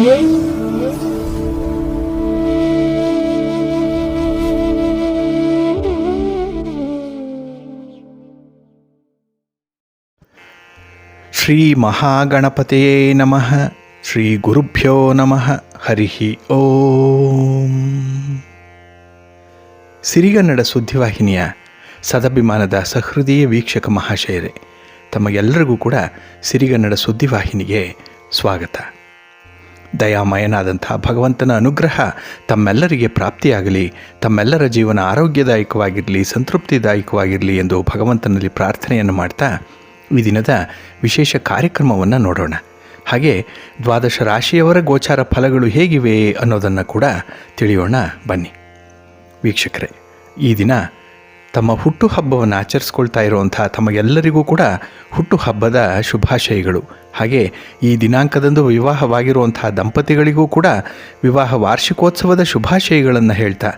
ಶ್ರೀ ಮಹಾಗಣಪತಯೇ ನಮಃ. ಶ್ರೀ ಗುರುಭ್ಯೋ ನಮಃ. ಹರಿ ಓಂ. ಸಿರಿಗನ್ನಡ ಸುದ್ದಿವಾಹಿನಿಯ ಸದಭಿಮಾನದ ಸಹೃದಯ ವೀಕ್ಷಕ ಮಹಾಶಯರೇ, ತಮಗೆಲ್ಲರಿಗೂ ಕೂಡ ಸಿರಿಗನ್ನಡ ಸುದ್ದಿವಾಹಿನಿಗೆ ಸ್ವಾಗತ. ದಯಾಮಯನಾದಂಥ ಭಗವಂತನ ಅನುಗ್ರಹ ತಮ್ಮೆಲ್ಲರಿಗೆ ಪ್ರಾಪ್ತಿಯಾಗಲಿ, ತಮ್ಮೆಲ್ಲರ ಜೀವನ ಆರೋಗ್ಯದಾಯಕವಾಗಿರಲಿ, ಸಂತೃಪ್ತಿದಾಯಕವಾಗಿರಲಿ ಎಂದು ಭಗವಂತನಲ್ಲಿ ಪ್ರಾರ್ಥನೆಯನ್ನು ಮಾಡ್ತಾ ಈ ದಿನದ ವಿಶೇಷ ಕಾರ್ಯಕ್ರಮವನ್ನು ನೋಡೋಣ. ಹಾಗೆ ದ್ವಾದಶ ರಾಶಿಯವರ ಗೋಚಾರ ಫಲಗಳು ಹೇಗಿವೆ ಅನ್ನೋದನ್ನು ಕೂಡ ತಿಳಿಯೋಣ ಬನ್ನಿ. ವೀಕ್ಷಕರೇ, ಈ ದಿನ ತಮ್ಮ ಹುಟ್ಟುಹಬ್ಬವನ್ನು ಆಚರಿಸ್ಕೊಳ್ತಾ ಇರುವಂಥ ತಮಗೆಲ್ಲರಿಗೂ ಕೂಡ ಹುಟ್ಟುಹಬ್ಬದ ಶುಭಾಶಯಗಳು. ಹಾಗೆ ಈ ದಿನಾಂಕದಂದು ವಿವಾಹವಾಗಿರುವಂಥ ದಂಪತಿಗಳಿಗೂ ಕೂಡ ವಿವಾಹ ವಾರ್ಷಿಕೋತ್ಸವದ ಶುಭಾಶಯಗಳನ್ನು ಹೇಳ್ತಾ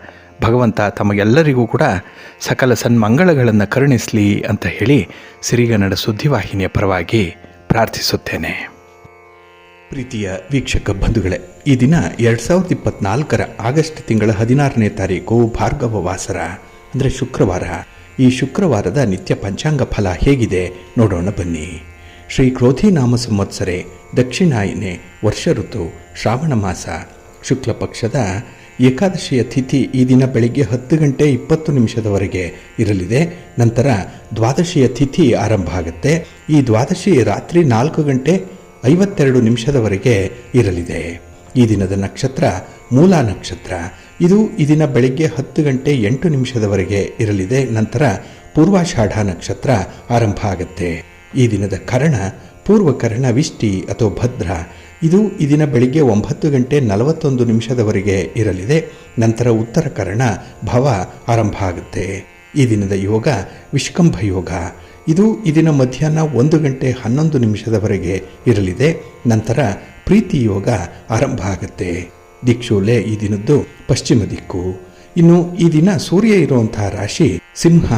ಭಗವಂತ ತಮಗೆಲ್ಲರಿಗೂ ಕೂಡ ಸಕಲ ಸನ್ಮಂಗಳಗಳನ್ನು ಕರುಣಿಸಲಿ ಅಂತ ಹೇಳಿ ಸಿರಿಗನ್ನಡ ಸುದ್ದಿವಾಹಿನಿಯ ಪರವಾಗಿ ಪ್ರಾರ್ಥಿಸುತ್ತೇನೆ. ಪ್ರೀತಿಯ ವೀಕ್ಷಕ ಬಂಧುಗಳೇ, ಈ ದಿನ 2024 ಆಗಸ್ಟ್ ತಿಂಗಳ 16ನೇ ತಾರೀಕು ಭಾರ್ಗವ ವಾಸರ ಅಂದರೆ ಶುಕ್ರವಾರ. ಈ ಶುಕ್ರವಾರದ ನಿತ್ಯ ಪಂಚಾಂಗ ಫಲ ಹೇಗಿದೆ ನೋಡೋಣ ಬನ್ನಿ. ಶ್ರೀ ಕ್ರೋಧಿ ನಾಮ ಸಂವತ್ಸರೆ, ದಕ್ಷಿಣಾಯನೆ, ವರ್ಷ ಋತು, ಶ್ರಾವಣ ಮಾಸ, ಶುಕ್ಲ ಪಕ್ಷದ ಏಕಾದಶಿಯ ತಿಥಿ ಈ ದಿನ ಬೆಳಿಗ್ಗೆ 10 ಗಂಟೆ 20 ನಿಮಿಷದವರೆಗೆ ಇರಲಿದೆ. ನಂತರ ದ್ವಾದಶಿಯ ತಿಥಿ ಆರಂಭ ಆಗುತ್ತೆ. ಈ ದ್ವಾದಶಿ ರಾತ್ರಿ 4 ಗಂಟೆ 52 ನಿಮಿಷದವರೆಗೆ ಇರಲಿದೆ. ಈ ದಿನದ ನಕ್ಷತ್ರ ಮೂಲ ನಕ್ಷತ್ರ. ಇದು ಈ ದಿನ ಬೆಳಿಗ್ಗೆ 10 ಗಂಟೆ 8 ನಿಮಿಷದವರೆಗೆ ಇರಲಿದೆ. ನಂತರ ಪೂರ್ವಾಷಾಢ ನಕ್ಷತ್ರ ಆರಂಭ ಆಗುತ್ತೆ. ಈ ದಿನದ ಕರಣ ಪೂರ್ವಕರಣ ವಿಷ್ಟಿ ಅಥವಾ ಭದ್ರ. ಇದು ಈ ದಿನ ಬೆಳಿಗ್ಗೆ 9 ಗಂಟೆ 41 ನಿಮಿಷದವರೆಗೆ ಇರಲಿದೆ. ನಂತರ ಉತ್ತರ ಕರಣ ಭವ ಆರಂಭ ಆಗುತ್ತೆ. ಈ ದಿನದ ಯೋಗ ವಿಷ್ಕಂಭ ಯೋಗ. ಇದು ಈ ದಿನ ಮಧ್ಯಾಹ್ನ 1 ಗಂಟೆ 11 ನಿಮಿಷದವರೆಗೆ ಇರಲಿದೆ. ನಂತರ ಪ್ರೀತಿ ಯೋಗ ಆರಂಭ ಆಗುತ್ತೆ. ದಿಕ್ಷೂಲೆ ಈ ದಿನದ್ದು ಪಶ್ಚಿಮ ದಿಕ್ಕು. ಇನ್ನು ಈ ದಿನ ಸೂರ್ಯ ಇರುವಂತಹ ರಾಶಿ ಸಿಂಹ,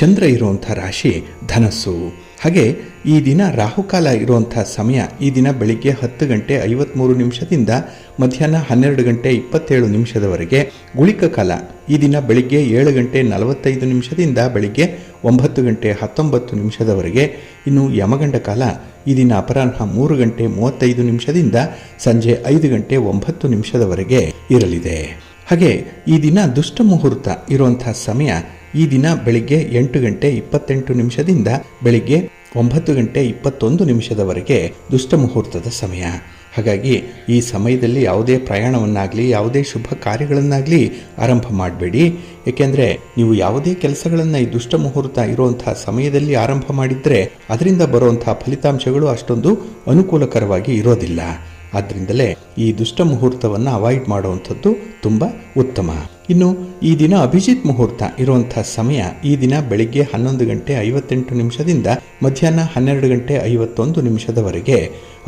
ಚಂದ್ರ ಇರುವಂಥ ರಾಶಿ ಧನಸ್ಸು. ಹಾಗೆ ಈ ದಿನ ರಾಹುಕಾಲ ಇರುವಂಥ ಸಮಯ ಈ ದಿನ ಬೆಳಿಗ್ಗೆ 10 ಗಂಟೆ 53 ನಿಮಿಷದಿಂದ ಮಧ್ಯಾಹ್ನ 12 ಗಂಟೆ 27 ನಿಮಿಷದವರೆಗೆ. ಗುಳಿಕ ಕಾಲ ಈ ದಿನ ಬೆಳಿಗ್ಗೆ 7 ಗಂಟೆ 45 ನಿಮಿಷದಿಂದ ಬೆಳಿಗ್ಗೆ 9 ಗಂಟೆ 19 ನಿಮಿಷದವರೆಗೆ. ಇನ್ನು ಯಮಗಂಡ ಕಾಲ ಈ ದಿನ ಅಪರಾಹ್ನ 3 ಗಂಟೆ 35 ನಿಮಿಷದಿಂದ ಸಂಜೆ 5 ಗಂಟೆ 9 ನಿಮಿಷದವರೆಗೆ ಇರಲಿದೆ. ಹಾಗೆ ಈ ದಿನ ದುಷ್ಟ ಮುಹೂರ್ತ ಇರುವಂಥ ಸಮಯ ಈ ದಿನ ಬೆಳಿಗ್ಗೆ 8 ಗಂಟೆ 28 ನಿಮಿಷದಿಂದ ಬೆಳಿಗ್ಗೆ 9 ಗಂಟೆ 21 ನಿಮಿಷದವರೆಗೆ ದುಷ್ಟ ಮುಹೂರ್ತದ ಸಮಯ. ಹಾಗಾಗಿ ಈ ಸಮಯದಲ್ಲಿ ಯಾವುದೇ ಪ್ರಯಾಣವನ್ನಾಗಲಿ ಯಾವುದೇ ಶುಭ ಕಾರ್ಯಗಳನ್ನಾಗಲಿ ಆರಂಭ ಮಾಡಬೇಡಿ. ಏಕೆಂದರೆ ನೀವು ಯಾವುದೇ ಕೆಲಸಗಳನ್ನು ಈ ದುಷ್ಟ ಮುಹೂರ್ತ ಇರುವಂಥ ಸಮಯದಲ್ಲಿ ಆರಂಭ ಮಾಡಿದರೆ ಅದರಿಂದ ಬರುವಂಥ ಫಲಿತಾಂಶಗಳು ಅಷ್ಟೊಂದು ಅನುಕೂಲಕರವಾಗಿ ಇರೋದಿಲ್ಲ. ಆದ್ದರಿಂದಲೇ ಈ ದುಷ್ಟ ಮುಹೂರ್ತವನ್ನು ಅವಾಯ್ಡ್ ಮಾಡುವಂಥದ್ದು ತುಂಬ ಉತ್ತಮ. ಇನ್ನು ಈ ದಿನ ಅಭಿಜಿತ್ ಮುಹೂರ್ತ ಇರುವಂಥ ಸಮಯ ಈ ದಿನ ಬೆಳಿಗ್ಗೆ 11 ಗಂಟೆ 58 ನಿಮಿಷದಿಂದ ಮಧ್ಯಾಹ್ನ 12 ಗಂಟೆ 51 ನಿಮಿಷದವರೆಗೆ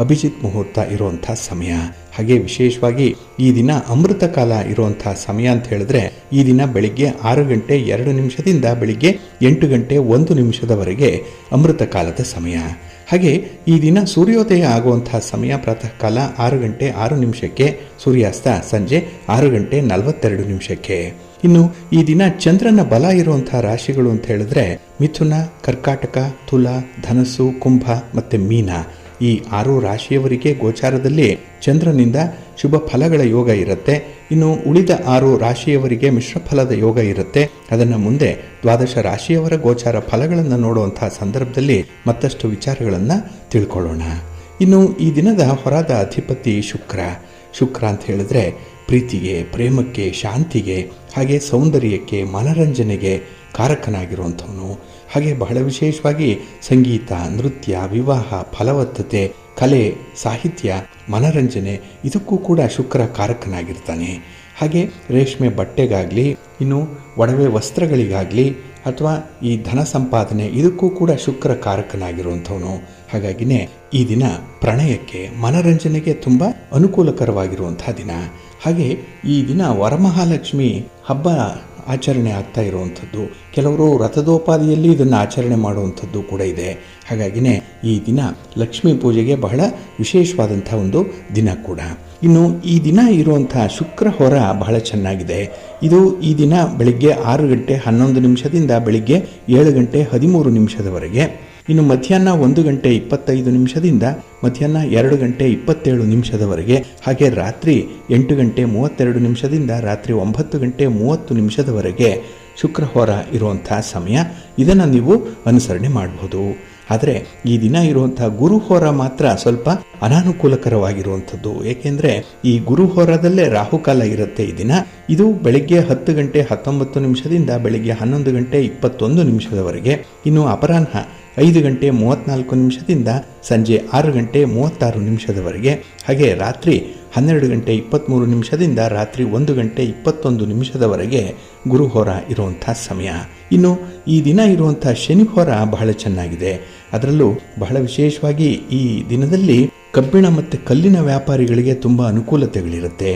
ಅಭಿಜಿತ್ ಮುಹೂರ್ತ ಇರುವಂಥ ಸಮಯ. ಹಾಗೆ ವಿಶೇಷವಾಗಿ ಈ ದಿನ ಅಮೃತ ಕಾಲ ಇರುವಂಥ ಸಮಯ ಅಂತ ಹೇಳಿದ್ರೆ ಈ ದಿನ ಬೆಳಿಗ್ಗೆ 6 ಗಂಟೆ 2 ನಿಮಿಷದಿಂದ ಬೆಳಿಗ್ಗೆ 8 ಗಂಟೆ 1 ನಿಮಿಷದವರೆಗೆ ಅಮೃತ ಕಾಲದ ಸಮಯ. ಹಾಗೆ ಈ ದಿನ ಸೂರ್ಯೋದಯ ಆಗುವಂತಹ ಸಮಯ ಪ್ರಾತಃ ಕಾಲ 6 ಗಂಟೆ 6 ನಿಮಿಷಕ್ಕೆ, ಸೂರ್ಯಾಸ್ತ ಸಂಜೆ 6 ಗಂಟೆ 42 ನಿಮಿಷಕ್ಕೆ. ಇನ್ನು ಈ ದಿನ ಚಂದ್ರನ ಬಲ ಇರುವಂತಹ ರಾಶಿಗಳು ಅಂತ ಹೇಳಿದ್ರೆ ಮಿಥುನ, ಕರ್ಕಾಟಕ, ತುಲ, ಧನಸ್ಸು, ಕುಂಭ ಮತ್ತು ಮೀನ. ಈ 6 ರಾಶಿಯವರಿಗೆ ಗೋಚಾರದಲ್ಲಿ ಚಂದ್ರನಿಂದ ಶುಭ ಫಲಗಳ ಯೋಗ ಇರುತ್ತೆ. ಇನ್ನು ಉಳಿದ 6 ರಾಶಿಯವರಿಗೆ ಮಿಶ್ರ ಫಲದ ಯೋಗ ಇರುತ್ತೆ. ಅದನ್ನು ಮುಂದೆ ದ್ವಾದಶ ರಾಶಿಯವರ ಗೋಚಾರ ಫಲಗಳನ್ನು ನೋಡುವಂತಹ ಸಂದರ್ಭದಲ್ಲಿ ಮತ್ತಷ್ಟು ವಿಚಾರಗಳನ್ನು ತಿಳ್ಕೊಳ್ಳೋಣ. ಇನ್ನು ಈ ದಿನದ ಹೊರದ ಅಧಿಪತಿ ಶುಕ್ರ ಅಂತ ಹೇಳಿದ್ರೆ ಪ್ರೀತಿಗೆ, ಪ್ರೇಮಕ್ಕೆ, ಶಾಂತಿಗೆ, ಹಾಗೆ ಸೌಂದರ್ಯಕ್ಕೆ, ಮನರಂಜನೆಗೆ ಕಾರಕನಾಗಿರುವಂಥವನು. ಹಾಗೆ ಬಹಳ ವಿಶೇಷವಾಗಿ ಸಂಗೀತ, ನೃತ್ಯ, ವಿವಾಹ, ಫಲವತ್ತತೆ, ಕಲೆ, ಸಾಹಿತ್ಯ, ಮನರಂಜನೆ ಇದಕ್ಕೂ ಕೂಡ ಶುಕ್ರ ಕಾರಕನಾಗಿರ್ತಾನೆ. ಹಾಗೆ ರೇಷ್ಮೆ ಬಟ್ಟೆಗಾಗಲಿ, ಇನ್ನು ಒಡವೆ ವಸ್ತ್ರಗಳಿಗಾಗಲಿ ಅಥವಾ ಈ ಧನ ಸಂಪಾದನೆ ಇದಕ್ಕೂ ಕೂಡ ಶುಕ್ರ ಕಾರಕನಾಗಿರುವಂಥವನು. ಹಾಗಾಗಿನೇ ಈ ದಿನ ಪ್ರಣಯಕ್ಕೆ, ಮನರಂಜನೆಗೆ ತುಂಬ ಅನುಕೂಲಕರವಾಗಿರುವಂಥ ದಿನ. ಹಾಗೆ ಈ ದಿನ ವರಮಹಾಲಕ್ಷ್ಮಿ ಹಬ್ಬ ಆಚರಣೆ ಆಗ್ತಾ ಇರುವಂಥದ್ದು. ಕೆಲವರು ರಥದೋಪಾದಿಯಲ್ಲಿ ಇದನ್ನು ಆಚರಣೆ ಮಾಡುವಂಥದ್ದು ಕೂಡ ಇದೆ. ಹಾಗಾಗಿನೇ ಈ ದಿನ ಲಕ್ಷ್ಮೀ ಪೂಜೆಗೆ ಬಹಳ ವಿಶೇಷವಾದಂಥ ಒಂದು ದಿನ ಕೂಡ. ಇನ್ನು ಈ ದಿನ ಇರುವಂಥ ಶುಕ್ರ ಹೋರ ಬಹಳ ಚೆನ್ನಾಗಿದೆ. ಇದು ಈ ದಿನ ಬೆಳಿಗ್ಗೆ 6 ಗಂಟೆ 11 ನಿಮಿಷದಿಂದ ಬೆಳಿಗ್ಗೆ 7 ಗಂಟೆ 13 ನಿಮಿಷದವರೆಗೆ. ಇನ್ನು ಮಧ್ಯಾಹ್ನ 1 ಗಂಟೆ 25 ನಿಮಿಷದಿಂದ ಮಧ್ಯಾಹ್ನ 2 ಗಂಟೆ 27 ನಿಮಿಷದವರೆಗೆ. ಹಾಗೆ ರಾತ್ರಿ 8 ಗಂಟೆ 32 ನಿಮಿಷದಿಂದ ರಾತ್ರಿ 9 ಗಂಟೆ 30 ನಿಮಿಷದವರೆಗೆ ಶುಕ್ರಹೋರ ಇರುವಂಥ ಸಮಯ. ಇದನ್ನು ನೀವು ಅನುಸರಣೆ ಮಾಡಬಹುದು. ಆದರೆ ಈ ದಿನ ಇರುವಂಥ ಗುರುಹೋರ ಮಾತ್ರ ಸ್ವಲ್ಪ ಅನಾನುಕೂಲಕರವಾಗಿರುವಂಥದ್ದು. ಏಕೆಂದರೆ ಈ ಗುರುಹೋರದಲ್ಲೇ ರಾಹುಕಾಲ ಇರುತ್ತೆ ಈ ದಿನ. ಇದು ಬೆಳಿಗ್ಗೆ 10 ಗಂಟೆ 19 ನಿಮಿಷದಿಂದ ಬೆಳಿಗ್ಗೆ 11 ಗಂಟೆ 21 ನಿಮಿಷದವರೆಗೆ. ಇನ್ನು ಅಪರಾಹ್ನ 5 ಗಂಟೆ 34 ನಿಮಿಷದಿಂದ ಸಂಜೆ 6 ಗಂಟೆ 36 ನಿಮಿಷದವರೆಗೆ. ಹಾಗೆ ರಾತ್ರಿ 12 ಗಂಟೆ 23 ನಿಮಿಷದಿಂದ ರಾತ್ರಿ 1 ಗಂಟೆ 21 ನಿಮಿಷದವರೆಗೆ ಗುರುಹೋರ ಇರುವಂಥ ಸಮಯ. ಇನ್ನು ಈ ದಿನ ಇರುವಂಥ ಶನಿಹೋರ ಬಹಳ ಚೆನ್ನಾಗಿದೆ. ಅದರಲ್ಲೂ ಬಹಳ ವಿಶೇಷವಾಗಿ ಈ ದಿನದಲ್ಲಿ ಕಬ್ಬಿಣ ಮತ್ತು ಕಲ್ಲಿನ ವ್ಯಾಪಾರಿಗಳಿಗೆ ತುಂಬ ಅನುಕೂಲತೆಗಳಿರುತ್ತೆ.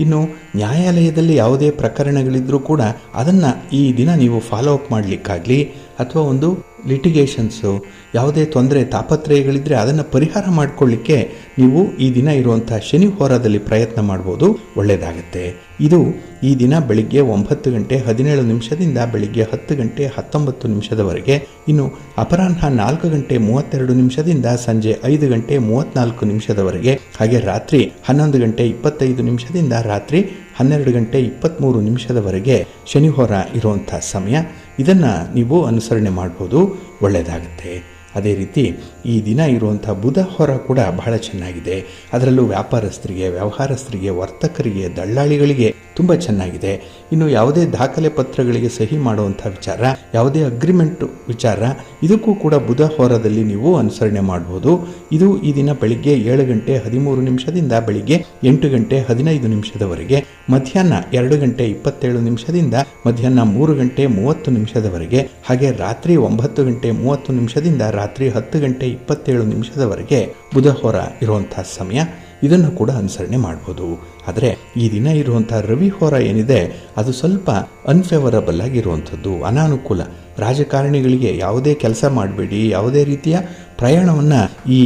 ಇನ್ನು ನ್ಯಾಯಾಲಯದಲ್ಲಿ ಯಾವುದೇ ಪ್ರಕರಣಗಳಿದ್ರೂ ಕೂಡ ಅದನ್ನು ಈ ದಿನ ನೀವು ಫಾಲೋ ಅಪ್ ಮಾಡಲಿಕ್ಕಾಗಲಿ ಅಥವಾ ಒಂದು ಲಿಟಿಗೇಷನ್ಸು ಯಾವುದೇ ತೊಂದರೆ ತಾಪತ್ರಯಗಳಿದ್ದರೆ ಅದನ್ನು ಪರಿಹಾರ ಮಾಡಿಕೊಳ್ಳಿಕ್ಕೆ ನೀವು ಈ ದಿನ ಇರುವಂಥ ಶನಿ ಹೋರಾದಲ್ಲಿ ಪ್ರಯತ್ನ ಮಾಡ್ಬೋದು, ಒಳ್ಳೆಯದಾಗುತ್ತೆ. ಇದು ಈ ದಿನ ಬೆಳಿಗ್ಗೆ 9 ಗಂಟೆ 17 ನಿಮಿಷದಿಂದ ಬೆಳಿಗ್ಗೆ 10 ಗಂಟೆ 19 ನಿಮಿಷದವರೆಗೆ. ಇನ್ನು ಅಪರಾಹ್ನ 4 ಗಂಟೆ 32 ನಿಮಿಷದಿಂದ ಸಂಜೆ 5 ಗಂಟೆ 34 ನಿಮಿಷದವರೆಗೆ. ಹಾಗೆ ರಾತ್ರಿ 11 ಗಂಟೆ 25 ನಿಮಿಷದಿಂದ ರಾತ್ರಿ 12 ಗಂಟೆ 23 ನಿಮಿಷದವರೆಗೆ ಶನಿಹೋರ ಇರುವಂಥ ಸಮಯ. ಇದನ್ನು ನೀವು ಅನುಸರಣೆ ಮಾಡ್ಬೋದು, ಒಳ್ಳೆಯದಾಗುತ್ತೆ. ಅದೇ ರೀತಿ ಈ ದಿನ ಇರುವಂಥ ಬುಧ ಹೊರ ಕೂಡ ಬಹಳ ಚೆನ್ನಾಗಿದೆ. ಅದರಲ್ಲೂ ವ್ಯಾಪಾರಸ್ಥರಿಗೆ, ವ್ಯವಹಾರಸ್ಥರಿಗೆ, ವರ್ತಕರಿಗೆ, ದಳ್ಳಾಳಿಗಳಿಗೆ ತುಂಬ ಚೆನ್ನಾಗಿದೆ. ಇನ್ನು ಯಾವುದೇ ದಾಖಲೆ ಪತ್ರಗಳಿಗೆ ಸಹಿ ಮಾಡುವಂಥ ವಿಚಾರ, ಯಾವುದೇ ಅಗ್ರಿಮೆಂಟ್ ವಿಚಾರ, ಇದಕ್ಕೂ ಕೂಡ ಬುಧ ಹೋರದಲ್ಲಿ ನೀವು ಅನುಸರಣೆ ಮಾಡ್ಬೋದು. ಇದು ಈ ದಿನ ಬೆಳಿಗ್ಗೆ 7 ಗಂಟೆ 13 ನಿಮಿಷದಿಂದ ಬೆಳಿಗ್ಗೆ 8 ಗಂಟೆ 15 ನಿಮಿಷದವರೆಗೆ. ಮಧ್ಯಾಹ್ನ 2 ಗಂಟೆ 27 ನಿಮಿಷದಿಂದ ಮಧ್ಯಾಹ್ನ 3 ಗಂಟೆ 30 ನಿಮಿಷದವರೆಗೆ. ಹಾಗೆ ರಾತ್ರಿ 9 ಗಂಟೆ 30 ನಿಮಿಷದಿಂದ ರಾತ್ರಿ 10 ಗಂಟೆ 27 ನಿಮಿಷದವರೆಗೆ ಬುಧ ಹೋರ ಇರುವಂಥ ಸಮಯ. ಇದನ್ನು ಕೂಡ ಅನುಸರಣೆ ಮಾಡ್ಬೋದು. ಆದರೆ ಈ ದಿನ ಇರುವಂಥ ರವಿ ಹೋರ ಏನಿದೆ ಅದು ಸ್ವಲ್ಪ ಅನ್ಫೇವರಬಲ್ ಆಗಿರುವಂಥದ್ದು, ಅನಾನುಕೂಲ. ರಾಜಕಾರಣಿಗಳಿಗೆ ಯಾವುದೇ ಕೆಲಸ ಮಾಡಬೇಡಿ, ಯಾವುದೇ ರೀತಿಯ ಪ್ರಯಾಣವನ್ನು ಈ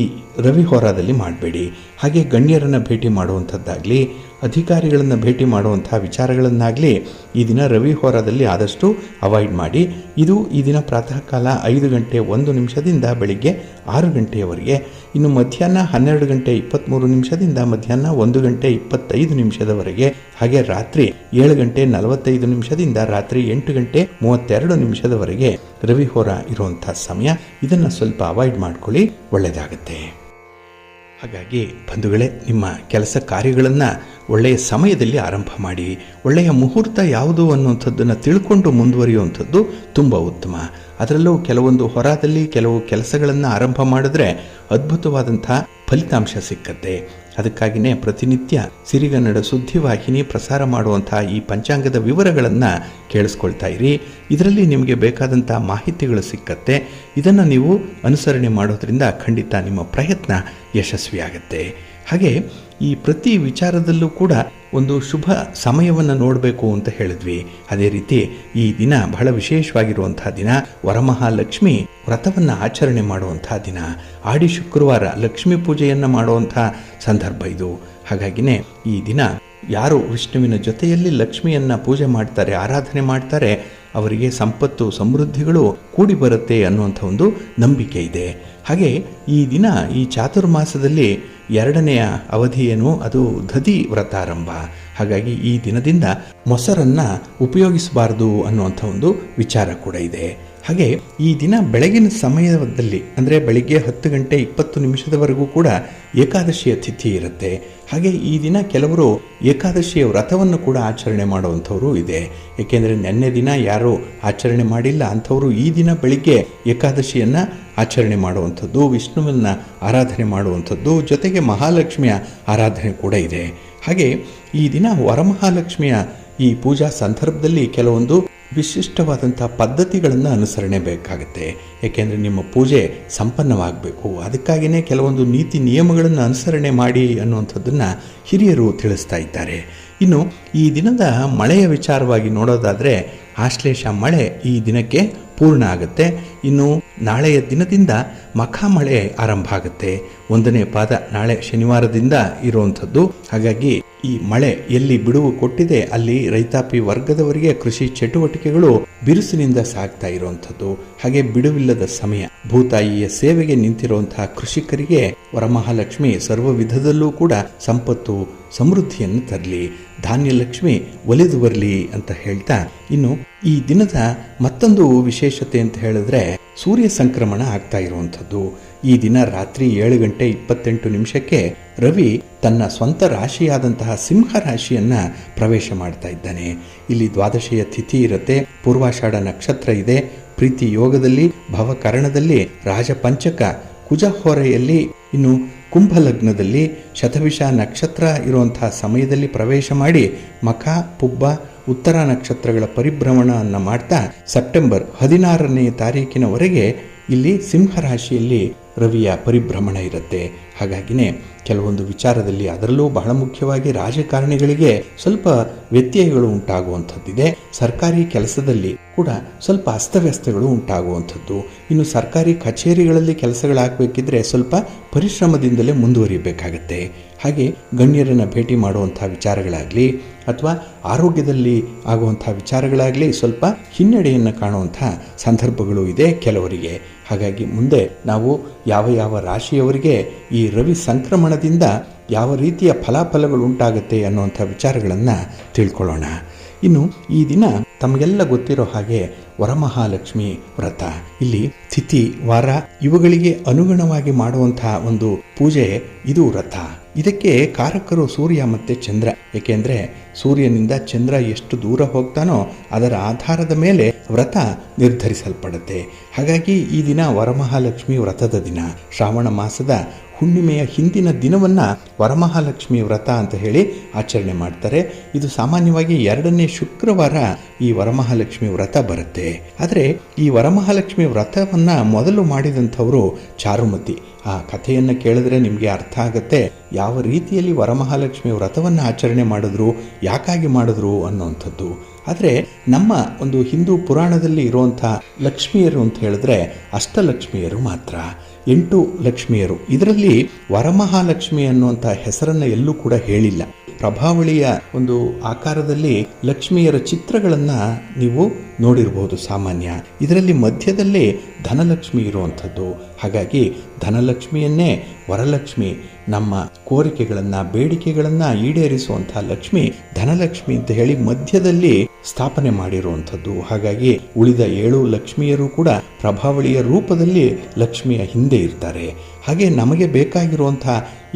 ರವಿ ಹೋರಾದಲ್ಲಿ ಮಾಡಬೇಡಿ. ಹಾಗೆ ಗಣ್ಯರನ್ನು ಭೇಟಿ ಮಾಡುವಂಥದ್ದಾಗಲಿ, ಅಧಿಕಾರಿಗಳನ್ನು ಭೇಟಿ ಮಾಡುವಂಥ ವಿಚಾರಗಳನ್ನಾಗಲಿ ಈ ದಿನ ರವಿ ಹೋರಾದಲ್ಲಿ ಆದಷ್ಟು ಅವಾಯ್ಡ್ ಮಾಡಿ. ಇದು ಈ ದಿನ ಪ್ರಾತಃ ಕಾಲ 5 ಗಂಟೆ 1 ನಿಮಿಷದಿಂದ ಬೆಳಿಗ್ಗೆ 6 ಗಂಟೆಯವರೆಗೆ. ಇನ್ನು ಮಧ್ಯಾಹ್ನ 12 ಗಂಟೆ 23 ನಿಮಿಷದಿಂದ ಮಧ್ಯಾಹ್ನ 1 ಗಂಟೆ 25 ನಿಮಿಷದವರೆಗೆ. ಹಾಗೆ ರಾತ್ರಿ 7 ಗಂಟೆ 45 ನಿಮಿಷದಿಂದ ರಾತ್ರಿ 8 ಗಂಟೆ 32 ನಿಮಿಷದವರೆಗೆ ರವಿ ಹೋರ ಇರುವಂಥ ಸಮಯ. ಇದನ್ನು ಸ್ವಲ್ಪ ಅವಾಯ್ಡ್ ಮಾಡ್ಕೊಳ್ಳಿ, ಒಳ್ಳೆಯದಾಗುತ್ತೆ. ಹಾಗಾಗಿ ಬಂಧುಗಳೇ, ನಿಮ್ಮ ಕೆಲಸ ಕಾರ್ಯಗಳನ್ನು ಒಳ್ಳೆಯ ಸಮಯದಲ್ಲಿ ಆರಂಭ ಮಾಡಿ. ಒಳ್ಳೆಯ ಮುಹೂರ್ತ ಯಾವುದು ಅನ್ನುವಂಥದ್ದನ್ನು ತಿಳ್ಕೊಂಡು ಮುಂದುವರಿಯುವಂಥದ್ದು ತುಂಬ ಉತ್ತಮ. ಅದರಲ್ಲೂ ಕೆಲವೊಂದು ಹೊರದಲ್ಲಿ ಕೆಲವು ಕೆಲಸಗಳನ್ನು ಆರಂಭ ಮಾಡಿದ್ರೆ ಅದ್ಭುತವಾದಂಥ ಫಲಿತಾಂಶ ಸಿಕ್ಕತ್ತೆ. ಅದಕ್ಕಾಗಿಯೇ ಪ್ರತಿನಿತ್ಯ ಸಿರಿಗನ್ನಡ ಸುದ್ದಿವಾಹಿನಿ ಪ್ರಸಾರ ಮಾಡುವಂಥ ಈ ಪಂಚಾಂಗದ ವಿವರಗಳನ್ನು ಕೇಳಿಸ್ಕೊಳ್ತಾ ಇರಿ. ಇದರಲ್ಲಿ ನಿಮಗೆ ಬೇಕಾದಂಥ ಮಾಹಿತಿಗಳು ಸಿಕ್ಕತ್ತೆ. ಇದನ್ನು ನೀವು ಅನುಸರಣೆ ಮಾಡೋದ್ರಿಂದ ಖಂಡಿತ ನಿಮ್ಮ ಪ್ರಯತ್ನ ಯಶಸ್ವಿಯಾಗತ್ತೆ. ಹಾಗೆ ಈ ಪ್ರತಿ ವಿಚಾರದಲ್ಲೂ ಕೂಡ ಒಂದು ಶುಭ ಸಮಯವನ್ನು ನೋಡಬೇಕು ಅಂತ ಹೇಳಿದ್ವಿ. ಅದೇ ರೀತಿ ಈ ದಿನ ಬಹಳ ವಿಶೇಷವಾಗಿರುವಂಥ ದಿನ, ವರಮಹಾಲಕ್ಷ್ಮಿ ವ್ರತವನ್ನು ಆಚರಣೆ ಮಾಡುವಂಥ ದಿನ. ಆಡಿ ಶುಕ್ರವಾರ ಲಕ್ಷ್ಮೀ ಪೂಜೆಯನ್ನು ಮಾಡುವಂಥ ಸಂದರ್ಭ ಇದು. ಹಾಗಾಗಿನೇ ಈ ದಿನ ಯಾರು ವಿಷ್ಣುವಿನ ಜೊತೆಯಲ್ಲಿ ಲಕ್ಷ್ಮಿಯನ್ನು ಪೂಜೆ ಮಾಡ್ತಾರೆ, ಆರಾಧನೆ ಮಾಡ್ತಾರೆ, ಅವರಿಗೆ ಸಂಪತ್ತು ಸಮೃದ್ಧಿಗಳು ಕೂಡಿ ಬರುತ್ತೆ ಅನ್ನುವಂಥ ಒಂದು ನಂಬಿಕೆ ಇದೆ. ಹಾಗೆ ಈ ದಿನ ಈ ಚಾತುರ್ಮಾಸದಲ್ಲಿ 2ನೆಯ ಅವಧಿ ಏನು, ಅದು ದಧಿ ವ್ರತಾರಂಭ. ಹಾಗಾಗಿ ಈ ದಿನದಿಂದ ಮೊಸರನ್ನು ಉಪಯೋಗಿಸಬಾರ್ದು ಅನ್ನುವಂಥ ಒಂದು ವಿಚಾರ ಕೂಡ ಇದೆ. ಹಾಗೆ ಈ ದಿನ ಬೆಳಗಿನ ಸಮಯದಲ್ಲಿ ಅಂದರೆ ಬೆಳಿಗ್ಗೆ 10 ಗಂಟೆ 20 ನಿಮಿಷದವರೆಗೂ ಕೂಡ ಏಕಾದಶಿಯ ತಿಥಿ ಇರುತ್ತೆ. ಹಾಗೆ ಈ ದಿನ ಕೆಲವರು ಏಕಾದಶಿಯ ವ್ರತವನ್ನು ಕೂಡ ಆಚರಣೆ ಮಾಡುವಂಥವರು ಇದೆ. ಏಕೆಂದರೆ ನಿನ್ನೆ ದಿನ ಯಾರು ಆಚರಣೆ ಮಾಡಿಲ್ಲ ಅಂಥವರು ಈ ದಿನ ಬೆಳಿಗ್ಗೆ ಏಕಾದಶಿಯನ್ನು ಆಚರಣೆ ಮಾಡುವಂಥದ್ದು, ವಿಷ್ಣುವನ್ನು ಆರಾಧನೆ ಮಾಡುವಂಥದ್ದು, ಜೊತೆಗೆ ಮಹಾಲಕ್ಷ್ಮಿಯ ಆರಾಧನೆ ಕೂಡ ಇದೆ. ಹಾಗೆ ಈ ದಿನ ವರಮಹಾಲಕ್ಷ್ಮಿಯ ಈ ಪೂಜಾ ಸಂದರ್ಭದಲ್ಲಿ ಕೆಲವೊಂದು ವಿಶಿಷ್ಟವಾದಂಥ ಪದ್ಧತಿಗಳನ್ನು ಅನುಸರಣೆ ಬೇಕಾಗುತ್ತೆ. ಏಕೆಂದರೆ ನಿಮ್ಮ ಪೂಜೆ ಸಂಪನ್ನವಾಗಬೇಕು. ಅದಕ್ಕಾಗಿಯೇ ಕೆಲವೊಂದು ನೀತಿ ನಿಯಮಗಳನ್ನು ಅನುಸರಣೆ ಮಾಡಿ ಅನ್ನುವಂಥದ್ದನ್ನು ಹಿರಿಯರು ತಿಳಿಸ್ತಾ ಇದ್ದಾರೆ. ಇನ್ನು ಈ ದಿನದ ಮಳೆಯ ವಿಚಾರವಾಗಿ ನೋಡೋದಾದರೆ ಆಶ್ಲೇಷ ಮಳೆ ಈ ದಿನಕ್ಕೆ ಪೂರ್ಣ ಆಗುತ್ತೆ. ಇನ್ನು ನಾಳೆಯ ದಿನದಿಂದ ಮಖ ಮಳೆ ಆರಂಭ ಆಗುತ್ತೆ. 1ನೇ ಪಾದ ನಾಳೆ ಶನಿವಾರದಿಂದ ಇರುವಂಥದ್ದು. ಹಾಗಾಗಿ ಈ ಮಳೆ ಎಲ್ಲಿ ಬಿಡುವು ಕೊಟ್ಟಿದೆ ಅಲ್ಲಿ ರೈತಾಪಿ ವರ್ಗದವರಿಗೆ ಕೃಷಿ ಚಟುವಟಿಕೆಗಳು ಬಿರುಸಿನಿಂದ ಸಾಗ್ತಾ ಇರುವಂಥದ್ದು. ಹಾಗೆ ಬಿಡುವಿಲ್ಲದ ಸಮಯ. ಭೂತಾಯಿಯ ಸೇವೆಗೆ ನಿಂತಿರುವಂತಹ ಕೃಷಿಕರಿಗೆ ವರಮಹಾಲಕ್ಷ್ಮಿ ಸರ್ವ ವಿಧದಲ್ಲೂ ಕೂಡ ಸಂಪತ್ತು ಸಮೃದ್ಧಿಯನ್ನು ತರಲಿ, ಧಾನ್ಯಲಕ್ಷ್ಮಿ ಒಲಿದು ಬರಲಿ ಅಂತ ಹೇಳ್ತಾ, ಇನ್ನು ಈ ದಿನದ ಮತ್ತೊಂದು ವಿಶೇಷತೆ ಅಂತ ಹೇಳಿದ್ರೆ ಸೂರ್ಯ ಸಂಕ್ರಮಣ ಆಗ್ತಾ ಇರುವಂಥದ್ದು. ಈ ದಿನ ರಾತ್ರಿ 7:28 ರವಿ ತನ್ನ ಸ್ವಂತ ರಾಶಿಯಾದಂತಹ ಸಿಂಹ ರಾಶಿಯನ್ನ ಪ್ರವೇಶ ಮಾಡ್ತಾ ಇದ್ದಾನೆ. ಇಲ್ಲಿ ದ್ವಾದಶಿಯ ತಿಥಿ ಇರುತ್ತೆ, ಪೂರ್ವಾಷಾಢ ನಕ್ಷತ್ರ ಇದೆ, ಪ್ರೀತಿ ಯೋಗದಲ್ಲಿ ಭವಕರಣದಲ್ಲಿ ರಾಜಪಂಚಕ ಕುಜ ಹೊರೆಯಲ್ಲಿ, ಇನ್ನು ಕುಂಭ ಲಗ್ನದಲ್ಲಿ ಶತಭಿಷ ನಕ್ಷತ್ರ ಇರುವಂತಹ ಸಮಯದಲ್ಲಿ ಪ್ರವೇಶ ಮಾಡಿ ಮಖ ಪುಬ್ಬ ಉತ್ತರ ನಕ್ಷತ್ರಗಳ ಪರಿಭ್ರಮಣವನ್ನು ಮಾಡ್ತಾ ಸೆಪ್ಟೆಂಬರ್ 16ನೇ ತಾರೀಕಿನವರೆಗೆ ಇಲ್ಲಿ ಸಿಂಹ ರಾಶಿಯಲ್ಲಿ ರವಿಯ ಪರಿಭ್ರಮಣ ಇರುತ್ತೆ. ಹಾಗಾಗಿನೇ ಕೆಲವೊಂದು ವಿಚಾರದಲ್ಲಿ, ಅದರಲ್ಲೂ ಬಹಳ ಮುಖ್ಯವಾಗಿ ರಾಜಕಾರಣಿಗಳಿಗೆ ಸ್ವಲ್ಪ ವ್ಯತ್ಯಯಗಳು ಉಂಟಾಗುವಂಥದ್ದಿದೆ. ಸರ್ಕಾರಿ ಕೆಲಸದಲ್ಲಿ ಕೂಡ ಸ್ವಲ್ಪ ಅಸ್ತವ್ಯಸ್ತಗಳು ಉಂಟಾಗುವಂಥದ್ದು. ಇನ್ನು ಸರ್ಕಾರಿ ಕಚೇರಿಗಳಲ್ಲಿ ಕೆಲಸಗಳಾಗಬೇಕಿದ್ರೆ ಸ್ವಲ್ಪ ಪರಿಶ್ರಮದಿಂದಲೇ ಮುಂದುವರಿಬೇಕಾಗತ್ತೆ. ಹಾಗೆ ಗಣ್ಯರನ್ನು ಭೇಟಿ ಮಾಡುವಂಥ ವಿಚಾರಗಳಾಗಲಿ ಅಥವಾ ಆರೋಗ್ಯದಲ್ಲಿ ಆಗುವಂಥ ವಿಚಾರಗಳಾಗಲಿ ಸ್ವಲ್ಪ ಹಿನ್ನಡೆಯನ್ನು ಕಾಣುವಂಥ ಸಂದರ್ಭಗಳು ಇದೆ ಕೆಲವರಿಗೆ. ಹಾಗಾಗಿ ಮುಂದೆ ನಾವು ಯಾವ ಯಾವ ರಾಶಿಯವರಿಗೆ ಈ ರವಿ ಸಂಕ್ರಮಣದಿಂದ ಯಾವ ರೀತಿಯ ಫಲಾಫಲಗಳು ಉಂಟಾಗುತ್ತೆ ಅನ್ನುವಂಥ ವಿಚಾರಗಳನ್ನು ತಿಳ್ಕೊಳ್ಳೋಣ. ಇನ್ನು ಈ ದಿನ ತಮಗೆಲ್ಲ ಗೊತ್ತಿರೋ ಹಾಗೆ ವರಮಹಾಲಕ್ಷ್ಮಿ ವ್ರತ, ಇಲ್ಲಿ ತಿಥಿ ವಾರ ಇವುಗಳಿಗೆ ಅನುಗುಣವಾಗಿ ಮಾಡುವಂತಹ ಒಂದು ಪೂಜೆ ಇದು ವ್ರತ. ಇದಕ್ಕೆ ಕಾರಕರು ಸೂರ್ಯ ಮತ್ತು ಚಂದ್ರ. ಏಕೆಂದರೆ ಸೂರ್ಯನಿಂದ ಚಂದ್ರ ಎಷ್ಟು ದೂರ ಹೋಗ್ತಾನೋ ಅದರ ಆಧಾರದ ಮೇಲೆ ವ್ರತ ನಿರ್ಧರಿಸಲ್ಪಡುತ್ತೆ. ಹಾಗಾಗಿ ಈ ದಿನ ವರಮಹಾಲಕ್ಷ್ಮಿ ವ್ರತದ ದಿನ. ಶ್ರಾವಣ ಮಾಸದ ಹುಣ್ಣಿಮೆಯ ಹಿಂದಿನ ದಿನವನ್ನು ವರಮಹಾಲಕ್ಷ್ಮಿ ವ್ರತ ಅಂತ ಹೇಳಿ ಆಚರಣೆ ಮಾಡ್ತಾರೆ. ಇದು ಸಾಮಾನ್ಯವಾಗಿ 2ನೇ ಶುಕ್ರವಾರ ಈ ವರಮಹಾಲಕ್ಷ್ಮಿ ವ್ರತ ಬರುತ್ತೆ. ಆದರೆ ಈ ವರಮಹಾಲಕ್ಷ್ಮಿ ವ್ರತವನ್ನು ಮೊದಲು ಮಾಡಿದಂಥವರು ಚಾರುಮತಿ. ಆ ಕಥೆಯನ್ನು ಕೇಳಿದ್ರೆ ನಿಮಗೆ ಅರ್ಥ ಆಗುತ್ತೆ ಯಾವ ರೀತಿಯಲ್ಲಿ ವರಮಹಾಲಕ್ಷ್ಮಿ ವ್ರತವನ್ನು ಆಚರಣೆ ಮಾಡಿದ್ರು, ಯಾಕಾಗಿ ಮಾಡಿದ್ರು ಅನ್ನುವಂಥದ್ದು. ಆದರೆ ನಮ್ಮ ಒಂದು ಹಿಂದೂ ಪುರಾಣದಲ್ಲಿ ಇರುವಂಥ ಲಕ್ಷ್ಮಿಯರು ಅಂತ ಹೇಳಿದ್ರೆ ಅಷ್ಟಲಕ್ಷ್ಮಿಯರು ಮಾತ್ರ, 8 ಲಕ್ಷ್ಮಿಯರು. ಇದರಲ್ಲಿ ವರಮಹಾಲಕ್ಷ್ಮಿ ಅನ್ನುವಂಥ ಹೆಸರನ್ನು ಎಲ್ಲೂ ಕೂಡ ಹೇಳಿಲ್ಲ. ಪ್ರಭಾವಳಿಯ ಒಂದು ಆಕಾರದಲ್ಲಿ ಲಕ್ಷ್ಮಿಯರ ಚಿತ್ರಗಳನ್ನು ನೀವು ನೋಡಿರ್ಬೋದು ಸಾಮಾನ್ಯ. ಇದರಲ್ಲಿ ಮಧ್ಯದಲ್ಲಿ ಧನಲಕ್ಷ್ಮಿ ಇರುವಂಥದ್ದು. ಹಾಗಾಗಿ ಧನಲಕ್ಷ್ಮಿಯನ್ನೇ ವರಲಕ್ಷ್ಮಿ, ನಮ್ಮ ಕೋರಿಕೆಗಳನ್ನು ಬೇಡಿಕೆಗಳನ್ನು ಈಡೇರಿಸುವಂಥ ಲಕ್ಷ್ಮಿ ಧನಲಕ್ಷ್ಮಿ ಅಂತ ಹೇಳಿ ಮಧ್ಯದಲ್ಲಿ ಸ್ಥಾಪನೆ ಮಾಡಿರುವಂಥದ್ದು. ಹಾಗಾಗಿ ಉಳಿದ 7 ಲಕ್ಷ್ಮಿಯರು ಕೂಡ ಪ್ರಭಾವಳಿಯ ರೂಪದಲ್ಲಿ ಲಕ್ಷ್ಮಿಯ ಹಿಂದೆ ಇರ್ತಾರೆ. ಹಾಗೆ ನಮಗೆ ಬೇಕಾಗಿರುವಂಥ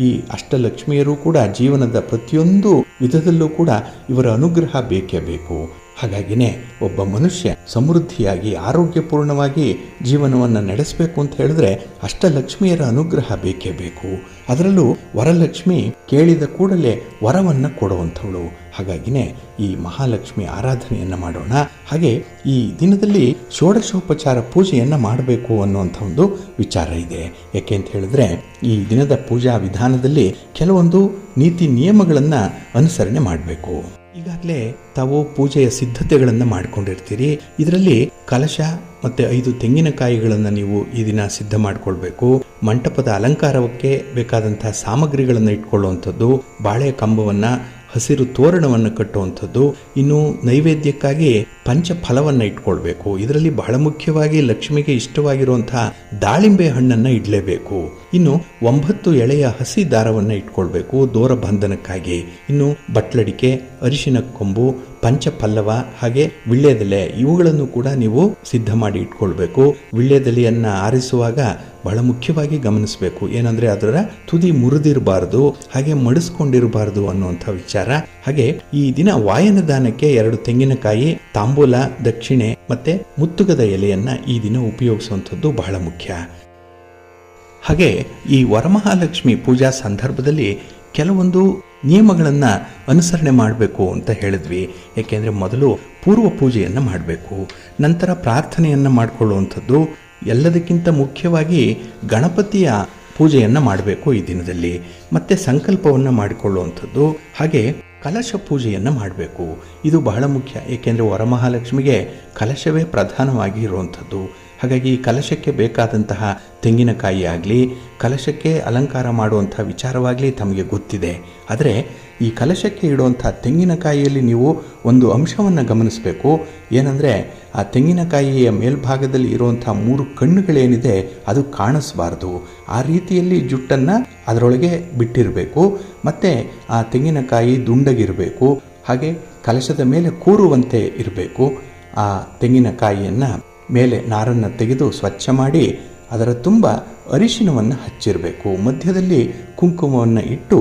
ಈ ಅಷ್ಟಲಕ್ಷ್ಮಿಯರು ಕೂಡ ಜೀವನದ ಪ್ರತಿಯೊಂದು ವಿಧದಲ್ಲೂ ಕೂಡ ಇವರ ಅನುಗ್ರಹ ಬೇಕೇ ಬೇಕು. ಹಾಗಾಗಿನೇ ಒಬ್ಬ ಮನುಷ್ಯ ಸಮೃದ್ಧಿಯಾಗಿ ಆರೋಗ್ಯಪೂರ್ಣವಾಗಿ ಜೀವನವನ್ನು ನಡೆಸಬೇಕು ಅಂತ ಹೇಳಿದ್ರೆ ಅಷ್ಟಲಕ್ಷ್ಮಿಯರ ಅನುಗ್ರಹ ಬೇಕೇ ಬೇಕು. ಅದರಲ್ಲೂ ವರಲಕ್ಷ್ಮಿ ಕೇಳಿದ ಕೂಡಲೇ ವರವನ್ನು ಕೊಡುವಂಥವಳು. ಹಾಗಾಗಿನೇ ಈ ಮಹಾಲಕ್ಷ್ಮಿ ಆರಾಧನೆಯನ್ನು ಮಾಡೋಣ. ಹಾಗೆ ಈ ದಿನದಲ್ಲಿ ಷೋಡಶೋಪಚಾರ ಪೂಜೆಯನ್ನು ಮಾಡಬೇಕು ಅನ್ನುವಂಥ ಒಂದು ವಿಚಾರ ಇದೆ. ಯಾಕೆ ಅಂತ ಹೇಳಿದ್ರೆ ಈ ದಿನದ ಪೂಜಾ ವಿಧಾನದಲ್ಲಿ ಕೆಲವೊಂದು ನೀತಿ ನಿಯಮಗಳನ್ನು ಅನುಸರಣೆ ಮಾಡಬೇಕು. ಈಗಾಗಲೇ ತಾವು ಪೂಜೆಯ ಸಿದ್ಧತೆಗಳನ್ನು ಮಾಡ್ಕೊಂಡಿರ್ತೀರಿ. ಇದರಲ್ಲಿ ಕಲಶ ಮತ್ತು 5 ತೆಂಗಿನಕಾಯಿಗಳನ್ನು ನೀವು ಈ ದಿನ ಸಿದ್ಧ ಮಾಡಿಕೊಳ್ಬೇಕು. ಮಂಟಪದ ಅಲಂಕಾರಕ್ಕೆ ಬೇಕಾದಂತಹ ಸಾಮಗ್ರಿಗಳನ್ನು ಇಟ್ಕೊಳ್ಳುವಂಥದ್ದು, ಬಾಳೆ ಕಂಬವನ್ನು, ಹಸಿರು ತೋರಣವನ್ನು ಕಟ್ಟುವಂಥದ್ದು, ಇನ್ನು ನೈವೇದ್ಯಕ್ಕಾಗಿ ಪಂಚಫಲವನ್ನು ಇಟ್ಕೊಳ್ಬೇಕು. ಇದರಲ್ಲಿ ಬಹಳ ಮುಖ್ಯವಾಗಿ ಲಕ್ಷ್ಮಿಗೆ ಇಷ್ಟವಾಗಿರುವಂತಹ ದಾಳಿಂಬೆ ಹಣ್ಣನ್ನು ಇಡಲೇಬೇಕು. ಇನ್ನು 9 ಎಳೆಯ ಹಸಿ ದಾರವನ್ನು ಇಟ್ಕೊಳ್ಬೇಕು ದೋರ ಬಂಧನಕ್ಕಾಗಿ. ಇನ್ನು ಬಟ್ಲಡಿಕೆ, ಅರಿಶಿನ ಕೊಂಬು, ಪಂಚಪಲ್ಲವ ಹಾಗೆ ವಿಳ್ಯದೆಲೆ ಇವುಗಳನ್ನು ಕೂಡ ನೀವು ಸಿದ್ಧ ಮಾಡಿ ಇಟ್ಕೊಳ್ಬೇಕು. ವಿಳ್ಯದೆಲೆಯನ್ನು ಆರಿಸುವಾಗ ಬಹಳ ಮುಖ್ಯವಾಗಿ ಗಮನಿಸಬೇಕು. ಏನಂದರೆ ಅದರ ತುದಿ ಮುರಿದಿರಬಾರ್ದು, ಹಾಗೆ ಮಡಿಸ್ಕೊಂಡಿರಬಾರ್ದು ಅನ್ನುವಂಥ ವಿಚಾರ. ಹಾಗೆ ಈ ದಿನ ವಾಯನದಾನಕ್ಕೆ 2 ತೆಂಗಿನಕಾಯಿ, ತಾಂಬೂಲ, ದಕ್ಷಿಣೆ ಮತ್ತೆ ಮುತ್ತುಗದ ಎಲೆಯನ್ನ ಈ ದಿನ ಉಪಯೋಗಿಸುವಂಥದ್ದು ಬಹಳ ಮುಖ್ಯ. ಹಾಗೆ ಈ ವರಮಹಾಲಕ್ಷ್ಮಿ ಪೂಜಾ ಸಂದರ್ಭದಲ್ಲಿ ಕೆಲವೊಂದು ನಿಯಮಗಳನ್ನು ಅನುಸರಣೆ ಮಾಡಬೇಕು ಅಂತ ಹೇಳಿದ್ವಿ. ಏಕೆಂದರೆ ಮೊದಲು ಪೂರ್ವ ಪೂಜೆಯನ್ನು ಮಾಡಬೇಕು, ನಂತರ ಪ್ರಾರ್ಥನೆಯನ್ನು ಮಾಡಿಕೊಳ್ಳುವಂಥದ್ದು. ಎಲ್ಲದಕ್ಕಿಂತ ಮುಖ್ಯವಾಗಿ ಗಣಪತಿಯ ಪೂಜೆಯನ್ನು ಮಾಡಬೇಕು ಈ ದಿನದಲ್ಲಿ. ಮತ್ತು ಸಂಕಲ್ಪವನ್ನು ಮಾಡಿಕೊಳ್ಳುವಂಥದ್ದು. ಹಾಗೆ ಕಲಶ ಪೂಜೆಯನ್ನು ಮಾಡಬೇಕು. ಇದು ಬಹಳ ಮುಖ್ಯ. ಏಕೆಂದರೆ ವರಮಹಾಲಕ್ಷ್ಮಿಗೆ ಕಲಶವೇ ಪ್ರಧಾನವಾಗಿ ಇರುವಂಥದ್ದು. ಹಾಗಾಗಿ ಈ ಕಲಶಕ್ಕೆ ಬೇಕಾದಂತಹ ತೆಂಗಿನಕಾಯಿ ಆಗಲಿ, ಕಲಶಕ್ಕೆ ಅಲಂಕಾರ ಮಾಡುವಂಥ ವಿಚಾರವಾಗಲಿ ತಮಗೆ ಗೊತ್ತಿದೆ. ಆದರೆ ಈ ಕಲಶಕ್ಕೆ ಇಡುವಂಥ ತೆಂಗಿನಕಾಯಿಯಲ್ಲಿ ನೀವು ಒಂದು ಅಂಶವನ್ನು ಗಮನಿಸಬೇಕು. ಏನಂದರೆ ಆ ತೆಂಗಿನಕಾಯಿಯ ಮೇಲ್ಭಾಗದಲ್ಲಿ ಇರುವಂಥ 3 ಕಣ್ಣುಗಳೇನಿದೆ ಅದು ಕಾಣಿಸಬಾರ್ದು. ಆ ರೀತಿಯಲ್ಲಿ ಜುಟ್ಟನ್ನು ಅದರೊಳಗೆ ಬಿಟ್ಟಿರಬೇಕು. ಮತ್ತು ಆ ತೆಂಗಿನಕಾಯಿ ದುಂಡಗಿರಬೇಕು. ಹಾಗೆ ಕಲಶದ ಮೇಲೆ ಕೂರುವಂತೆ ಇರಬೇಕು. ಆ ತೆಂಗಿನಕಾಯಿಯನ್ನು ಮೇಲೆ ನಾರನ್ನು ತೆಗೆದು ಸ್ವಚ್ಛ ಮಾಡಿ ಅದರ ತುಂಬ ಅರಿಶಿನವನ್ನು ಹಚ್ಚಿರಬೇಕು. ಮಧ್ಯದಲ್ಲಿ ಕುಂಕುಮವನ್ನು ಇಟ್ಟು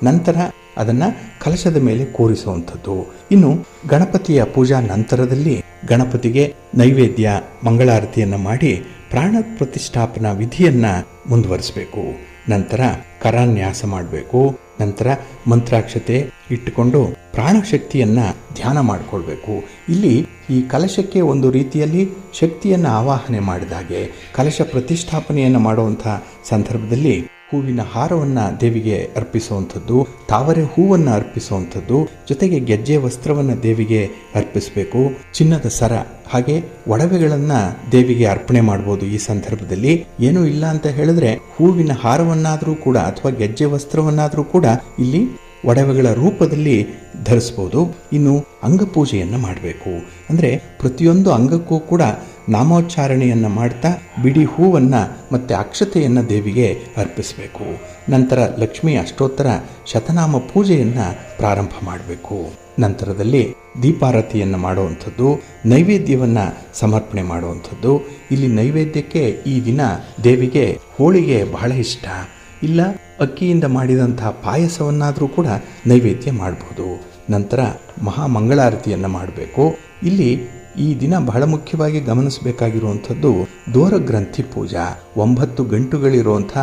ನಂತರ ಅದನ್ನು ಕಲಶದ ಮೇಲೆ ಕೂರಿಸುವಂಥದ್ದು. ಇನ್ನು ಗಣಪತಿಯ ಪೂಜಾ ನಂತರದಲ್ಲಿ ಗಣಪತಿಗೆ ನೈವೇದ್ಯ ಮಂಗಳಾರತಿಯನ್ನು ಮಾಡಿ ಪ್ರಾಣ ಪ್ರತಿಷ್ಠಾಪನಾ ವಿಧಿಯನ್ನು ಮುಂದುವರಿಸಬೇಕು. ನಂತರ ಕರಾನ್ಯಾಸ ಮಾಡಬೇಕು. ನಂತರ ಮಂತ್ರಾಕ್ಷತೆ ಇಟ್ಟುಕೊಂಡು ಪ್ರಾಣಶಕ್ತಿಯನ್ನು ಧ್ಯಾನ ಮಾಡಿಕೊಳ್ಬೇಕು. ಇಲ್ಲಿ ಈ ಕಲಶಕ್ಕೆ ಒಂದು ರೀತಿಯಲ್ಲಿ ಶಕ್ತಿಯನ್ನು ಆವಾಹನೆ ಮಾಡಿದಾಗೆ ಕಲಶ ಪ್ರತಿಷ್ಠಾಪನೆಯನ್ನು ಮಾಡುವಂಥ ಸಂದರ್ಭದಲ್ಲಿ ಹೂವಿನ ಹಾರವನ್ನು ದೇವಿಗೆ ಅರ್ಪಿಸುವಂಥದ್ದು, ತಾವರೆ ಹೂವನ್ನು ಅರ್ಪಿಸುವಂಥದ್ದು, ಜೊತೆಗೆ ಗೆಜ್ಜೆ ವಸ್ತ್ರವನ್ನು ದೇವಿಗೆ ಅರ್ಪಿಸಬೇಕು. ಚಿನ್ನದ ಸರ ಹಾಗೆ ಒಡವೆಗಳನ್ನು ದೇವಿಗೆ ಅರ್ಪಣೆ ಮಾಡ್ಬೋದು. ಈ ಸಂದರ್ಭದಲ್ಲಿ ಏನೂ ಇಲ್ಲ ಅಂತ ಹೇಳಿದ್ರೆ ಹೂವಿನ ಹಾರವನ್ನಾದರೂ ಕೂಡ ಅಥವಾ ಗೆಜ್ಜೆ ವಸ್ತ್ರವನ್ನಾದರೂ ಕೂಡ ಇಲ್ಲಿ ಒಡವೆಗಳ ರೂಪದಲ್ಲಿ ಧರಿಸ್ಬೋದು. ಇನ್ನು ಅಂಗಪೂಜೆಯನ್ನು ಮಾಡಬೇಕು. ಅಂದರೆ ಪ್ರತಿಯೊಂದು ಅಂಗಕ್ಕೂ ಕೂಡ ನಾಮೋಚ್ಚಾರಣೆಯನ್ನು ಮಾಡ್ತಾ ಬಿಡಿ ಹೂವನ್ನು ಮತ್ತು ಅಕ್ಷತೆಯನ್ನು ದೇವಿಗೆ ಅರ್ಪಿಸಬೇಕು. ನಂತರ ಲಕ್ಷ್ಮೀ ಅಷ್ಟೋತ್ತರ ಶತನಾಮ ಪೂಜೆಯನ್ನು ಪ್ರಾರಂಭ ಮಾಡಬೇಕು. ನಂತರದಲ್ಲಿ ದೀಪಾರತಿಯನ್ನು ಮಾಡುವಂಥದ್ದು, ನೈವೇದ್ಯವನ್ನು ಸಮರ್ಪಣೆ ಮಾಡುವಂಥದ್ದು. ಇಲ್ಲಿ ನೈವೇದ್ಯಕ್ಕೆ ಈ ದಿನ ದೇವಿಗೆ ಹೋಳಿಗೆ ಬಹಳ ಇಷ್ಟ. ಇಲ್ಲ ಅಕ್ಕಿಯಿಂದ ಮಾಡಿದಂಥ ಪಾಯಸವನ್ನಾದರೂ ಕೂಡ ನೈವೇದ್ಯ ಮಾಡಬಹುದು. ನಂತರ ಮಹಾಮಂಗಳಾರತಿಯನ್ನು ಮಾಡಬೇಕು. ಇಲ್ಲಿ ಈ ದಿನ ಬಹಳ ಮುಖ್ಯವಾಗಿ ಗಮನಿಸಬೇಕಾಗಿರುವಂಥದ್ದು ದೋರಗ್ರಂಥಿ ಪೂಜಾ. 9 ಗಂಟುಗಳಿರುವಂಥ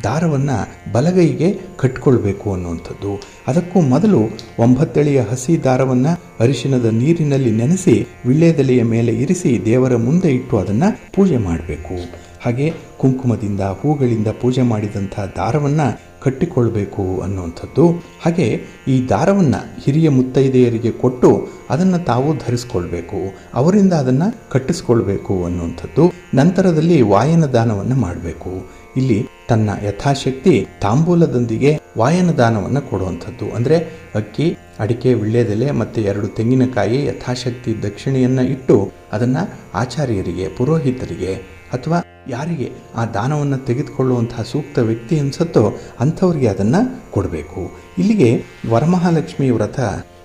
ದಾರವನ್ನು ಬಲಗೈಗೆ ಕಟ್ಕೊಳ್ಬೇಕು ಅನ್ನುವಂಥದ್ದು. ಅದಕ್ಕೂ ಮೊದಲು 9 ಎಳೆಯ ಹಸಿ ದಾರವನ್ನು ಅರಿಶಿನದ ನೀರಿನಲ್ಲಿ ನೆನೆಸಿ ವಿಳ್ಯದೆಲೆಯ ಮೇಲೆ ಇರಿಸಿ ದೇವರ ಮುಂದೆ ಇಟ್ಟು ಅದನ್ನು ಪೂಜೆ ಮಾಡಬೇಕು. ಹಾಗೆ ಕುಂಕುಮದಿಂದ ಹೂಗಳಿಂದ ಪೂಜೆ ಮಾಡಿದಂಥ ದಾರವನ್ನು ಕಟ್ಟಿಕೊಳ್ಬೇಕು ಅನ್ನುವಂಥದ್ದು. ಹಾಗೆ ಈ ದಾರವನ್ನು ಹಿರಿಯ ಮುತ್ತೈದೆಯರಿಗೆ ಕೊಟ್ಟು ಅದನ್ನು ತಾವು ಧರಿಸ್ಕೊಳ್ಬೇಕು, ಅವರಿಂದ ಅದನ್ನು ಕಟ್ಟಿಸ್ಕೊಳ್ಬೇಕು ಅನ್ನುವಂಥದ್ದು. ನಂತರದಲ್ಲಿ ವಾಯನ ದಾನವನ್ನು ಮಾಡಬೇಕು. ಇಲ್ಲಿ ತನ್ನ ಯಥಾಶಕ್ತಿ ತಾಂಬೂಲದೊಂದಿಗೆ ವಾಯನ ದಾನವನ್ನು ಕೊಡುವಂಥದ್ದು. ಅಂದರೆ ಅಕ್ಕಿ, ಅಡಿಕೆ, ವಿಳ್ಯದೆಲೆ ಮತ್ತು 2 ತೆಂಗಿನಕಾಯಿ ಯಥಾಶಕ್ತಿ ದಕ್ಷಿಣೆಯನ್ನು ಇಟ್ಟು ಅದನ್ನು ಆಚಾರ್ಯರಿಗೆ, ಪುರೋಹಿತರಿಗೆ ಅಥವಾ ಯಾರಿಗೆ ಆ ದಾನವನ್ನು ತೆಗೆದುಕೊಳ್ಳುವಂತಹ ಸೂಕ್ತ ವ್ಯಕ್ತಿ ಅನಿಸುತ್ತೋ ಅಂಥವ್ರಿಗೆ ಅದನ್ನು ಕೊಡಬೇಕು. ಇಲ್ಲಿಗೆ ವರಮಹಾಲಕ್ಷ್ಮಿ ವ್ರತ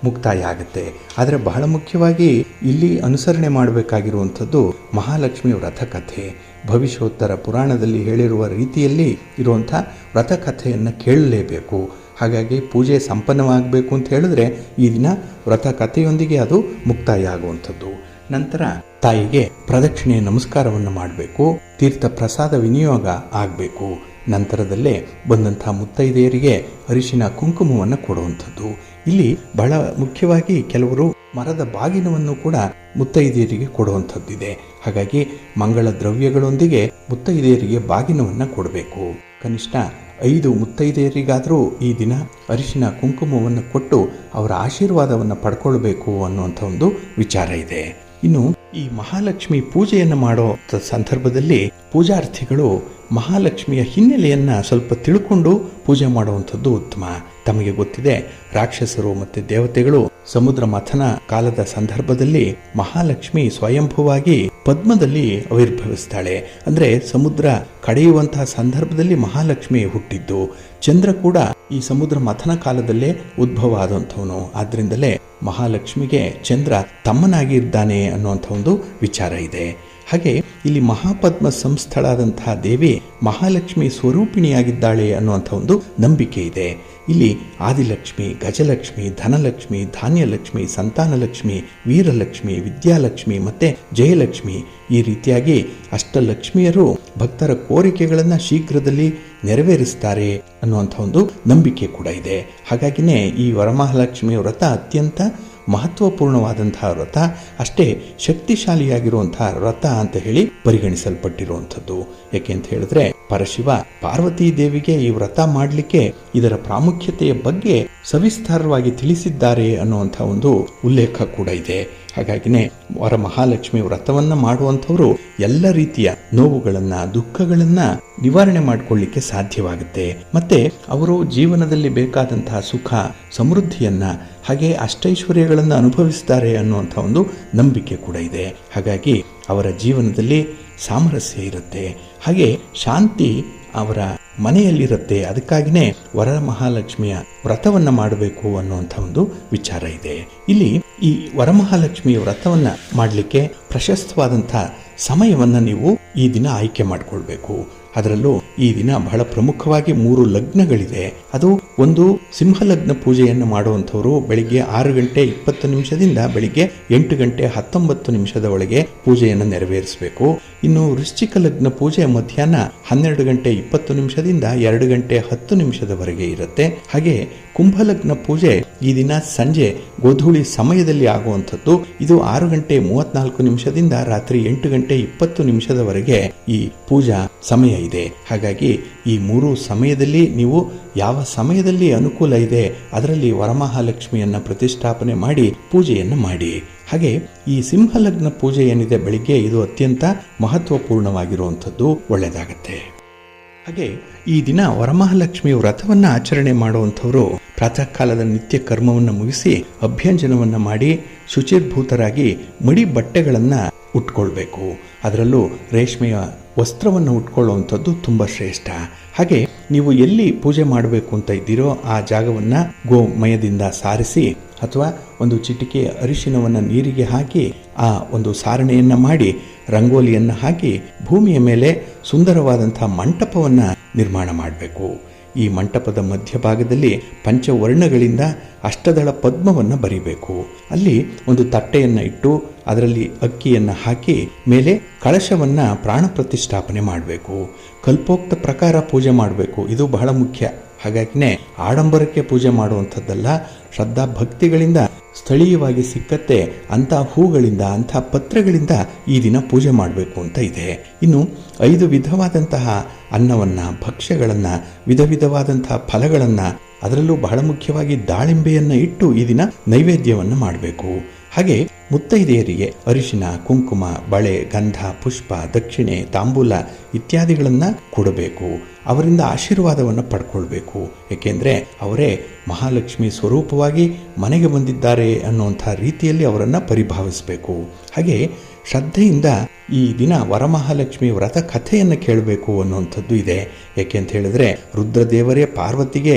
ಮುಕ್ತಾಯ ಆಗುತ್ತೆ. ಆದರೆ ಬಹಳ ಮುಖ್ಯವಾಗಿ ಇಲ್ಲಿ ಅನುಸರಣೆ ಮಾಡಬೇಕಾಗಿರುವಂಥದ್ದು ಮಹಾಲಕ್ಷ್ಮಿ ವ್ರತ ಕಥೆ. ಭವಿಷ್ಯೋತ್ತರ ಪುರಾಣದಲ್ಲಿ ಹೇಳಿರುವ ರೀತಿಯಲ್ಲಿ ಇರುವಂಥ ವ್ರತ ಕಥೆಯನ್ನು ಕೇಳಲೇಬೇಕು. ಹಾಗಾಗಿ ಪೂಜೆ ಸಂಪನ್ನವಾಗಬೇಕು ಅಂತ ಹೇಳಿದ್ರೆ ಈ ದಿನ ವ್ರತ ಕಥೆಯೊಂದಿಗೆ ಅದು ಮುಕ್ತಾಯ ಆಗುವಂಥದ್ದು. ನಂತರ ತಾಯಿಗೆ ಪ್ರದಕ್ಷಿಣೆ ನಮಸ್ಕಾರವನ್ನು ಮಾಡಬೇಕು. ತೀರ್ಥ ಪ್ರಸಾದ ವಿನಿಯೋಗ ಆಗಬೇಕು. ನಂತರದಲ್ಲೇ ಬಂದಂಥ ಮುತ್ತೈದೆಯರಿಗೆ ಅರಿಶಿನ ಕುಂಕುಮವನ್ನು ಕೊಡುವಂಥದ್ದು. ಇಲ್ಲಿ ಬಹಳ ಮುಖ್ಯವಾಗಿ ಕೆಲವರು ಮರದ ಬಾಗಿನವನ್ನು ಕೂಡ ಮುತ್ತೈದೆಯರಿಗೆ ಕೊಡುವಂಥದ್ದಿದೆ. ಹಾಗಾಗಿ ಮಂಗಳ ದ್ರವ್ಯಗಳೊಂದಿಗೆ ಮುತ್ತೈದೆಯರಿಗೆ ಬಾಗಿನವನ್ನು ಕೊಡಬೇಕು. ಕನಿಷ್ಠ 5 ಮುತ್ತೈದೆಯರಿಗಾದರೂ ಈ ದಿನ ಅರಿಶಿನ ಕುಂಕುಮವನ್ನು ಕೊಟ್ಟು ಅವರ ಆಶೀರ್ವಾದವನ್ನು ಪಡ್ಕೊಳ್ಬೇಕು ಅನ್ನುವಂಥ ಒಂದು ವಿಚಾರ ಇದೆ. ಇನ್ನು ಈ ಮಹಾಲಕ್ಷ್ಮಿ ಪೂಜೆಯನ್ನು ಮಾಡೋ ಸಂದರ್ಭದಲ್ಲಿ ಪೂಜಾರ್ಥಿಗಳು ಮಹಾಲಕ್ಷ್ಮಿಯ ಹಿನ್ನೆಲೆಯನ್ನು ಸ್ವಲ್ಪ ತಿಳ್ಕೊಂಡು ಪೂಜೆ ಮಾಡುವಂಥದ್ದು ಉತ್ತಮ. ತಮಗೆ ಗೊತ್ತಿದೆ, ರಾಕ್ಷಸರು ಮತ್ತು ದೇವತೆಗಳು ಸಮುದ್ರ ಮಥನ ಕಾಲದ ಸಂದರ್ಭದಲ್ಲಿ ಮಹಾಲಕ್ಷ್ಮಿ ಸ್ವಯಂಭುವಾಗಿ ಪದ್ಮದಲ್ಲಿ ಆವಿರ್ಭವಿಸ್ತಾಳೆ. ಅಂದರೆ ಸಮುದ್ರ ಕಡೆಯುವಂತಹ ಸಂದರ್ಭದಲ್ಲಿ ಮಹಾಲಕ್ಷ್ಮಿ ಹುಟ್ಟಿದ್ದು. ಚಂದ್ರ ಕೂಡ ಈ ಸಮುದ್ರ ಮಥನ ಕಾಲದಲ್ಲೇ ಉದ್ಭವ ಆದಂಥವನು. ಆದ್ದರಿಂದಲೇ ಮಹಾಲಕ್ಷ್ಮಿಗೆ ಚಂದ್ರ ತಮ್ಮನಾಗಿ ಇದ್ದಾನೆ ಅನ್ನುವಂಥ ಒಂದು ವಿಚಾರ ಇದೆ. ಹಾಗೆ ಇಲ್ಲಿ ಮಹಾಪದ್ಮ ಸಂಸ್ಥಳಾದಂತಹ ದೇವಿ ಮಹಾಲಕ್ಷ್ಮಿ ಸ್ವರೂಪಿಣಿಯಾಗಿದ್ದಾಳೆ ಅನ್ನುವಂಥ ಒಂದು ನಂಬಿಕೆ ಇದೆ. ಇಲ್ಲಿ ಆದಿಲಕ್ಷ್ಮಿ, ಗಜಲಕ್ಷ್ಮಿ, ಧನಲಕ್ಷ್ಮಿ, ಧಾನ್ಯಲಕ್ಷ್ಮಿ, ಸಂತಾನಲಕ್ಷ್ಮಿ, ವೀರಲಕ್ಷ್ಮಿ, ವಿದ್ಯಾಲಕ್ಷ್ಮಿ ಮತ್ತು ಜಯಲಕ್ಷ್ಮಿ ಈ ರೀತಿಯಾಗಿ ಅಷ್ಟಲಕ್ಷ್ಮಿಯರು ಭಕ್ತರ ಕೋರಿಕೆಗಳನ್ನು ಶೀಘ್ರದಲ್ಲಿ ನೆರವೇರಿಸ್ತಾರೆ ಅನ್ನುವಂಥ ಒಂದು ನಂಬಿಕೆ ಕೂಡ ಇದೆ. ಹಾಗಾಗಿನೇ ಈ ವರಮಹಾಲಕ್ಷ್ಮಿ ವ್ರತ ಅತ್ಯಂತ ಮಹತ್ವಪೂರ್ಣವಾದಂತಹ ವ್ರತ, ಅಷ್ಟೇ ಶಕ್ತಿಶಾಲಿಯಾಗಿರುವಂತಹ ವ್ರತ ಅಂತ ಹೇಳಿ ಪರಿಗಣಿಸಲ್ಪಟ್ಟಿರುವಂಥದ್ದು. ಯಾಕೆ ಅಂತ ಹೇಳಿದ್ರೆ ಪರಶಿವ ಪಾರ್ವತೀ ದೇವಿಗೆ ಈ ವ್ರತ ಮಾಡಲಿಕ್ಕೆ ಇದರ ಪ್ರಾಮುಖ್ಯತೆಯ ಬಗ್ಗೆ ಸವಿಸ್ತಾರವಾಗಿ ತಿಳಿಸಿದ್ದಾರೆ ಅನ್ನುವಂಥ ಒಂದು ಉಲ್ಲೇಖ ಕೂಡ ಇದೆ. ಹಾಗಾಗಿನೇ ವರಮಹಾಲಕ್ಷ್ಮಿ ವ್ರತವನ್ನ ಮಾಡುವಂಥವರು ಎಲ್ಲ ರೀತಿಯ ನೋವುಗಳನ್ನ, ದುಃಖಗಳನ್ನ ನಿವಾರಣೆ ಮಾಡಿಕೊಳ್ಳಿಕ್ಕೆ ಸಾಧ್ಯವಾಗುತ್ತೆ. ಮತ್ತೆ ಅವರು ಜೀವನದಲ್ಲಿ ಬೇಕಾದಂತಹ ಸುಖ, ಸಮೃದ್ಧಿಯನ್ನ, ಹಾಗೆ ಅಷ್ಟೈಶ್ವರ್ಯಗಳನ್ನ ಅನುಭವಿಸ್ತಾರೆ ಅನ್ನುವಂಥ ಒಂದು ನಂಬಿಕೆ ಕೂಡ ಇದೆ. ಹಾಗಾಗಿ ಅವರ ಜೀವನದಲ್ಲಿ ಸಾಮರಸ್ಯ ಇರುತ್ತೆ, ಹಾಗೆ ಶಾಂತಿ ಅವರ ಮನೆಯಲ್ಲಿರುತ್ತೆ. ಅದಕ್ಕಾಗಿಯೇ ವರಮಹಾಲಕ್ಷ್ಮಿಯ ವ್ರತವನ್ನ ಮಾಡಬೇಕು ಅನ್ನುವಂಥ ಒಂದು ವಿಚಾರ ಇದೆ. ಇಲ್ಲಿ ಈ ವರಮಹಾಲಕ್ಷ್ಮಿಯ ವ್ರತವನ್ನ ಮಾಡಲಿಕ್ಕೆ ಪ್ರಶಸ್ತವಾದಂಥ ಸಮಯವನ್ನ ನೀವು ಈ ದಿನ ಆಯ್ಕೆ ಮಾಡಿಕೊಳ್ಬೇಕು. ಅದರಲ್ಲೂ ಈ ದಿನ ಬಹಳ ಪ್ರಮುಖವಾಗಿ 3 ಲಗ್ನಗಳಿದೆ. ಅದು ಒಂದು ಸಿಂಹಲಗ್ನ ಪೂಜೆಯನ್ನು ಮಾಡುವಂಥವರು ಬೆಳಿಗ್ಗೆ 6:20 ಬೆಳಿಗ್ಗೆ 8:19 ಒಳಗೆ ಪೂಜೆಯನ್ನು ನೆರವೇರಿಸಬೇಕು. ಇನ್ನು ವೃಶ್ಚಿಕ ಲಗ್ನ ಪೂಜೆ ಮಧ್ಯಾಹ್ನ 12:20 2:10 ವರೆಗೆ ಇರುತ್ತೆ. ಕುಂಭಲಗ್ನ ಪೂಜೆ ಈ ದಿನ ಸಂಜೆ ಗೋಧೂಳಿ ಸಮಯದಲ್ಲಿ ಆಗುವಂಥದ್ದು. ಇದು 6:34 ರಾತ್ರಿ 8:20 ವರೆಗೆ ಈ ಪೂಜಾ ಸಮಯ ಇದೆ. ಹಾಗಾಗಿ ಈ 3 ಸಮಯದಲ್ಲಿ ನೀವು ಯಾವ ಸಮಯದಲ್ಲಿ ಅನುಕೂಲ ಇದೆ ಅದರಲ್ಲಿ ವರಮಹಾಲಕ್ಷ್ಮಿಯನ್ನ ಪ್ರತಿಷ್ಠಾಪನೆ ಮಾಡಿ ಪೂಜೆಯನ್ನು ಮಾಡಿ. ಹಾಗೆ ಈ ಸಿಂಹಲಗ್ನ ಪೂಜೆ ಏನಿದೆ ಬೆಳಿಗ್ಗೆ, ಇದು ಅತ್ಯಂತ ಮಹತ್ವಪೂರ್ಣವಾಗಿರುವಂಥದ್ದು, ಒಳ್ಳೆಯದಾಗತ್ತೆ. ಹಾಗೆ ಈ ದಿನ ವರಮಹಾಲಕ್ಷ್ಮಿ ವ್ರತವನ್ನ ಆಚರಣೆ ಮಾಡುವಂಥವರು ಪ್ರಾತಃ ಕಾಲದ ನಿತ್ಯ ಕರ್ಮವನ್ನು ಮುಗಿಸಿ ಅಭ್ಯಂಜನವನ್ನ ಮಾಡಿ ಶುಚಿರ್ಭೂತರಾಗಿ ಮಡಿ ಬಟ್ಟೆಗಳನ್ನು ಉಟ್ಕೊಳ್ಬೇಕು. ಅದರಲ್ಲೂ ರೇಷ್ಮೆಯ ವಸ್ತ್ರವನ್ನು ಉಟ್ಕೊಳ್ಳುವಂಥದ್ದು ತುಂಬ ಶ್ರೇಷ್ಠ. ಹಾಗೆ ನೀವು ಎಲ್ಲಿ ಪೂಜೆ ಮಾಡಬೇಕು ಅಂತ ಇದ್ದೀರೋ ಆ ಜಾಗವನ್ನು ಗೋಮಯದಿಂದ ಸಾರಿಸಿ ಅಥವಾ ಒಂದು ಚಿಟಿಕೆ ಅರಿಶಿನವನ್ನು ನೀರಿಗೆ ಹಾಕಿ ಆ ಒಂದು ಸಾರಣೆಯನ್ನು ಮಾಡಿ ರಂಗೋಲಿಯನ್ನು ಹಾಕಿ ಭೂಮಿಯ ಮೇಲೆ ಸುಂದರವಾದಂಥ ಮಂಟಪವನ್ನು ನಿರ್ಮಾಣ ಮಾಡಬೇಕು. ಈ ಮಂಟಪದ ಮಧ್ಯಭಾಗದಲ್ಲಿ ಪಂಚವರ್ಣಗಳಿಂದ ಅಷ್ಟದಳ ಪದ್ಮವನ್ನು ಬರಿಬೇಕು. ಅಲ್ಲಿ ಒಂದು ತಟ್ಟೆಯನ್ನು ಇಟ್ಟು ಅದರಲ್ಲಿ ಅಕ್ಕಿಯನ್ನು ಹಾಕಿ ಮೇಲೆ ಕಳಶವನ್ನು ಪ್ರಾಣ ಪ್ರತಿಷ್ಠಾಪನೆ ಮಾಡಬೇಕು. ಕಲ್ಪೋಕ್ತ ಪ್ರಕಾರ ಪೂಜೆ ಮಾಡಬೇಕು. ಇದು ಬಹಳ ಮುಖ್ಯ. ಹಾಗಾಗಿನೇ ಆಡಂಬರಕ್ಕೆ ಪೂಜೆ ಮಾಡುವಂಥದ್ದಲ್ಲ, ಶ್ರದ್ಧಾ ಭಕ್ತಿಗಳಿಂದ ಸ್ಥಳೀಯವಾಗಿ ಸಿಕ್ಕತ್ತೆ ಅಂಥ ಹೂಗಳಿಂದ, ಅಂಥ ಪತ್ರಗಳಿಂದ ಈ ದಿನ ಪೂಜೆ ಮಾಡಬೇಕು ಅಂತ ಇದೆ. ಇನ್ನು 5 ವಿಧವಾದಂತಹ ಅನ್ನವನ್ನು, ಭಕ್ಷ್ಯಗಳನ್ನು, ವಿಧ ವಿಧವಾದಂತಹ ಫಲಗಳನ್ನು, ಅದರಲ್ಲೂ ಬಹಳ ಮುಖ್ಯವಾಗಿ ದಾಳಿಂಬೆಯನ್ನು ಇಟ್ಟು ಈ ದಿನ ನೈವೇದ್ಯವನ್ನು ಮಾಡಬೇಕು. ಹಾಗೆ ಮುತ್ತೈದೆಯರಿಗೆ ಅರಿಶಿನ, ಕುಂಕುಮ, ಬಳೆ, ಗಂಧ, ಪುಷ್ಪ, ದಕ್ಷಿಣೆ, ತಾಂಬೂಲ ಇತ್ಯಾದಿಗಳನ್ನು ಕೊಡಬೇಕು. ಅವರಿಂದ ಆಶೀರ್ವಾದವನ್ನು ಪಡ್ಕೊಳ್ಬೇಕು. ಏಕೆಂದರೆ ಅವರೇ ಮಹಾಲಕ್ಷ್ಮಿ ಸ್ವರೂಪವಾಗಿ ಮನೆಗೆ ಬಂದಿದ್ದಾರೆ ಅನ್ನುವಂಥ ರೀತಿಯಲ್ಲಿ ಅವರನ್ನು ಪರಿಭಾವಿಸಬೇಕು. ಹಾಗೆ ಶ್ರದ್ಧೆಯಿಂದ ಈ ದಿನ ವರಮಹಾಲಕ್ಷ್ಮಿ ವ್ರತ ಕಥೆಯನ್ನು ಕೇಳಬೇಕು ಅನ್ನುವಂಥದ್ದು ಇದೆ. ಏಕೆ ಅಂತ ಹೇಳಿದ್ರೆ ರುದ್ರದೇವರೇ ಪಾರ್ವತಿಗೆ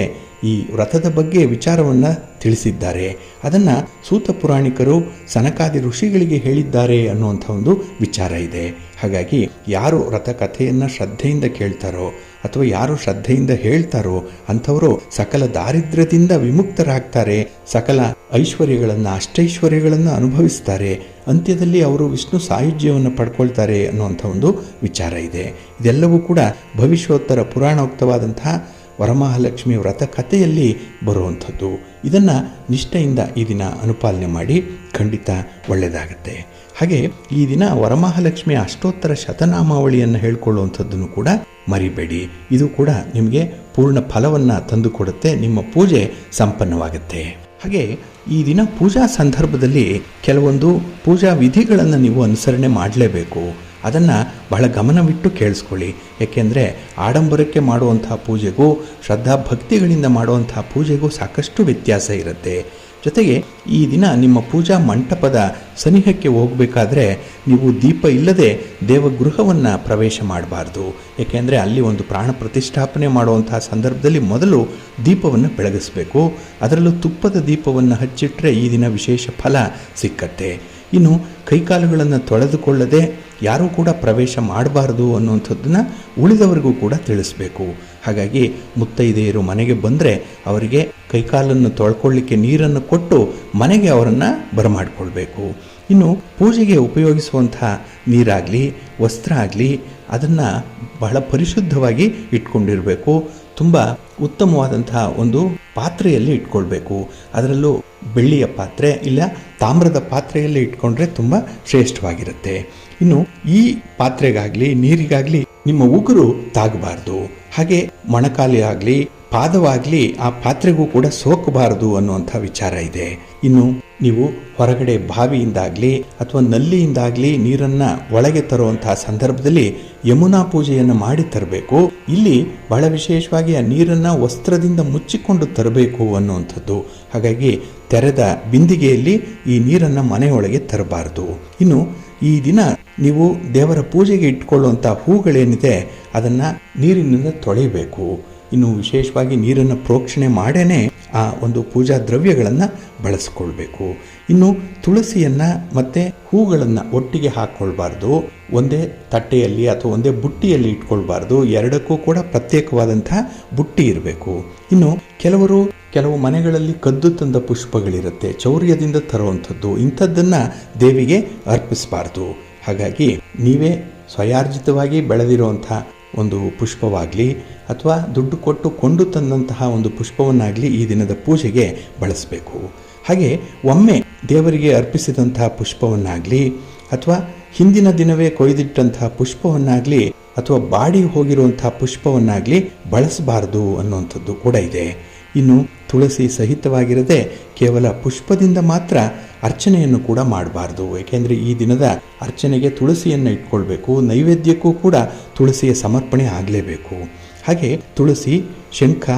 ಈ ವ್ರತದ ಬಗ್ಗೆ ವಿಚಾರವನ್ನು ತಿಳಿಸಿದ್ದಾರೆ. ಅದನ್ನು ಸೂತ ಪುರಾಣಿಕರು ಸನಕಾದಿ ಋಷಿಗಳಿಗೆ ಹೇಳಿದ್ದಾರೆ ಅನ್ನುವಂಥ ಒಂದು ವಿಚಾರ ಇದೆ. ಹಾಗಾಗಿ ಯಾರು ವ್ರತ ಕಥೆಯನ್ನು ಶ್ರದ್ಧೆಯಿಂದ ಕೇಳ್ತಾರೋ ಅಥವಾ ಯಾರು ಶ್ರದ್ಧೆಯಿಂದ ಹೇಳ್ತಾರೋ ಅಂಥವರು ಸಕಲ ದಾರಿದ್ರ್ಯದಿಂದ ವಿಮುಕ್ತರಾಗ್ತಾರೆ, ಸಕಲ ಐಶ್ವರ್ಯಗಳನ್ನು, ಅಷ್ಟೈಶ್ವರ್ಯಗಳನ್ನು ಅನುಭವಿಸ್ತಾರೆ. ಅಂತ್ಯದಲ್ಲಿ ಅವರು ವಿಷ್ಣು ಸಾಯುಜ್ಯವನ್ನು ಪಡ್ಕೊಳ್ತಾರೆ ಅನ್ನುವಂಥ ಒಂದು ವಿಚಾರ ಇದೆ. ಇದೆಲ್ಲವೂ ಕೂಡ ಭವಿಷ್ಯೋತ್ತರ ಪುರಾಣೋಕ್ತವಾದಂತಹ ವರಮಹಾಲಕ್ಷ್ಮಿ ವ್ರತ ಕಥೆಯಲ್ಲಿ ಬರುವಂಥದ್ದು. ಇದನ್ನು ನಿಷ್ಠೆಯಿಂದ ಈ ದಿನ ಅನುಪಾಲನೆ ಮಾಡಿ ಖಂಡಿತ ಒಳ್ಳೆಯದಾಗತ್ತೆ. ಹಾಗೆ ಈ ದಿನ ವರಮಹಾಲಕ್ಷ್ಮಿ ಅಷ್ಟೋತ್ತರ ಶತನಾಮಾವಳಿಯನ್ನು ಹೇಳ್ಕೊಳ್ಳುವಂಥದ್ದನ್ನು ಕೂಡ ಮರಿಬೇಡಿ. ಇದು ಕೂಡ ನಿಮಗೆ ಪೂರ್ಣ ಫಲವನ್ನು ತಂದುಕೊಡುತ್ತೆ, ನಿಮ್ಮ ಪೂಜೆ ಸಂಪನ್ನವಾಗುತ್ತೆ. ಹಾಗೆ ಈ ದಿನ ಪೂಜಾ ಸಂದರ್ಭದಲ್ಲಿ ಕೆಲವೊಂದು ಪೂಜಾ ವಿಧಿಗಳನ್ನು ನೀವು ಅನುಸರಣೆ ಮಾಡಲೇಬೇಕು. ಅದನ್ನು ಬಹಳ ಗಮನವಿಟ್ಟು ಕೇಳಿಸ್ಕೊಳ್ಳಿ. ಏಕೆಂದರೆ ಆಡಂಬರಕ್ಕೆ ಮಾಡುವಂತಹ ಪೂಜೆಗೂ ಶ್ರದ್ಧಾ ಭಕ್ತಿಗಳಿಂದ ಮಾಡುವಂತಹ ಪೂಜೆಗೂ ಸಾಕಷ್ಟು ವ್ಯತ್ಯಾಸ ಇರುತ್ತೆ. ಜೊತೆಗೆ ಈ ದಿನ ನಿಮ್ಮ ಪೂಜಾ ಮಂಟಪದ ಸನಿಹಕ್ಕೆ ಹೋಗಬೇಕಾದ್ರೆ ನೀವು ದೀಪ ಇಲ್ಲದೆ ದೇವಗೃಹವನ್ನು ಪ್ರವೇಶ ಮಾಡಬಾರ್ದು. ಏಕೆಂದರೆ ಅಲ್ಲಿ ಒಂದು ಪ್ರಾಣ ಪ್ರತಿಷ್ಠಾಪನೆ ಮಾಡುವಂತಹ ಸಂದರ್ಭದಲ್ಲಿ ಮೊದಲು ದೀಪವನ್ನು ಬೆಳಗಿಸಬೇಕು. ಅದರಲ್ಲೂ ತುಪ್ಪದ ದೀಪವನ್ನು ಹಚ್ಚಿಟ್ರೆ ಈ ದಿನ ವಿಶೇಷ ಫಲ ಸಿಕ್ಕತ್ತೆ. ಇನ್ನು ಕೈಕಾಲುಗಳನ್ನು ತೊಳೆದುಕೊಳ್ಳದೆ ಯಾರೂ ಕೂಡ ಪ್ರವೇಶ ಮಾಡಬಾರ್ದು ಅನ್ನುವಂಥದ್ದನ್ನು ಉಳಿದವರಿಗೂ ಕೂಡ ತಿಳಿಸ್ಬೇಕು. ಹಾಗಾಗಿ ಮುತ್ತೈದೆಯರು ಮನೆಗೆ ಬಂದರೆ ಅವರಿಗೆ ಕೈಕಾಲನ್ನು ತೊಳ್ಕೊಳ್ಳಿಕ್ಕೆ ನೀರನ್ನು ಕೊಟ್ಟು ಮನೆಗೆ ಅವರನ್ನು ಬರಮಾಡಿಕೊಳ್ಬೇಕು. ಇನ್ನು ಪೂಜೆಗೆ ಉಪಯೋಗಿಸುವಂತಹ ನೀರಾಗಲಿ ವಸ್ತ್ರ ಆಗಲಿ ಅದನ್ನು ಬಹಳ ಪರಿಶುದ್ಧವಾಗಿ ಇಟ್ಕೊಂಡಿರಬೇಕು. ತುಂಬ ಉತ್ತಮವಾದಂತಹ ಒಂದು ಪಾತ್ರೆಯಲ್ಲಿ ಇಟ್ಕೊಳ್ಬೇಕು. ಅದರಲ್ಲೂ ಬೆಳ್ಳಿಯ ಪಾತ್ರೆ ಇಲ್ಲ ತಾಮ್ರದ ಪಾತ್ರೆಯಲ್ಲಿ ಇಟ್ಕೊಂಡ್ರೆ ತುಂಬ ಶ್ರೇಷ್ಠವಾಗಿರುತ್ತೆ. ಇನ್ನು ಈ ಪಾತ್ರೆಗಾಗಲಿ ನೀರಿಗಾಗಲಿ ನಿಮ್ಮ ಉಗುರು ತಾಗಬಾರ್ದು. ಹಾಗೆ ಮೊಣಕಾಲಿ ಆಗಲಿ ಪಾದವಾಗಲಿ ಆ ಪಾತ್ರೆಗೂ ಕೂಡ ಸೋಕಬಾರದು ಅನ್ನುವಂಥ ವಿಚಾರ ಇದೆ. ಇನ್ನು ನೀವು ಹೊರಗಡೆ ಬಾವಿಯಿಂದಾಗಲಿ ಅಥವಾ ನಲ್ಲಿಯಿಂದಾಗಲಿ ನೀರನ್ನು ಒಳಗೆ ತರುವಂತಹ ಸಂದರ್ಭದಲ್ಲಿ ಯಮುನಾ ಪೂಜೆಯನ್ನು ಮಾಡಿ ತರಬೇಕು. ಇಲ್ಲಿ ಬಹಳ ವಿಶೇಷವಾಗಿ ಆ ನೀರನ್ನು ವಸ್ತ್ರದಿಂದ ಮುಚ್ಚಿಕೊಂಡು ತರಬೇಕು ಅನ್ನುವಂಥದ್ದು. ಹಾಗಾಗಿ ತೆರೆದ ಬಿಂದಿಗೆಯಲ್ಲಿ ಈ ನೀರನ್ನು ಮನೆಯೊಳಗೆ ತರಬಾರದು. ಇನ್ನು ಈ ದಿನ ನೀವು ದೇವರ ಪೂಜೆಗೆ ಇಟ್ಕೊಳ್ಳುವಂಥ ಹೂಗಳೇನಿದೆ ಅದನ್ನು ನೀರಿನಿಂದ ತೊಳೆಯಬೇಕು. ಇನ್ನು ವಿಶೇಷವಾಗಿ ನೀರನ್ನು ಪ್ರೋಕ್ಷಣೆ ಮಾಡೇನೆ ಆ ಒಂದು ಪೂಜಾ ದ್ರವ್ಯಗಳನ್ನು ಬಳಸ್ಕೊಳ್ಬೇಕು. ಇನ್ನು ತುಳಸಿಯನ್ನು ಮತ್ತು ಹೂಗಳನ್ನು ಒಟ್ಟಿಗೆ ಹಾಕ್ಕೊಳ್ಬಾರ್ದು. ಒಂದೇ ತಟ್ಟೆಯಲ್ಲಿ ಅಥವಾ ಒಂದೇ ಬುಟ್ಟಿಯಲ್ಲಿ ಇಟ್ಕೊಳ್ಬಾರ್ದು. ಎರಡಕ್ಕೂ ಕೂಡ ಪ್ರತ್ಯೇಕವಾದಂಥ ಬುಟ್ಟಿ ಇರಬೇಕು. ಇನ್ನು ಕೆಲವು ಮನೆಗಳಲ್ಲಿ ಕದ್ದು ತಂದ ಪುಷ್ಪಗಳಿರುತ್ತೆ, ಚೌರ್ಯದಿಂದ ತರುವಂಥದ್ದು. ಇಂಥದ್ದನ್ನು ದೇವಿಗೆ ಅರ್ಪಿಸಬಾರ್ದು. ಹಾಗಾಗಿ ನೀವೇ ಸ್ವಯಾರ್ಜಿತವಾಗಿ ಬೆಳೆದಿರುವಂಥ ಒಂದು ಪುಷ್ಪವಾಗಲಿ ಅಥವಾ ದುಡ್ಡು ಕೊಟ್ಟು ಕೊಂಡು ತಂದಂತಹ ಒಂದು ಪುಷ್ಪವನ್ನಾಗಲಿ ಈ ದಿನದ ಪೂಜೆಗೆ ಬಳಸಬೇಕು. ಹಾಗೆ ಒಮ್ಮೆ ದೇವರಿಗೆ ಅರ್ಪಿಸಿದಂತಹ ಪುಷ್ಪವನ್ನಾಗಲಿ ಅಥವಾ ಹಿಂದಿನ ದಿನವೇ ಕೊಯ್ದಿಟ್ಟಂತಹ ಪುಷ್ಪವನ್ನಾಗಲಿ ಅಥವಾ ಬಾಡಿ ಹೋಗಿರುವಂತಹ ಪುಷ್ಪವನ್ನಾಗಲಿ ಬಳಸಬಾರದು ಅನ್ನುವಂಥದ್ದು ಕೂಡ ಇದೆ. ಇನ್ನು ತುಳಸಿ ಸಹಿತವಾಗಿರದೆ ಕೇವಲ ಪುಷ್ಪದಿಂದ ಮಾತ್ರ ಅರ್ಚನೆಯನ್ನು ಕೂಡ ಮಾಡಬಾರ್ದು. ಏಕೆಂದರೆ ಈ ದಿನದ ಅರ್ಚನೆಗೆ ತುಳಸಿಯನ್ನು ಇಟ್ಕೊಳ್ಬೇಕು. ನೈವೇದ್ಯಕ್ಕೂ ಕೂಡ ತುಳಸಿಯ ಸಮರ್ಪಣೆ ಆಗಲೇಬೇಕು. ಹಾಗೆ ತುಳಸಿ, ಶಂಖ,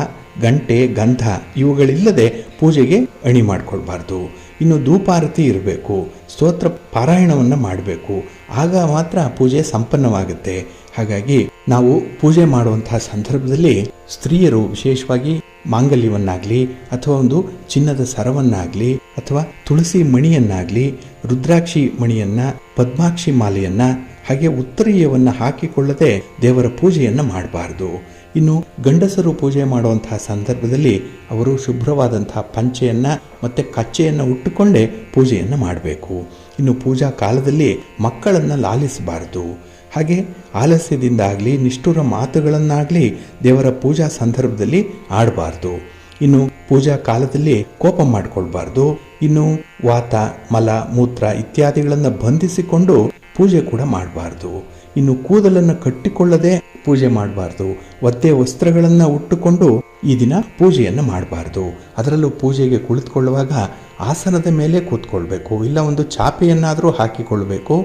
ಗಂಟೆ, ಗಂಧ ಇವುಗಳಿಲ್ಲದೆ ಪೂಜೆಗೆ ಅಣಿ ಮಾಡಿಕೊಳ್ಬಾರ್ದು. ಇನ್ನು ಧೂಪಾರತಿ ಇರಬೇಕು. ಸ್ತೋತ್ರ ಪಾರಾಯಣವನ್ನು ಮಾಡಬೇಕು. ಆಗ ಮಾತ್ರ ಪೂಜೆ ಸಂಪನ್ನವಾಗುತ್ತೆ. ಹಾಗಾಗಿ ನಾವು ಪೂಜೆ ಮಾಡುವಂತಹ ಸಂದರ್ಭದಲ್ಲಿ ಸ್ತ್ರೀಯರು ವಿಶೇಷವಾಗಿ ಮಾಂಗಲ್ಯವನ್ನಾಗಲಿ ಅಥವಾ ಒಂದು ಚಿನ್ನದ ಸರವನ್ನಾಗಲಿ ಅಥವಾ ತುಳಸಿ ಮಣಿಯನ್ನಾಗಲಿ, ರುದ್ರಾಕ್ಷಿ ಮಣಿಯನ್ನು, ಪದ್ಮಾಕ್ಷಿ ಮಾಲೆಯನ್ನು, ಹಾಗೆ ಉತ್ತರೀಯವನ್ನು ಹಾಕಿಕೊಳ್ಳದೆ ದೇವರ ಪೂಜೆಯನ್ನು ಮಾಡಬಾರ್ದು. ಇನ್ನು ಗಂಡಸರು ಪೂಜೆ ಮಾಡುವಂತಹ ಸಂದರ್ಭದಲ್ಲಿ ಅವರು ಶುಭ್ರವಾದಂತಹ ಪಂಚೆಯನ್ನು ಮತ್ತು ಕಚ್ಚೆಯನ್ನು ಉಟ್ಟುಕೊಂಡೇ ಪೂಜೆಯನ್ನು ಮಾಡಬೇಕು. ಇನ್ನು ಪೂಜಾ ಕಾಲದಲ್ಲಿ ಮಕ್ಕಳನ್ನು ಲಾಲಿಸಬಾರ್ದು. ಹಾಗೆ ಆಲಸ್ಯದಿಂದಾಗಲಿ ನಿಷ್ಠುರ ಮಾತುಗಳನ್ನಾಗಲಿ ದೇವರ ಪೂಜಾ ಸಂದರ್ಭದಲ್ಲಿ ಆಡಬಾರ್ದು. ಇನ್ನು ಪೂಜಾ ಕಾಲದಲ್ಲಿ ಕೋಪ ಮಾಡಿಕೊಳ್ಬಾರ್ದು. ಇನ್ನು ವಾತ, ಮಲ, ಮೂತ್ರ ಇತ್ಯಾದಿಗಳನ್ನು ಬಂಧಿಸಿಕೊಂಡು ಪೂಜೆ ಕೂಡ ಮಾಡಬಾರ್ದು. ಇನ್ನು ಕೂದಲನ್ನು ಕಟ್ಟಿಕೊಳ್ಳದೆ ಪೂಜೆ ಮಾಡಬಾರ್ದು. ಒದ್ದೆ ವಸ್ತ್ರಗಳನ್ನು ಉಟ್ಟುಕೊಂಡು ಈ ದಿನ ಪೂಜೆಯನ್ನು ಮಾಡಬಾರ್ದು. ಅದರಲ್ಲೂ ಪೂಜೆಗೆ ಕುಳಿತುಕೊಳ್ಳುವಾಗ ಆಸನದ ಮೇಲೆ ಕೂತ್ಕೊಳ್ಬೇಕು, ಇಲ್ಲ ಒಂದು ಚಾಪೆಯನ್ನಾದರೂ ಹಾಕಿಕೊಳ್ಬೇಕು.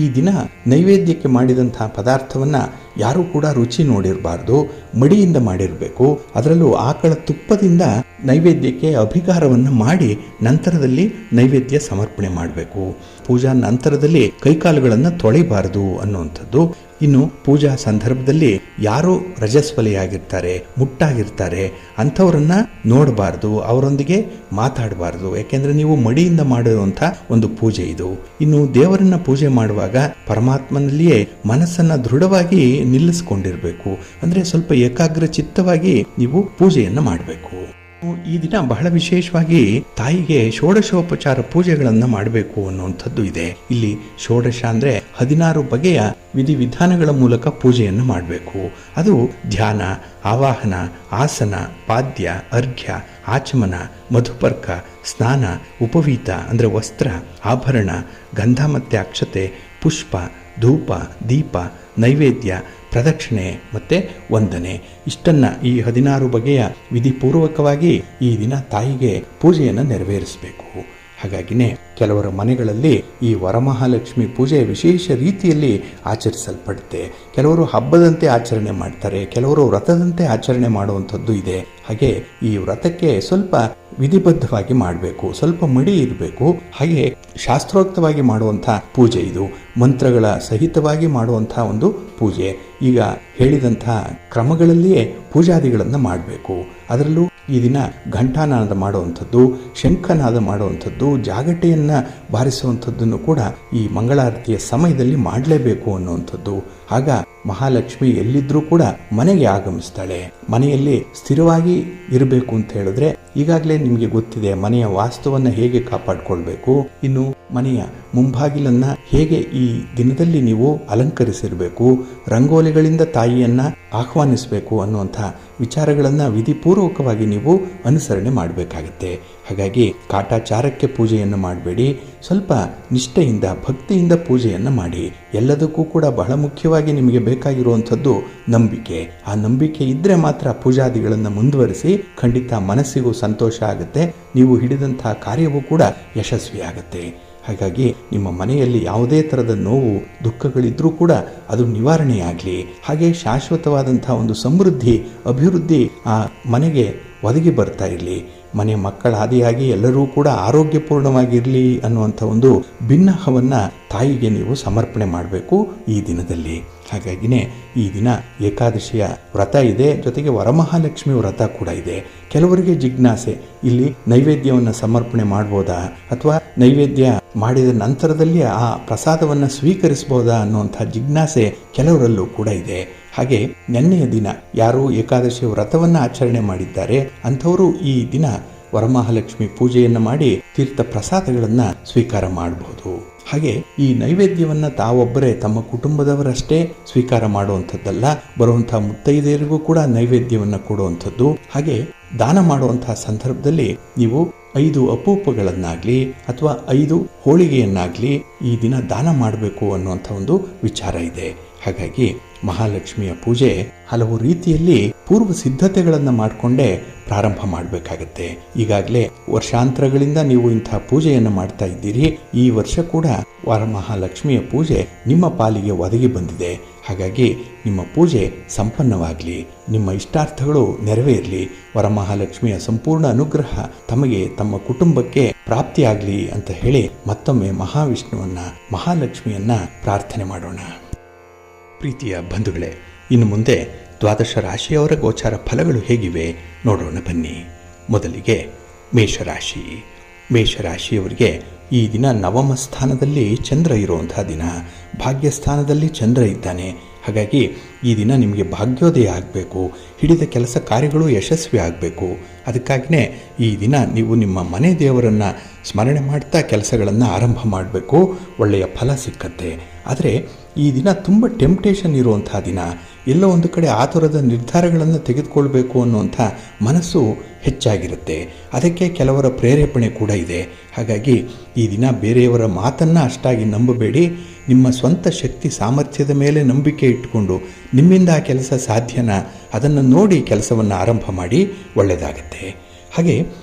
ಈ ದಿನ ನೈವೇದ್ಯಕ್ಕೆ ಮಾಡಿದಂತಹ ಪದಾರ್ಥವನ್ನು ಯಾರೂ ಕೂಡ ರುಚಿ ನೋಡಿರಬಾರ್ದು. ಮಡಿಯಿಂದ ಮಾಡಿರಬೇಕು. ಅದರಲ್ಲೂ ಆಕಳ ತುಪ್ಪದಿಂದ ನೈವೇದ್ಯಕ್ಕೆ ಅಭಿಗಾರವನ್ನು ಮಾಡಿ ನಂತರದಲ್ಲಿ ನೈವೇದ್ಯ ಸಮರ್ಪಣೆ ಮಾಡಬೇಕು. ಪೂಜಾ ನಂತರದಲ್ಲಿ ಕೈಕಾಲುಗಳನ್ನು ತೊಳೆಯಬಾರದು ಅನ್ನುವಂಥದ್ದು. ಇನ್ನು ಪೂಜಾ ಸಂದರ್ಭದಲ್ಲಿ ಯಾರು ರಜಸ್ವಲಿಯಾಗಿರ್ತಾರೆ, ಮುಟ್ಟಾಗಿರ್ತಾರೆ ಅಂಥವ್ರನ್ನ ನೋಡಬಾರ್ದು, ಅವರೊಂದಿಗೆ ಮಾತಾಡಬಾರ್ದು. ಯಾಕೆಂದರೆ ನೀವು ಮಡಿಯಿಂದ ಮಾಡಿರುವಂಥ ಒಂದು ಪೂಜೆ ಇದು. ಇನ್ನು ದೇವರನ್ನ ಪೂಜೆ ಮಾಡುವಾಗ ಪರಮಾತ್ಮನಲ್ಲಿಯೇ ಮನಸ್ಸನ್ನು ದೃಢವಾಗಿ ನಿಲ್ಲಿಸ್ಕೊಂಡಿರಬೇಕು. ಅಂದರೆ ಸ್ವಲ್ಪ ಏಕಾಗ್ರ ಚಿತ್ತವಾಗಿ ನೀವು ಪೂಜೆಯನ್ನು ಮಾಡಬೇಕು. ಈ ದಿನ ಬಹಳ ವಿಶೇಷವಾಗಿ ತಾಯಿಗೆ ಷೋಡಶೋಪಚಾರ ಪೂಜೆಗಳನ್ನು ಮಾಡಬೇಕು ಅನ್ನುವಂಥದ್ದು ಇದೆ. ಇಲ್ಲಿ ಷೋಡಶ ಅಂದರೆ 16 ಬಗೆಯ ವಿಧಿವಿಧಾನಗಳ ಮೂಲಕ ಪೂಜೆಯನ್ನು ಮಾಡಬೇಕು. ಅದು ಧ್ಯಾನ, ಆವಾಹನ, ಆಸನ, ಪಾದ್ಯ, ಅರ್ಘ್ಯ, ಆಚಮನ, ಮಧುಪರ್ಕ, ಸ್ನಾನ, ಉಪವೀತ ಅಂದರೆ ವಸ್ತ್ರ, ಆಭರಣ, ಗಂಧ ಮತ್ತು ಅಕ್ಷತೆ, ಪುಷ್ಪ, ಧೂಪ, ದೀಪ, ನೈವೇದ್ಯ, ಪ್ರದಕ್ಷಿಣೆ ಮತ್ತು ವಂದನೆ. ಇಷ್ಟನ್ನು ಈ 16 ಬಗೆಯ ವಿಧಿಪೂರ್ವಕವಾಗಿ ಈ ದಿನ ತಾಯಿಗೆ ಪೂಜೆಯನ್ನು ನೆರವೇರಿಸಬೇಕು. ಹಾಗಾಗಿನೇ ಕೆಲವರ ಮನೆಗಳಲ್ಲಿ ಈ ವರಮಹಾಲಕ್ಷ್ಮಿ ಪೂಜೆ ವಿಶೇಷ ರೀತಿಯಲ್ಲಿ ಆಚರಿಸಲ್ಪಡುತ್ತೆ. ಕೆಲವರು ಹಬ್ಬದಂತೆ ಆಚರಣೆ ಮಾಡ್ತಾರೆ, ಕೆಲವರು ವ್ರತದಂತೆ ಆಚರಣೆ ಮಾಡುವಂಥದ್ದು ಇದೆ. ಹಾಗೆ ಈ ವ್ರತಕ್ಕೆ ಸ್ವಲ್ಪ ವಿಧಿಬದ್ಧವಾಗಿ ಮಾಡಬೇಕು, ಸ್ವಲ್ಪ ಮಡಿ ಇರಬೇಕು. ಹಾಗೆ ಶಾಸ್ತ್ರೋಕ್ತವಾಗಿ ಮಾಡುವಂಥ ಪೂಜೆ ಇದು, ಮಂತ್ರಗಳ ಸಹಿತವಾಗಿ ಮಾಡುವಂಥ ಒಂದು ಪೂಜೆ. ಈಗ ಹೇಳಿದಂಥ ಕ್ರಮಗಳಲ್ಲಿಯೇ ಪೂಜಾದಿಗಳನ್ನು ಮಾಡಬೇಕು. ಅದರಲ್ಲೂ ಈ ದಿನ ಘಂಟಾನಾದ ಮಾಡುವಂಥದ್ದು, ಶಂಖನಾದ ಮಾಡುವಂಥದ್ದು, ಜಾಗಟೆಯನ್ನು ಬಾರಿಸುವಂಥದ್ದನ್ನು ಕೂಡ ಈ ಮಂಗಳಾರತಿಯ ಸಮಯದಲ್ಲಿ ಮಾಡಲೇಬೇಕು ಅನ್ನುವಂಥದ್ದು. ಆಗ ಮಹಾಲಕ್ಷ್ಮಿ ಎಲ್ಲಿದ್ರೂ ಕೂಡ ಮನೆಗೆ ಆಗಮಿಸ್ತಾಳೆ. ಮನೆಯಲ್ಲಿ ಸ್ಥಿರವಾಗಿ ಇರಬೇಕು ಅಂತ ಹೇಳಿದ್ರೆ ಈಗಾಗಲೇ ನಿಮಗೆ ಗೊತ್ತಿದೆ ಮನೆಯ ವಾಸ್ತುವನ್ನು ಹೇಗೆ ಕಾಪಾಡಿಕೊಳ್ಬೇಕು. ಇನ್ನು ಮನೆಯ ಮುಂಭಾಗಿಲನ್ನು ಹೇಗೆ ಈ ದಿನದಲ್ಲಿ ನೀವು ಅಲಂಕರಿಸಿರಬೇಕು, ರಂಗೋಲಿಗಳಿಂದ ತಾಯಿಯನ್ನು ಆಹ್ವಾನಿಸಬೇಕು ಅನ್ನುವಂಥ ವಿಚಾರಗಳನ್ನು ವಿಧಿಪೂರ್ವಕವಾಗಿ ನೀವು ಅನುಸರಣೆ ಮಾಡಬೇಕಾಗತ್ತೆ. ಹಾಗಾಗಿ ಕಾಟಾಚಾರಕ್ಕೆ ಪೂಜೆಯನ್ನು ಮಾಡಬೇಡಿ, ಸ್ವಲ್ಪ ನಿಷ್ಠೆಯಿಂದ ಭಕ್ತಿಯಿಂದ ಪೂಜೆಯನ್ನು ಮಾಡಿ. ಎಲ್ಲದಕ್ಕೂ ಕೂಡ ಬಹಳ ಮುಖ್ಯವಾಗಿ ನಿಮಗೆ ಬೇಕಾಗಿರುವಂಥದ್ದು ನಂಬಿಕೆ. ಆ ನಂಬಿಕೆ ಇದ್ದರೆ ಮಾತ್ರ ಪೂಜಾದಿಗಳನ್ನು ಮುಂದುವರಿಸಿ ಖಂಡಿತ ಮನಸ್ಸಿಗೂ ಸಂತೋಷ ಆಗುತ್ತೆ, ನೀವು ಹಿಡಿದಂತಹ ಕಾರ್ಯವೂ ಕೂಡ ಯಶಸ್ವಿಯಾಗುತ್ತೆ. ಹಾಗಾಗಿ ನಿಮ್ಮ ಮನೆಯಲ್ಲಿ ಯಾವುದೇ ಥರದ ನೋವು ದುಃಖಗಳಿದ್ರೂ ಕೂಡ ಅದು ನಿವಾರಣೆಯಾಗಲಿ, ಹಾಗೆ ಶಾಶ್ವತವಾದಂಥ ಒಂದು ಸಮೃದ್ಧಿ ಅಭಿವೃದ್ಧಿ ಆ ಮನೆಗೆ ಒದಗಿ ಬರ್ತಾ ಇರಲಿ, ಮನೆ ಮಕ್ಕಳ ಆದಿಯಾಗಿ ಎಲ್ಲರೂ ಕೂಡ ಆರೋಗ್ಯಪೂರ್ಣವಾಗಿರಲಿ ಅನ್ನುವಂಥ ಒಂದು ಭಿನ್ನಹವನ್ನು ತಾಯಿಗೆ ನೀವು ಸಮರ್ಪಣೆ ಮಾಡಬೇಕು ಈ ದಿನದಲ್ಲಿ. ಹಾಗಾಗಿನೇ ಈ ದಿನ ಏಕಾದಶಿಯ ವ್ರತ ಇದೆ, ಜೊತೆಗೆ ವರಮಹಾಲಕ್ಷ್ಮಿ ವ್ರತ ಕೂಡ ಇದೆ. ಕೆಲವರಿಗೆ ಜಿಜ್ಞಾಸೆ, ಇಲ್ಲಿ ನೈವೇದ್ಯವನ್ನು ಸಮರ್ಪಣೆ ಮಾಡ್ಬೋದಾ ಅಥವಾ ನೈವೇದ್ಯ ಮಾಡಿದ ನಂತರದಲ್ಲಿ ಆ ಪ್ರಸಾದವನ್ನು ಸ್ವೀಕರಿಸಬಹುದಾ ಅನ್ನುವಂಥ ಜಿಜ್ಞಾಸೆ ಕೆಲವರಲ್ಲೂ ಕೂಡ ಇದೆ. ಹಾಗೆ ನೆನ್ನೆಯ ದಿನ ಯಾರು ಏಕಾದಶಿ ವ್ರತವನ್ನು ಆಚರಣೆ ಮಾಡಿದ್ದಾರೆ ಅಂಥವರು ಈ ದಿನ ವರಮಹಾಲಕ್ಷ್ಮಿ ಪೂಜೆಯನ್ನು ಮಾಡಿ ತೀರ್ಥ ಪ್ರಸಾದಗಳನ್ನು ಸ್ವೀಕಾರ ಮಾಡಬಹುದು. ಹಾಗೆ ಈ ನೈವೇದ್ಯವನ್ನು ತಾವೊಬ್ಬರೇ ತಮ್ಮ ಕುಟುಂಬದವರಷ್ಟೇ ಸ್ವೀಕಾರ ಮಾಡುವಂಥದ್ದಲ್ಲ, ಬರುವಂಥ ಮುತ್ತೈದೆಯರಿಗೂ ಕೂಡ ನೈವೇದ್ಯವನ್ನು ಕೊಡುವಂಥದ್ದು. ಹಾಗೆ ದಾನ ಮಾಡುವಂತಹ ಸಂದರ್ಭದಲ್ಲಿ ನೀವು 5 ಅಪೂಪಗಳನ್ನಾಗಲಿ ಅಥವಾ 5 ಹೋಳಿಗೆಯನ್ನಾಗಲಿ ಈ ದಿನ ದಾನ ಮಾಡಬೇಕು ಅನ್ನುವಂಥ ಒಂದು ವಿಚಾರ ಇದೆ. ಹಾಗಾಗಿ ಮಹಾಲಕ್ಷ್ಮಿಯ ಪೂಜೆ ಹಲವು ರೀತಿಯಲ್ಲಿ ಪೂರ್ವ ಸಿದ್ಧತೆಗಳನ್ನು ಮಾಡಿಕೊಂಡೇ ಪ್ರಾರಂಭ ಮಾಡಬೇಕಾಗತ್ತೆ. ಈಗಾಗಲೇ ವರ್ಷಾಂತರಗಳಿಂದ ನೀವು ಇಂತಹ ಪೂಜೆಯನ್ನು ಮಾಡ್ತಾ ಇದ್ದೀರಿ. ಈ ವರ್ಷ ಕೂಡ ವರಮಹಾಲಕ್ಷ್ಮಿಯ ಪೂಜೆ ನಿಮ್ಮ ಪಾಲಿಗೆ ಒದಗಿ ಬಂದಿದೆ. ಹಾಗಾಗಿ ನಿಮ್ಮ ಪೂಜೆ ಸಂಪನ್ನವಾಗಲಿ, ನಿಮ್ಮ ಇಷ್ಟಾರ್ಥಗಳು ನೆರವೇರಲಿ, ವರಮಹಾಲಕ್ಷ್ಮಿಯ ಸಂಪೂರ್ಣ ಅನುಗ್ರಹ ತಮಗೆ ತಮ್ಮ ಕುಟುಂಬಕ್ಕೆ ಪ್ರಾಪ್ತಿಯಾಗಲಿ ಅಂತ ಹೇಳಿ ಮತ್ತೊಮ್ಮೆ ಮಹಾವಿಷ್ಣುವನ್ನ ಮಹಾಲಕ್ಷ್ಮಿಯನ್ನ ಪ್ರಾರ್ಥನೆ ಮಾಡೋಣ. ಪ್ರೀತಿಯ ಬಂಧುಗಳೇ, ಇನ್ನು ಮುಂದೆ ದ್ವಾದಶ ರಾಶಿಯವರ ಗೋಚಾರ ಫಲಗಳು ಹೇಗಿವೆ ನೋಡೋಣ ಬನ್ನಿ. ಮೊದಲಿಗೆ ಮೇಷರಾಶಿ. ಮೇಷರಾಶಿಯವರಿಗೆ ಈ ದಿನ ನವಮ ಸ್ಥಾನದಲ್ಲಿ ಚಂದ್ರ ಇರುವಂತಹ ದಿನ, ಭಾಗ್ಯಸ್ಥಾನದಲ್ಲಿ ಚಂದ್ರ ಇದ್ದಾನೆ. ಹಾಗಾಗಿ ಈ ದಿನ ನಿಮಗೆ ಭಾಗ್ಯೋದಯ ಆಗಬೇಕು, ಹಿಡಿದ ಕೆಲಸ ಕಾರ್ಯಗಳು ಯಶಸ್ವಿ ಆಗಬೇಕು. ಅದಕ್ಕಾಗಿಯೇ ಈ ದಿನ ನೀವು ನಿಮ್ಮ ಮನೆ ದೇವರನ್ನು ಸ್ಮರಣೆ ಮಾಡ್ತಾ ಕೆಲಸಗಳನ್ನು ಆರಂಭ ಮಾಡಬೇಕು, ಒಳ್ಳೆಯ ಫಲ ಸಿಕ್ಕತ್ತೆ. ಆದರೆ ಈ ದಿನ ತುಂಬ ಟೆಂಪ್ಟೇಷನ್ ಇರುವಂಥ ದಿನ, ಎಲ್ಲೋ ಒಂದು ಕಡೆ ಆತುರದ ನಿರ್ಧಾರಗಳನ್ನು ತೆಗೆದುಕೊಳ್ಬೇಕು ಅನ್ನುವಂಥ ಮನಸ್ಸು ಹೆಚ್ಚಾಗಿರುತ್ತೆ. ಅದಕ್ಕೆ ಕೆಲವರ ಪ್ರೇರೇಪಣೆ ಕೂಡ ಇದೆ. ಹಾಗಾಗಿ ಈ ದಿನ ಬೇರೆಯವರ ಮಾತನ್ನು ಅಷ್ಟಾಗಿ ನಂಬಬೇಡಿ, ನಿಮ್ಮ ಸ್ವಂತ ಶಕ್ತಿ ಸಾಮರ್ಥ್ಯದ ಮೇಲೆ ನಂಬಿಕೆ ಇಟ್ಟುಕೊಂಡು ನಿಮ್ಮಿಂದ ಆ ಕೆಲಸ ಸಾಧ್ಯನಾ ಅದನ್ನು ನೋಡಿ ಕೆಲಸವನ್ನು ಆರಂಭ ಮಾಡಿ, ಒಳ್ಳೆಯದಾಗತ್ತೆ. ಹಾಗೆ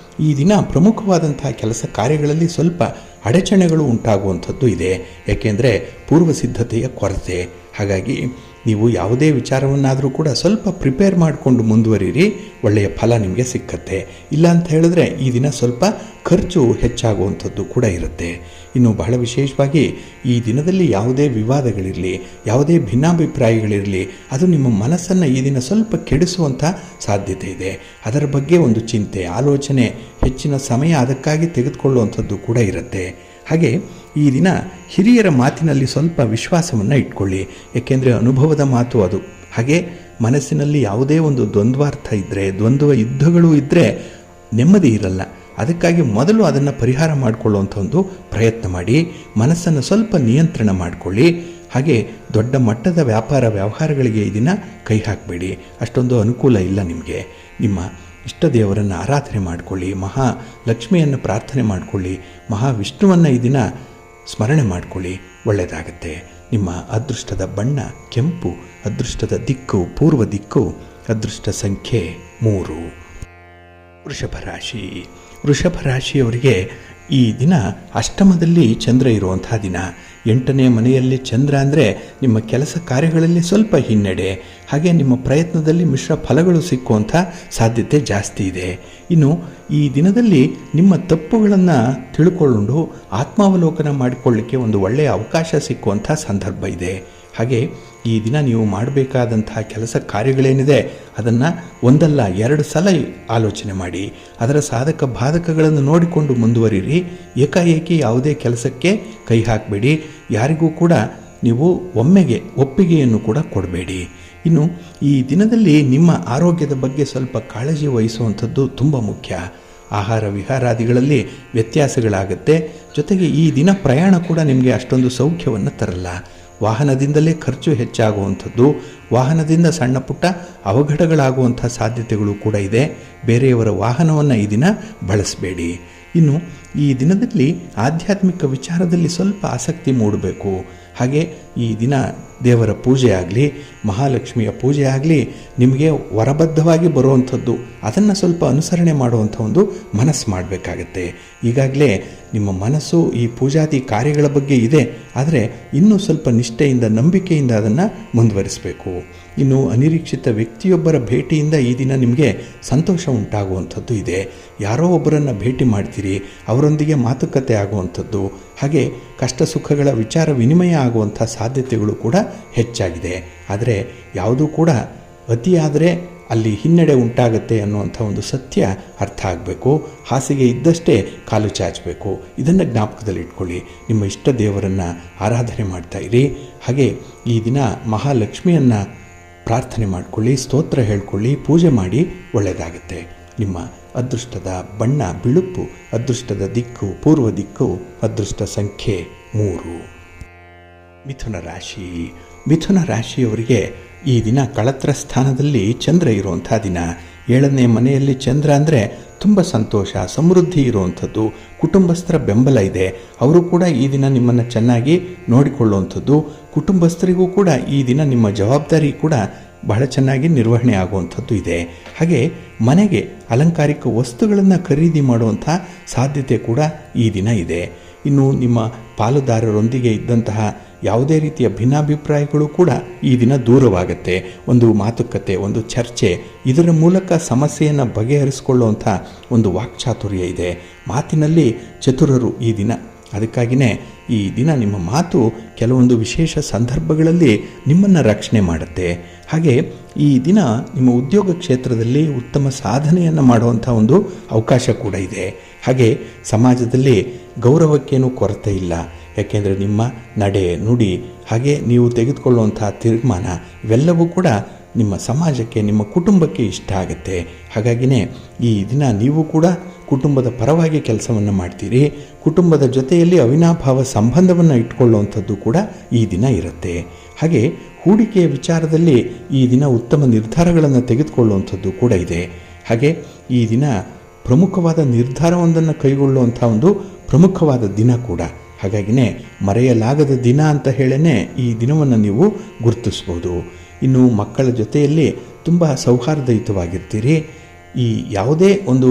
ಈ ದಿನ ಪ್ರಮುಖವಾದಂಥ ಕೆಲಸ ಕಾರ್ಯಗಳಲ್ಲಿ ಸ್ವಲ್ಪ ಅಡಚಣೆಗಳು ಉಂಟಾಗುವಂಥದ್ದು ಇದೆ. ಏಕೆಂದರೆ ಪೂರ್ವ ಸಿದ್ಧತೆಯ ಕೊರತೆ. ಹಾಗಾಗಿ ನೀವು ಯಾವುದೇ ವಿಚಾರವನ್ನಾದರೂ ಕೂಡ ಸ್ವಲ್ಪ ಪ್ರಿಪೇರ್ ಮಾಡಿಕೊಂಡು ಮುಂದುವರಿಯಿರಿ, ಒಳ್ಳೆಯ ಫಲ ನಿಮಗೆ ಸಿಕ್ಕತ್ತೆ. ಇಲ್ಲ ಅಂತ ಹೇಳಿದ್ರೆ ಈ ದಿನ ಸ್ವಲ್ಪ ಖರ್ಚು ಹೆಚ್ಚಾಗುವಂಥದ್ದು ಕೂಡ ಇರುತ್ತೆ. ಇನ್ನು ಬಹಳ ವಿಶೇಷವಾಗಿ ಈ ದಿನದಲ್ಲಿ ಯಾವುದೇ ವಿವಾದಗಳಿರಲಿ, ಯಾವುದೇ ಭಿನ್ನಾಭಿಪ್ರಾಯಗಳಿರಲಿ, ಅದು ನಿಮ್ಮ ಮನಸ್ಸನ್ನು ಈ ದಿನ ಸ್ವಲ್ಪ ಕೆಡಿಸುವಂಥ ಸಾಧ್ಯತೆ ಇದೆ. ಅದರ ಬಗ್ಗೆ ಒಂದು ಚಿಂತೆ, ಆಲೋಚನೆ, ಹೆಚ್ಚಿನ ಸಮಯ ಅದಕ್ಕಾಗಿ ತೆಗೆದುಕೊಳ್ಳುವಂಥದ್ದು ಕೂಡ ಇರುತ್ತೆ. ಹಾಗೆ ಈ ದಿನ ಹಿರಿಯರ ಮಾತಿನಲ್ಲಿ ಸ್ವಲ್ಪ ವಿಶ್ವಾಸವನ್ನು ಇಟ್ಕೊಳ್ಳಿ, ಏಕೆಂದರೆ ಅನುಭವದ ಮಾತು ಅದು. ಹಾಗೆ ಮನಸ್ಸಿನಲ್ಲಿ ಯಾವುದೇ ಒಂದು ದ್ವಂದ್ವಾರ್ಥ ಇದ್ದರೆ, ದ್ವಂದ್ವ ಯುದ್ಧಗಳು ಇದ್ದರೆ ನೆಮ್ಮದಿ ಇರಲ್ಲ. ಅದಕ್ಕಾಗಿ ಮೊದಲು ಅದನ್ನು ಪರಿಹಾರ ಮಾಡಿಕೊಳ್ಳುವಂಥ ಒಂದು ಪ್ರಯತ್ನ ಮಾಡಿ, ಮನಸ್ಸನ್ನು ಸ್ವಲ್ಪ ನಿಯಂತ್ರಣ ಮಾಡಿಕೊಳ್ಳಿ. ಹಾಗೆ ದೊಡ್ಡ ಮಟ್ಟದ ವ್ಯಾಪಾರ ವ್ಯವಹಾರಗಳಿಗೆ ಈ ದಿನ ಕೈ ಹಾಕಬೇಡಿ, ಅಷ್ಟೊಂದು ಅನುಕೂಲ ಇಲ್ಲ ನಿಮಗೆ. ನಿಮ್ಮ ಇಷ್ಟ ದೇವರನ್ನು ಆರಾಧನೆ ಮಾಡಿಕೊಳ್ಳಿ, ಮಹಾಲಕ್ಷ್ಮಿಯನ್ನು ಪ್ರಾರ್ಥನೆ ಮಾಡಿಕೊಳ್ಳಿ, ಮಹಾವಿಷ್ಣುವನ್ನು ಈ ದಿನ ಸ್ಮರಣೆ ಮಾಡಿಕೊಳ್ಳಿ, ಒಳ್ಳೆಯದಾಗತ್ತೆ. ನಿಮ್ಮ ಅದೃಷ್ಟದ ಬಣ್ಣ ಕೆಂಪು, ಅದೃಷ್ಟದ ದಿಕ್ಕು ಪೂರ್ವ ದಿಕ್ಕು, ಅದೃಷ್ಟ ಸಂಖ್ಯೆ 3. ವೃಷಭ ರಾಶಿ. ವೃಷಭ ರಾಶಿಯವರಿಗೆ ಈ ದಿನ ಅಷ್ಟಮದಲ್ಲಿ ಚಂದ್ರ ಇರುವಂತಹ ದಿನ. 8ನೇ ಮನೆಯಲ್ಲಿ ಚಂದ್ರ ಅಂದರೆ ನಿಮ್ಮ ಕೆಲಸ ಕಾರ್ಯಗಳಲ್ಲಿ ಸ್ವಲ್ಪ ಹಿನ್ನಡೆ, ಹಾಗೆ ನಿಮ್ಮ ಪ್ರಯತ್ನದಲ್ಲಿ ಮಿಶ್ರ ಫಲಗಳು ಸಿಕ್ಕುವಂಥ ಸಾಧ್ಯತೆ ಜಾಸ್ತಿ ಇದೆ. ಇನ್ನು ಈ ದಿನದಲ್ಲಿ ನಿಮ್ಮ ತಪ್ಪುಗಳನ್ನು ತಿಳ್ಕೊಂಡು ಆತ್ಮಾವಲೋಕನ ಮಾಡಿಕೊಳ್ಳಿಕ್ಕೆ ಒಂದು ಒಳ್ಳೆಯ ಅವಕಾಶ ಸಿಕ್ಕುವಂಥ ಸಂದರ್ಭ ಇದೆ. ಹಾಗೆ ಈ ದಿನ ನೀವು ಮಾಡಬೇಕಾದಂತಹ ಕೆಲಸ ಕಾರ್ಯಗಳೇನಿದೆ ಅದನ್ನು ಒಂದಲ್ಲ 2 ಸಲ ಆಲೋಚನೆ ಮಾಡಿ, ಅದರ ಸಾಧಕ ಬಾಧಕಗಳನ್ನು ನೋಡಿಕೊಂಡು ಮುಂದುವರಿಯಿರಿ. ಏಕಾಏಕಿ ಯಾವುದೇ ಕೆಲಸಕ್ಕೆ ಕೈ ಹಾಕಬೇಡಿ, ಯಾರಿಗೂ ಕೂಡ ನೀವು ಒಮ್ಮೆಗೆ ಒಪ್ಪಿಗೆಯನ್ನು ಕೂಡ ಕೊಡಬೇಡಿ. ಇನ್ನು ಈ ದಿನದಲ್ಲಿ ನಿಮ್ಮ ಆರೋಗ್ಯದ ಬಗ್ಗೆ ಸ್ವಲ್ಪ ಕಾಳಜಿ ವಹಿಸುವಂಥದ್ದು ತುಂಬ ಮುಖ್ಯ. ಆಹಾರ ವಿಹಾರಾದಿಗಳಲ್ಲಿ ವ್ಯತ್ಯಾಸಗಳಾಗುತ್ತೆ. ಜೊತೆಗೆ ಈ ದಿನ ಪ್ರಯಾಣ ಕೂಡ ನಿಮಗೆ ಅಷ್ಟೊಂದು ಸೌಖ್ಯವನ್ನು ತರಲ್ಲ. ವಾಹನದಿಂದಲೇ ಖರ್ಚು ಹೆಚ್ಚಾಗುವಂಥದ್ದು, ವಾಹನದಿಂದ ಸಣ್ಣ ಪುಟ್ಟ ಅವಘಡಗಳಾಗುವಂಥ ಸಾಧ್ಯತೆಗಳು ಕೂಡ ಇದೆ. ಬೇರೆಯವರ ವಾಹನವನ್ನು ಈ ದಿನ ಬಳಸಬೇಡಿ. ಇನ್ನು ಈ ದಿನದಲ್ಲಿ ಆಧ್ಯಾತ್ಮಿಕ ವಿಚಾರದಲ್ಲಿ ಸ್ವಲ್ಪ ಆಸಕ್ತಿ ಮೂಡಬೇಕು. ಹಾಗೆ ಈ ದಿನ ದೇವರ ಪೂಜೆ ಆಗಲಿ, ಮಹಾಲಕ್ಷ್ಮಿಯ ಪೂಜೆ ಆಗಲಿ ನಿಮಗೆ ವರಬದ್ಧವಾಗಿ ಬರುವಂಥದ್ದು, ಅದನ್ನು ಸ್ವಲ್ಪ ಅನುಸರಣೆ ಮಾಡುವಂಥ ಒಂದು ಮನಸ್ಸು ಮಾಡಬೇಕಾಗತ್ತೆ. ಈಗಾಗಲೇ ನಿಮ್ಮ ಮನಸ್ಸು ಈ ಪೂಜಾದಿ ಕಾರ್ಯಗಳ ಬಗ್ಗೆ ಇದೆ, ಆದರೆ ಇನ್ನೂ ಸ್ವಲ್ಪ ನಿಷ್ಠೆಯಿಂದ ನಂಬಿಕೆಯಿಂದ ಅದನ್ನು ಮುಂದುವರಿಸಬೇಕು. ಇನ್ನು ಅನಿರೀಕ್ಷಿತ ವ್ಯಕ್ತಿಯೊಬ್ಬರ ಭೇಟಿಯಿಂದ ಈ ದಿನ ನಿಮಗೆ ಸಂತೋಷ ಉಂಟಾಗುವಂಥದ್ದು ಇದೆ. ಯಾರೋ ಒಬ್ಬರನ್ನು ಭೇಟಿ ಮಾಡ್ತೀರಿ, ಅವರೊಂದಿಗೆ ಮಾತುಕತೆ ಆಗುವಂಥದ್ದು, ಹಾಗೆ ಕಷ್ಟ ಸುಖಗಳ ವಿಚಾರ ವಿನಿಮಯ ಆಗುವಂಥ ಸಾಧ್ಯತೆಗಳು ಕೂಡ ಹೆಚ್ಚಾಗಿದೆ. ಆದರೆ ಯಾವುದೂ ಕೂಡ ಅತಿಯಾದರೆ ಅಲ್ಲಿ ಹಿನ್ನಡೆ ಉಂಟಾಗುತ್ತೆ ಅನ್ನುವಂಥ ಒಂದು ಸತ್ಯ ಅರ್ಥ ಆಗಬೇಕು. ಹಾಸಿಗೆ ಇದ್ದಷ್ಟೇ ಕಾಲು ಚಾಚಬೇಕು. ಇದನ್ನು ಜ್ಞಾಪಕದಲ್ಲಿಟ್ಕೊಳ್ಳಿ. ನಿಮ್ಮ ಇಷ್ಟ ದೇವರನ್ನು ಆರಾಧನೆ ಮಾಡ್ತಾ ಇರಿ. ಹಾಗೆ ಈ ದಿನ ಮಹಾಲಕ್ಷ್ಮಿಯನ್ನು ಪ್ರಾರ್ಥನೆ ಮಾಡಿಕೊಳ್ಳಿ, ಸ್ತೋತ್ರ ಹೇಳ್ಕೊಳ್ಳಿ, ಪೂಜೆ ಮಾಡಿ, ಒಳ್ಳೆಯದಾಗುತ್ತೆ. ನಿಮ್ಮ ಅದೃಷ್ಟದ ಬಣ್ಣ ಬಿಳುಪು, ಅದೃಷ್ಟದ ದಿಕ್ಕು ಪೂರ್ವ ದಿಕ್ಕು, ಅದೃಷ್ಟ ಸಂಖ್ಯೆ 3. ಮಿಥುನ ರಾಶಿ. ಮಿಥುನ ರಾಶಿಯವರಿಗೆ ಈ ದಿನ ಕಳತ್ರ ಸ್ಥಾನದಲ್ಲಿ ಚಂದ್ರ ಇರುವಂಥ ದಿನ. 7ನೇ ಮನೆಯಲ್ಲಿ ಚಂದ್ರ ಅಂದರೆ ತುಂಬ ಸಂತೋಷ, ಸಮೃದ್ಧಿ ಇರುವಂಥದ್ದು, ಕುಟುಂಬಸ್ಥರ ಬೆಂಬಲ ಇದೆ. ಅವರು ಕೂಡ ಈ ದಿನ ನಿಮ್ಮನ್ನು ಚೆನ್ನಾಗಿ ನೋಡಿಕೊಳ್ಳುವಂಥದ್ದು. ಕುಟುಂಬಸ್ಥರಿಗೂ ಕೂಡ ಈ ದಿನ ನಿಮ್ಮ ಜವಾಬ್ದಾರಿ ಕೂಡ ಬಹಳ ಚೆನ್ನಾಗಿ ನಿರ್ವಹಣೆ ಆಗುವಂಥದ್ದು ಇದೆ. ಹಾಗೆ ಮನೆಗೆ ಅಲಂಕಾರಿಕ ವಸ್ತುಗಳನ್ನು ಖರೀದಿ ಮಾಡುವಂಥ ಸಾಧ್ಯತೆ ಕೂಡ ಈ ದಿನ ಇದೆ. ಇನ್ನು ನಿಮ್ಮ ಪಾಲುದಾರರೊಂದಿಗೆ ಇದ್ದಂತಹ ಯಾವುದೇ ರೀತಿಯ ಭಿನ್ನಾಭಿಪ್ರಾಯಗಳು ಕೂಡ ಈ ದಿನ ದೂರವಾಗುತ್ತೆ. ಒಂದು ಮಾತುಕತೆ, ಒಂದು ಚರ್ಚೆ, ಇದರ ಮೂಲಕ ಸಮಸ್ಯೆಯನ್ನು ಬಗೆಹರಿಸಿಕೊಳ್ಳುವಂಥ ಒಂದು ವಾಕ್ಚಾತುರ್ಯ ಇದೆ. ಮಾತಿನಲ್ಲಿ ಚತುರರು ಈ ದಿನ. ಅದಕ್ಕಾಗಿಯೇ ಈ ದಿನ ನಿಮ್ಮ ಮಾತು ಕೆಲವೊಂದು ವಿಶೇಷ ಸಂದರ್ಭಗಳಲ್ಲಿ ನಿಮ್ಮನ್ನು ರಕ್ಷಣೆ ಮಾಡುತ್ತೆ. ಹಾಗೆ ಈ ದಿನ ನಿಮ್ಮ ಉದ್ಯೋಗ ಕ್ಷೇತ್ರದಲ್ಲಿ ಉತ್ತಮ ಸಾಧನೆಯನ್ನು ಮಾಡುವಂಥ ಒಂದು ಅವಕಾಶ ಕೂಡ ಇದೆ. ಹಾಗೆ ಸಮಾಜದಲ್ಲಿ ಗೌರವಕ್ಕೇನೂ ಕೊರತೆ ಇಲ್ಲ. ಯಾಕೆಂದರೆ ನಿಮ್ಮ ನಡೆ ನುಡಿ ಹಾಗೆ ನೀವು ತೆಗೆದುಕೊಳ್ಳುವಂಥ ತೀರ್ಮಾನ ಇವೆಲ್ಲವೂ ಕೂಡ ನಿಮ್ಮ ಸಮಾಜಕ್ಕೆ, ನಿಮ್ಮ ಕುಟುಂಬಕ್ಕೆ ಇಷ್ಟ ಆಗುತ್ತೆ. ಹಾಗಾಗಿಯೇ ಈ ದಿನ ನೀವು ಕೂಡ ಕುಟುಂಬದ ಪರವಾಗಿ ಕೆಲಸವನ್ನು ಮಾಡ್ತೀರಿ. ಕುಟುಂಬದ ಜೊತೆಯಲ್ಲಿ ಅವಿನಾಭಾವ ಸಂಬಂಧವನ್ನು ಇಟ್ಕೊಳ್ಳುವಂಥದ್ದು ಕೂಡ ಈ ದಿನ ಇರುತ್ತೆ. ಹಾಗೆ ಹೂಡಿಕೆಯ ವಿಚಾರದಲ್ಲಿ ಈ ದಿನ ಉತ್ತಮ ನಿರ್ಧಾರಗಳನ್ನು ತೆಗೆದುಕೊಳ್ಳುವಂಥದ್ದು ಕೂಡ ಇದೆ. ಹಾಗೆ ಈ ದಿನ ಪ್ರಮುಖವಾದ ನಿರ್ಧಾರವೊಂದನ್ನು ಕೈಗೊಳ್ಳುವಂಥ ಒಂದು ಪ್ರಮುಖವಾದ ದಿನ ಕೂಡ. ಹಾಗಾಗಿಯೇ ಮರೆಯಲಾಗದ ದಿನ ಅಂತ ಹೇಳೇ ಈ ದಿನವನ್ನು ನೀವು ಗುರುತಿಸ್ಬೋದು. ಇನ್ನು ಮಕ್ಕಳ ಜೊತೆಯಲ್ಲಿ ತುಂಬ ಸೌಹಾರ್ದಯುತವಾಗಿರ್ತೀರಿ. ಈ ಯಾವುದೇ ಒಂದು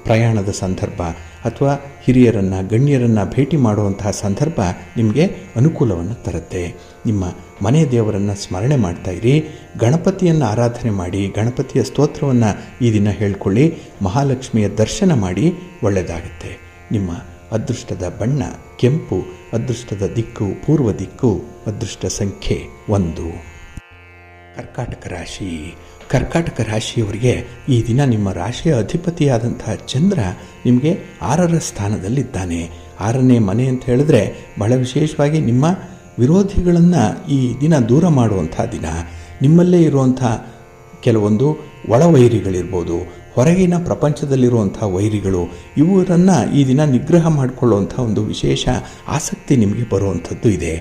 ಪ್ರಯಾಣದ ಸಂದರ್ಭ ಅಥವಾ ಹಿರಿಯರನ್ನು, ಗಣ್ಯರನ್ನು ಭೇಟಿ ಮಾಡುವಂತಹ ಸಂದರ್ಭ ನಿಮಗೆ ಅನುಕೂಲವನ್ನು ತರುತ್ತೆ. ನಿಮ್ಮ ಮನೆ ದೇವರನ್ನು ಸ್ಮರಣೆ ಮಾಡ್ತಾ ಇರಿ. ಗಣಪತಿಯನ್ನು ಆರಾಧನೆ ಮಾಡಿ, ಗಣಪತಿಯ ಸ್ತೋತ್ರವನ್ನು ಈ ದಿನ ಹೇಳ್ಕೊಳ್ಳಿ. ಮಹಾಲಕ್ಷ್ಮಿಯ ದರ್ಶನ ಮಾಡಿ, ಒಳ್ಳೆಯದಾಗುತ್ತೆ. ನಿಮ್ಮ ಅದೃಷ್ಟದ ಬಣ್ಣ ಕೆಂಪು, ಅದೃಷ್ಟದ ದಿಕ್ಕು ಪೂರ್ವ ದಿಕ್ಕು, ಅದೃಷ್ಟ ಸಂಖ್ಯೆ 1. ಕರ್ಕಾಟಕ ರಾಶಿ. ಕರ್ಕಾಟಕ ರಾಶಿಯವರಿಗೆ ಈ ದಿನ ನಿಮ್ಮ ರಾಶಿಯ ಅಧಿಪತಿಯಾದಂತಹ ಚಂದ್ರ ನಿಮಗೆ 6ರ ಸ್ಥಾನದಲ್ಲಿದ್ದಾನೆ. 6ನೇ ಮನೆ ಅಂತ ಹೇಳಿದ್ರೆ ಬಹಳ ವಿಶೇಷವಾಗಿ ನಿಮ್ಮ ವಿರೋಧಿಗಳನ್ನು ಈ ದಿನ ದೂರ ಮಾಡುವಂಥ ದಿನ. ನಿಮ್ಮಲ್ಲೇ ಇರುವಂಥ ಕೆಲವೊಂದು ಒಳವೈರಿಗಳಿರ್ಬೋದು, ಹೊರಗಿನ ಪ್ರಪಂಚದಲ್ಲಿರುವಂಥ ವೈರಿಗಳು, ಇವರನ್ನು ಈ ದಿನ ನಿಗ್ರಹ ಮಾಡಿಕೊಳ್ಳುವಂಥ ಒಂದು ವಿಶೇಷ ಆಸಕ್ತಿ ನಿಮಗೆ ಬರುವಂಥದ್ದು ಇದೆ.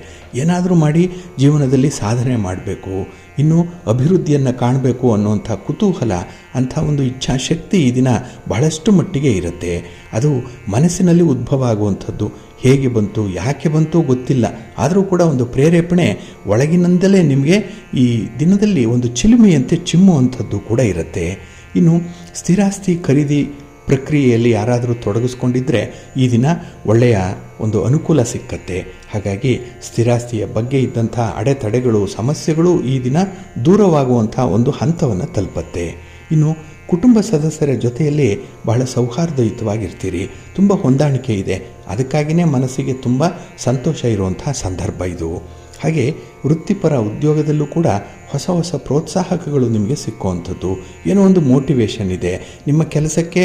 ಏನಾದರೂ ಮಾಡಿ ಜೀವನದಲ್ಲಿ ಸಾಧನೆ ಮಾಡಬೇಕು, ಇನ್ನೂ ಅಭಿವೃದ್ಧಿಯನ್ನು ಕಾಣಬೇಕು ಅನ್ನುವಂಥ ಕುತೂಹಲ, ಅಂಥ ಒಂದು ಇಚ್ಛಾಶಕ್ತಿ ಈ ದಿನ ಬಹಳಷ್ಟು ಮಟ್ಟಿಗೆ ಇರುತ್ತೆ. ಅದು ಮನಸ್ಸಿನಲ್ಲಿ ಉದ್ಭವ ಆಗುವಂಥದ್ದು. ಹೇಗೆ ಬಂತು, ಯಾಕೆ ಬಂತು ಗೊತ್ತಿಲ್ಲ, ಆದರೂ ಕೂಡ ಒಂದು ಪ್ರೇರೇಪಣೆ ಒಳಗಿನಿಂದಲೇ ನಿಮಗೆ ಈ ದಿನದಲ್ಲಿ ಒಂದು ಚಿಲುಮೆಯಂತೆ ಚಿಮ್ಮುವಂಥದ್ದು ಕೂಡ ಇರುತ್ತೆ. ಇನ್ನು ಸ್ಥಿರಾಸ್ತಿ ಖರೀದಿ ಪ್ರಕ್ರಿಯೆಯಲ್ಲಿ ಯಾರಾದರೂ ತೊಡಗಿಸ್ಕೊಂಡಿದ್ದರೆ ಈ ದಿನ ಒಳ್ಳೆಯ ಒಂದು ಅನುಕೂಲ ಸಿಕ್ಕತ್ತೆ. ಹಾಗಾಗಿ ಸ್ಥಿರಾಸ್ತಿಯ ಬಗ್ಗೆ ಇದ್ದಂಥ ಅಡೆತಡೆಗಳು, ಸಮಸ್ಯೆಗಳು ಈ ದಿನ ದೂರವಾಗುವಂಥ ಒಂದು ಹಂತವನ್ನು ತಲುಪತ್ತೆ. ಇನ್ನು ಕುಟುಂಬ ಸದಸ್ಯರ ಜೊತೆಯಲ್ಲಿ ಬಹಳ ಸೌಹಾರ್ದಯುತವಾಗಿರ್ತೀರಿ. ತುಂಬ ಹೊಂದಾಣಿಕೆ ಇದೆ. ಅದಕ್ಕಾಗಿಯೇ ಮನಸ್ಸಿಗೆ ತುಂಬ ಸಂತೋಷ ಇರುವಂಥ ಸಂದರ್ಭ ಇದು. ಹಾಗೆ ವೃತ್ತಿಪರ ಉದ್ಯೋಗದಲ್ಲೂ ಕೂಡ ಹೊಸ ಹೊಸ ಪ್ರೋತ್ಸಾಹಕಗಳು ನಿಮಗೆ ಸಿಕ್ಕುವಂಥದ್ದು, ಏನೋ ಒಂದು ಮೋಟಿವೇಶನ್ ಇದೆ. ನಿಮ್ಮ ಕೆಲಸಕ್ಕೆ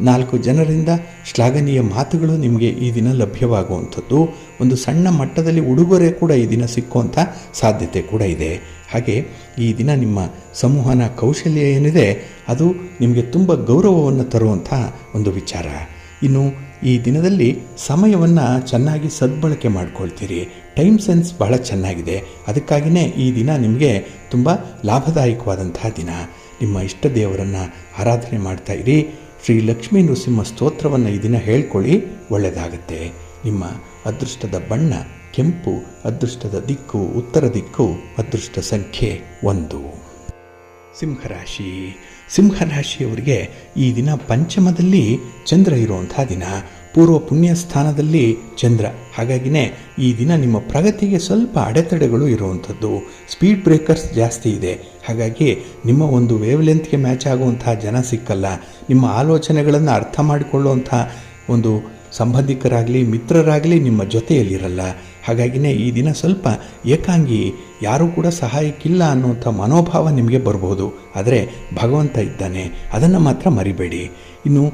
4 ಜನರಿಂದ ಶ್ಲಾಘನೀಯ ಮಾತುಗಳು ನಿಮಗೆ ಈ ದಿನ ಲಭ್ಯವಾಗುವಂಥದ್ದು, ಒಂದು ಸಣ್ಣ ಮಟ್ಟದಲ್ಲಿ ಉಡುಗೊರೆ ಕೂಡ ಈ ದಿನ ಸಿಕ್ಕುವಂಥ ಸಾಧ್ಯತೆ ಕೂಡ ಇದೆ. ಹಾಗೆ ಈ ದಿನ ನಿಮ್ಮ ಸಂವಹನ ಕೌಶಲ್ಯ ಏನಿದೆ ಅದು ನಿಮಗೆ ತುಂಬ ಗೌರವವನ್ನು ತರುವಂಥ ಒಂದು ವಿಚಾರ. ಇನ್ನು ಈ ದಿನದಲ್ಲಿ ಸಮಯವನ್ನು ಚೆನ್ನಾಗಿ ಸದ್ಬಳಕೆ ಮಾಡ್ಕೊಳ್ತೀರಿ. ಟೈಮ್ ಸೆನ್ಸ್ ಬಹಳ ಚೆನ್ನಾಗಿದೆ. ಅದಕ್ಕಾಗಿಯೇ ಈ ದಿನ ನಿಮಗೆ ತುಂಬ ಲಾಭದಾಯಕವಾದಂತಹ ದಿನ. ನಿಮ್ಮ ಇಷ್ಟ ದೇವರನ್ನು ಆರಾಧನೆ ಮಾಡ್ತಾ ಇರಿ. ಶ್ರೀ ಲಕ್ಷ್ಮೀ ನೃಸಿಂಹ ಸ್ತೋತ್ರವನ್ನು ಈ ದಿನ ಹೇಳ್ಕೊಳ್ಳಿ, ಒಳ್ಳೆಯದಾಗತ್ತೆ. ನಿಮ್ಮ ಅದೃಷ್ಟದ ಬಣ್ಣ ಕೆಂಪು, ಅದೃಷ್ಟದ ದಿಕ್ಕು ಉತ್ತರ ದಿಕ್ಕು, ಅದೃಷ್ಟ ಸಂಖ್ಯೆ 1. ಸಿಂಹರಾಶಿ. ಸಿಂಹರಾಶಿಯವರಿಗೆ ಈ ದಿನ ಪಂಚಮದಲ್ಲಿ ಚಂದ್ರ ಇರುವಂಥ ದಿನ, ಪೂರ್ವ ಪುಣ್ಯ ಸ್ಥಾನದಲ್ಲಿ ಚಂದ್ರ. ಹಾಗಾಗಿನೇ ಈ ದಿನ ನಿಮ್ಮ ಪ್ರಗತಿಗೆ ಸ್ವಲ್ಪ ಅಡೆತಡೆಗಳು ಇರುವಂಥದ್ದು, ಸ್ಪೀಡ್ ಬ್ರೇಕರ್ಸ್ ಜಾಸ್ತಿ ಇದೆ. ಹಾಗಾಗಿ ನಿಮ್ಮ ಒಂದು ವೇವ್ಲೆಂತ್ಗೆ ಮ್ಯಾಚ್ ಆಗುವಂಥ ಜನ ಸಿಕ್ಕಲ್ಲ. ನಿಮ್ಮ ಆಲೋಚನೆಗಳನ್ನು ಅರ್ಥ ಮಾಡಿಕೊಳ್ಳುವಂಥ ಒಂದು ಸಂಬಂಧಿಕರಾಗಲಿ ಮಿತ್ರರಾಗಲಿ ನಿಮ್ಮ ಜೊತೆಯಲ್ಲಿರಲ್ಲ. ಹಾಗಾಗಿನೇ ಈ ದಿನ ಸ್ವಲ್ಪ ಏಕಾಂಗಿ, ಯಾರೂ ಕೂಡ ಸಹಾಯಕ್ಕಿಲ್ಲ ಅನ್ನುವಂಥ ಮನೋಭಾವ ನಿಮಗೆ ಬರ್ಬೋದು. ಆದರೆ ಭಗವಂತ ಇದ್ದಾನೆ, ಅದನ್ನು ಮಾತ್ರ ಮರಿಬೇಡಿ. ಇನ್ನು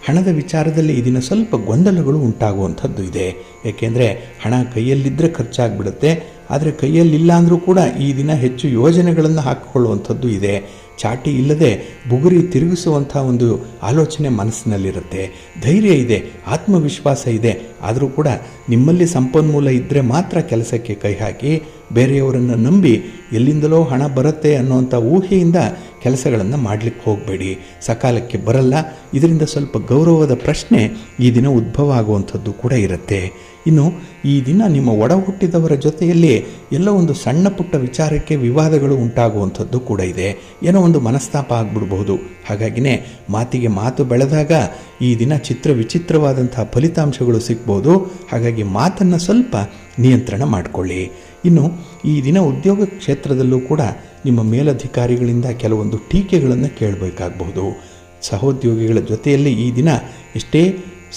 ಹಣದ ವಿಚಾರದಲ್ಲಿ ಈ ದಿನ ಸ್ವಲ್ಪ ಗೊಂದಲಗಳು ಉಂಟಾಗುವಂಥದ್ದು ಇದೆ. ಏಕೆಂದರೆ ಹಣ ಕೈಯಲ್ಲಿದ್ದರೆ ಖರ್ಚಾಗ್ಬಿಡುತ್ತೆ, ಆದರೆ ಕೈಯಲ್ಲಿಲ್ಲ ಅಂದರೂ ಕೂಡ ಈ ದಿನ ಹೆಚ್ಚು ಯೋಜನೆಗಳನ್ನು ಹಾಕಿಕೊಳ್ಳುವಂಥದ್ದು ಇದೆ. ಚಾಟಿ ಇಲ್ಲದೆ ಬುಗುರಿ ತಿರುಗಿಸುವಂಥ ಒಂದು ಆಲೋಚನೆ ಮನಸ್ಸಿನಲ್ಲಿರುತ್ತೆ. ಧೈರ್ಯ ಇದೆ, ಆತ್ಮವಿಶ್ವಾಸ ಇದೆ. ಆದರೂ ಕೂಡ ನಿಮ್ಮಲ್ಲಿ ಸಂಪನ್ಮೂಲ ಇದ್ದರೆ ಮಾತ್ರ ಕೆಲಸಕ್ಕೆ ಕೈ ಹಾಕಿ, ಬೇರೆಯವರನ್ನು ನಂಬಿ ಎಲ್ಲಿಂದಲೋ ಹಣ ಬರುತ್ತೆ ಅನ್ನೋವಂಥ ಊಹೆಯಿಂದ ಕೆಲಸಗಳನ್ನು ಮಾಡಲಿಕ್ಕೆ ಹೋಗಬೇಡಿ. ಸಕಾಲಕ್ಕೆ ಬರಲ್ಲ. ಇದರಿಂದ ಸ್ವಲ್ಪ ಗೌರವದ ಪ್ರಶ್ನೆ ಈ ದಿನ ಉದ್ಭವ ಆಗುವಂಥದ್ದು ಕೂಡ ಇರುತ್ತೆ. ಇನ್ನು ಈ ದಿನ ನಿಮ್ಮ ಒಡ ಹುಟ್ಟಿದವರ ಜೊತೆಯಲ್ಲಿ ಎಲ್ಲೋ ಒಂದು ಸಣ್ಣ ಪುಟ್ಟ ವಿಚಾರಕ್ಕೆ ವಿವಾದಗಳು ಉಂಟಾಗುವಂಥದ್ದು ಕೂಡ ಇದೆ. ಏನೋ ಒಂದು ಮನಸ್ತಾಪ ಆಗಿಬಿಡ್ಬಹುದು. ಹಾಗಾಗಿನೇ ಮಾತಿಗೆ ಮಾತು ಬೆಳೆದಾಗ ಈ ದಿನ ವಿಚಿತ್ರವಾದಂತಹ ಫಲಿತಾಂಶಗಳು ಸಿಗ್ಬೋದು. ಹಾಗಾಗಿ ಮಾತನ್ನು ಸ್ವಲ್ಪ ನಿಯಂತ್ರಣ ಮಾಡಿಕೊಳ್ಳಿ. ಇನ್ನು ಈ ದಿನ ಉದ್ಯೋಗ ಕ್ಷೇತ್ರದಲ್ಲೂ ಕೂಡ ನಿಮ್ಮ ಮೇಲಧಿಕಾರಿಗಳಿಂದ ಕೆಲವೊಂದು ಟೀಕೆಗಳನ್ನು ಕೇಳಬೇಕಾಗಬಹುದು. ಸಹೋದ್ಯೋಗಿಗಳ ಜೊತೆಯಲ್ಲಿ ಈ ದಿನ ಎಷ್ಟೇ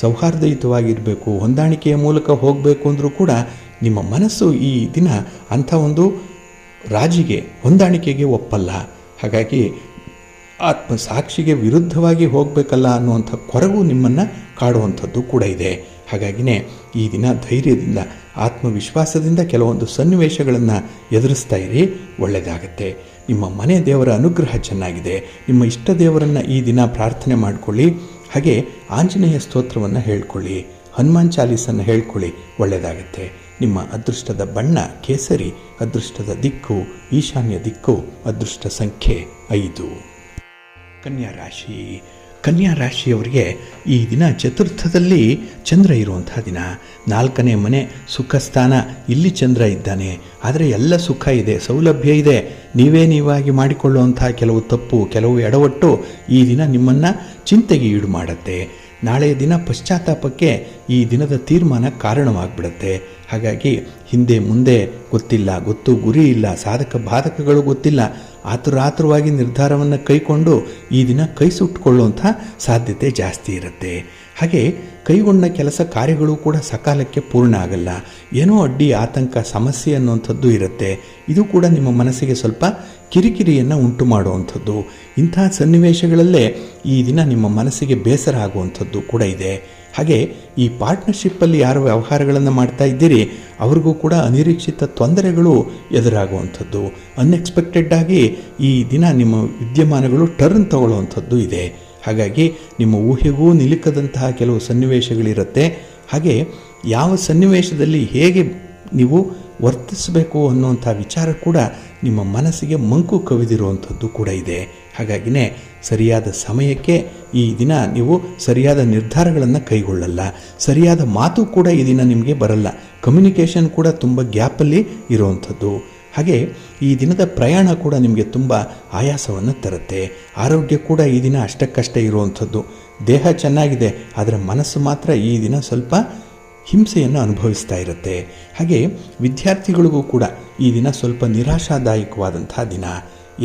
ಸೌಹಾರ್ದಯುತವಾಗಿರಬೇಕು, ಹೊಂದಾಣಿಕೆಯ ಮೂಲಕ ಹೋಗಬೇಕು ಅಂದರೂ ಕೂಡ ನಿಮ್ಮ ಮನಸ್ಸು ಈ ದಿನ ಅಂಥ ಒಂದು ರಾಜಿಗೆ ಹೊಂದಾಣಿಕೆಗೆ ಒಪ್ಪಲ್ಲ. ಹಾಗಾಗಿ ಆತ್ಮಸಾಕ್ಷಿಗೆ ವಿರುದ್ಧವಾಗಿ ಹೋಗಬೇಕಲ್ಲ ಅನ್ನುವಂಥ ಕೊರಗು ನಿಮ್ಮನ್ನು ಕಾಡುವಂಥದ್ದು ಕೂಡ ಇದೆ. ಹಾಗಾಗಿನೇ ಈ ದಿನ ಧೈರ್ಯದಿಂದ ಆತ್ಮವಿಶ್ವಾಸದಿಂದ ಕೆಲವೊಂದು ಸನ್ನಿವೇಶಗಳನ್ನು ಎದುರಿಸ್ತಾ ಇರಿ, ಒಳ್ಳೆಯದಾಗತ್ತೆ. ನಿಮ್ಮ ಮನೆ ದೇವರ ಅನುಗ್ರಹ ಚೆನ್ನಾಗಿದೆ. ನಿಮ್ಮ ಇಷ್ಟ ದೇವರನ್ನು ಈ ದಿನ ಪ್ರಾರ್ಥನೆ ಮಾಡಿಕೊಳ್ಳಿ. ಹಾಗೆ ಆಂಜನೇಯ ಸ್ತೋತ್ರವನ್ನು ಹೇಳ್ಕೊಳ್ಳಿ, ಹನುಮಾನ್ ಚಾಲೀಸನ್ನು ಹೇಳ್ಕೊಳ್ಳಿ, ಒಳ್ಳೆಯದಾಗತ್ತೆ. ನಿಮ್ಮ ಅದೃಷ್ಟದ ಬಣ್ಣ ಕೇಸರಿ, ಅದೃಷ್ಟದ ದಿಕ್ಕು ಈಶಾನ್ಯ ದಿಕ್ಕು, ಅದೃಷ್ಟ ಸಂಖ್ಯೆ 5. ಕನ್ಯಾ ರಾಶಿ. ಕನ್ಯಾ ರಾಶಿಯವರಿಗೆ ಈ ದಿನ ಚತುರ್ಥದಲ್ಲಿ ಚಂದ್ರ ಇರುವಂಥ ದಿನ. 4ನೇ ಮನೆ ಸುಖ ಸ್ಥಾನ, ಇಲ್ಲಿ ಚಂದ್ರ ಇದ್ದಾನೆ. ಆದರೆ ಎಲ್ಲ ಸುಖ ಇದೆ, ಸೌಲಭ್ಯ ಇದೆ. ನೀವಾಗಿ ಮಾಡಿಕೊಳ್ಳುವಂಥ ಕೆಲವು ತಪ್ಪು, ಕೆಲವು ಎಡವಟ್ಟು ಈ ದಿನ ನಿಮ್ಮನ್ನು ಚಿಂತೆಗೆ ಈಡು ಮಾಡುತ್ತೆ. ನಾಳೆಯ ದಿನ ಪಶ್ಚಾತ್ತಾಪಕ್ಕೆ ಈ ದಿನದ ತೀರ್ಮಾನ ಕಾರಣವಾಗಿಬಿಡುತ್ತೆ. ಹಾಗಾಗಿ ಹಿಂದೆ ಮುಂದೆ ಗೊತ್ತಿಲ್ಲ, ಗೊತ್ತು ಗುರಿ ಇಲ್ಲ, ಸಾಧಕ ಬಾಧಕಗಳು ಗೊತ್ತಿಲ್ಲ, ಆತುರಾತುರವಾಗಿ ನಿರ್ಧಾರವನ್ನು ಕೈಕೊಂಡು ಈ ದಿನ ಕೈ ಸುಟ್ಟುಕೊಳ್ಳುವಂಥ ಸಾಧ್ಯತೆ ಜಾಸ್ತಿ ಇರುತ್ತೆ. ಹಾಗೆ ಕೈಗೊಂಡ ಕೆಲಸ ಕಾರ್ಯಗಳು ಕೂಡ ಸಕಾಲಕ್ಕೆ ಪೂರ್ಣ ಆಗಲ್ಲ. ಏನೋ ಅಡ್ಡಿ ಆತಂಕ ಸಮಸ್ಯೆ ಅನ್ನುವಂಥದ್ದು ಇರುತ್ತೆ. ಇದು ಕೂಡ ನಿಮ್ಮ ಮನಸ್ಸಿಗೆ ಸ್ವಲ್ಪ ಕಿರಿಕಿರಿಯನ್ನು ಉಂಟು ಮಾಡುವಂಥದ್ದು. ಇಂಥ ಸನ್ನಿವೇಶಗಳಲ್ಲೇ ಈ ದಿನ ನಿಮ್ಮ ಮನಸ್ಸಿಗೆ ಬೇಸರ ಆಗುವಂಥದ್ದು ಕೂಡ ಇದೆ. ಹಾಗೆ ಈ ಪಾರ್ಟ್ನರ್ಶಿಪ್ಪಲ್ಲಿ ಯಾರು ವ್ಯವಹಾರಗಳನ್ನು ಮಾಡ್ತಾ ಇದ್ದೀರಿ ಅವ್ರಿಗೂ ಕೂಡ ಅನಿರೀಕ್ಷಿತ ತೊಂದರೆಗಳು ಎದುರಾಗುವಂಥದ್ದು. ಅನ್ಎಕ್ಸ್ಪೆಕ್ಟೆಡ್ ಆಗಿ ಈ ದಿನ ನಿಮ್ಮ ವಿದ್ಯಮಾನಗಳು ಟರ್ನ್ ತಗೊಳ್ಳುವಂಥದ್ದು ಇದೆ. ಹಾಗಾಗಿ ನಿಮ್ಮ ಊಹೆಗೂ ನಿಲುಕದಂತಹ ಕೆಲವು ಸನ್ನಿವೇಶಗಳಿರುತ್ತೆ. ಹಾಗೆ ಯಾವ ಸನ್ನಿವೇಶದಲ್ಲಿ ಹೇಗೆ ನೀವು ವರ್ತಿಸಬೇಕು ಅನ್ನುವಂಥ ವಿಚಾರ ಕೂಡ ನಿಮ್ಮ ಮನಸ್ಸಿಗೆ ಮಂಕು ಕವಿದಿರುವಂಥದ್ದು ಕೂಡ ಇದೆ. ಹಾಗಾಗಿನೇ ಸರಿಯಾದ ಸಮಯಕ್ಕೆ ಈ ದಿನ ನೀವು ಸರಿಯಾದ ನಿರ್ಧಾರಗಳನ್ನು ಕೈಗೊಳ್ಳಲ್ಲ. ಸರಿಯಾದ ಮಾತು ಕೂಡ ಈ ದಿನ ನಿಮಗೆ ಬರಲ್ಲ. ಕಮ್ಯುನಿಕೇಷನ್ ಕೂಡ ತುಂಬ ಗ್ಯಾಪಲ್ಲಿ ಇರುವಂಥದ್ದು. ಹಾಗೆ ಈ ದಿನದ ಪ್ರಯಾಣ ಕೂಡ ನಿಮಗೆ ತುಂಬ ಆಯಾಸವನ್ನು ತರುತ್ತೆ. ಆರೋಗ್ಯ ಕೂಡ ಈ ದಿನ ಅಷ್ಟಕ್ಕಷ್ಟೇ ಇರುವಂಥದ್ದು. ದೇಹ ಚೆನ್ನಾಗಿದೆ, ಆದರೆ ಮನಸ್ಸು ಮಾತ್ರ ಈ ದಿನ ಸ್ವಲ್ಪ ಹಿಂಸೆಯನ್ನು ಅನುಭವಿಸ್ತಾ ಇರುತ್ತೆ. ಹಾಗೆ ವಿದ್ಯಾರ್ಥಿಗಳಿಗೂ ಕೂಡ ಈ ದಿನ ಸ್ವಲ್ಪ ನಿರಾಶಾದಾಯಕವಾದಂಥ ದಿನ.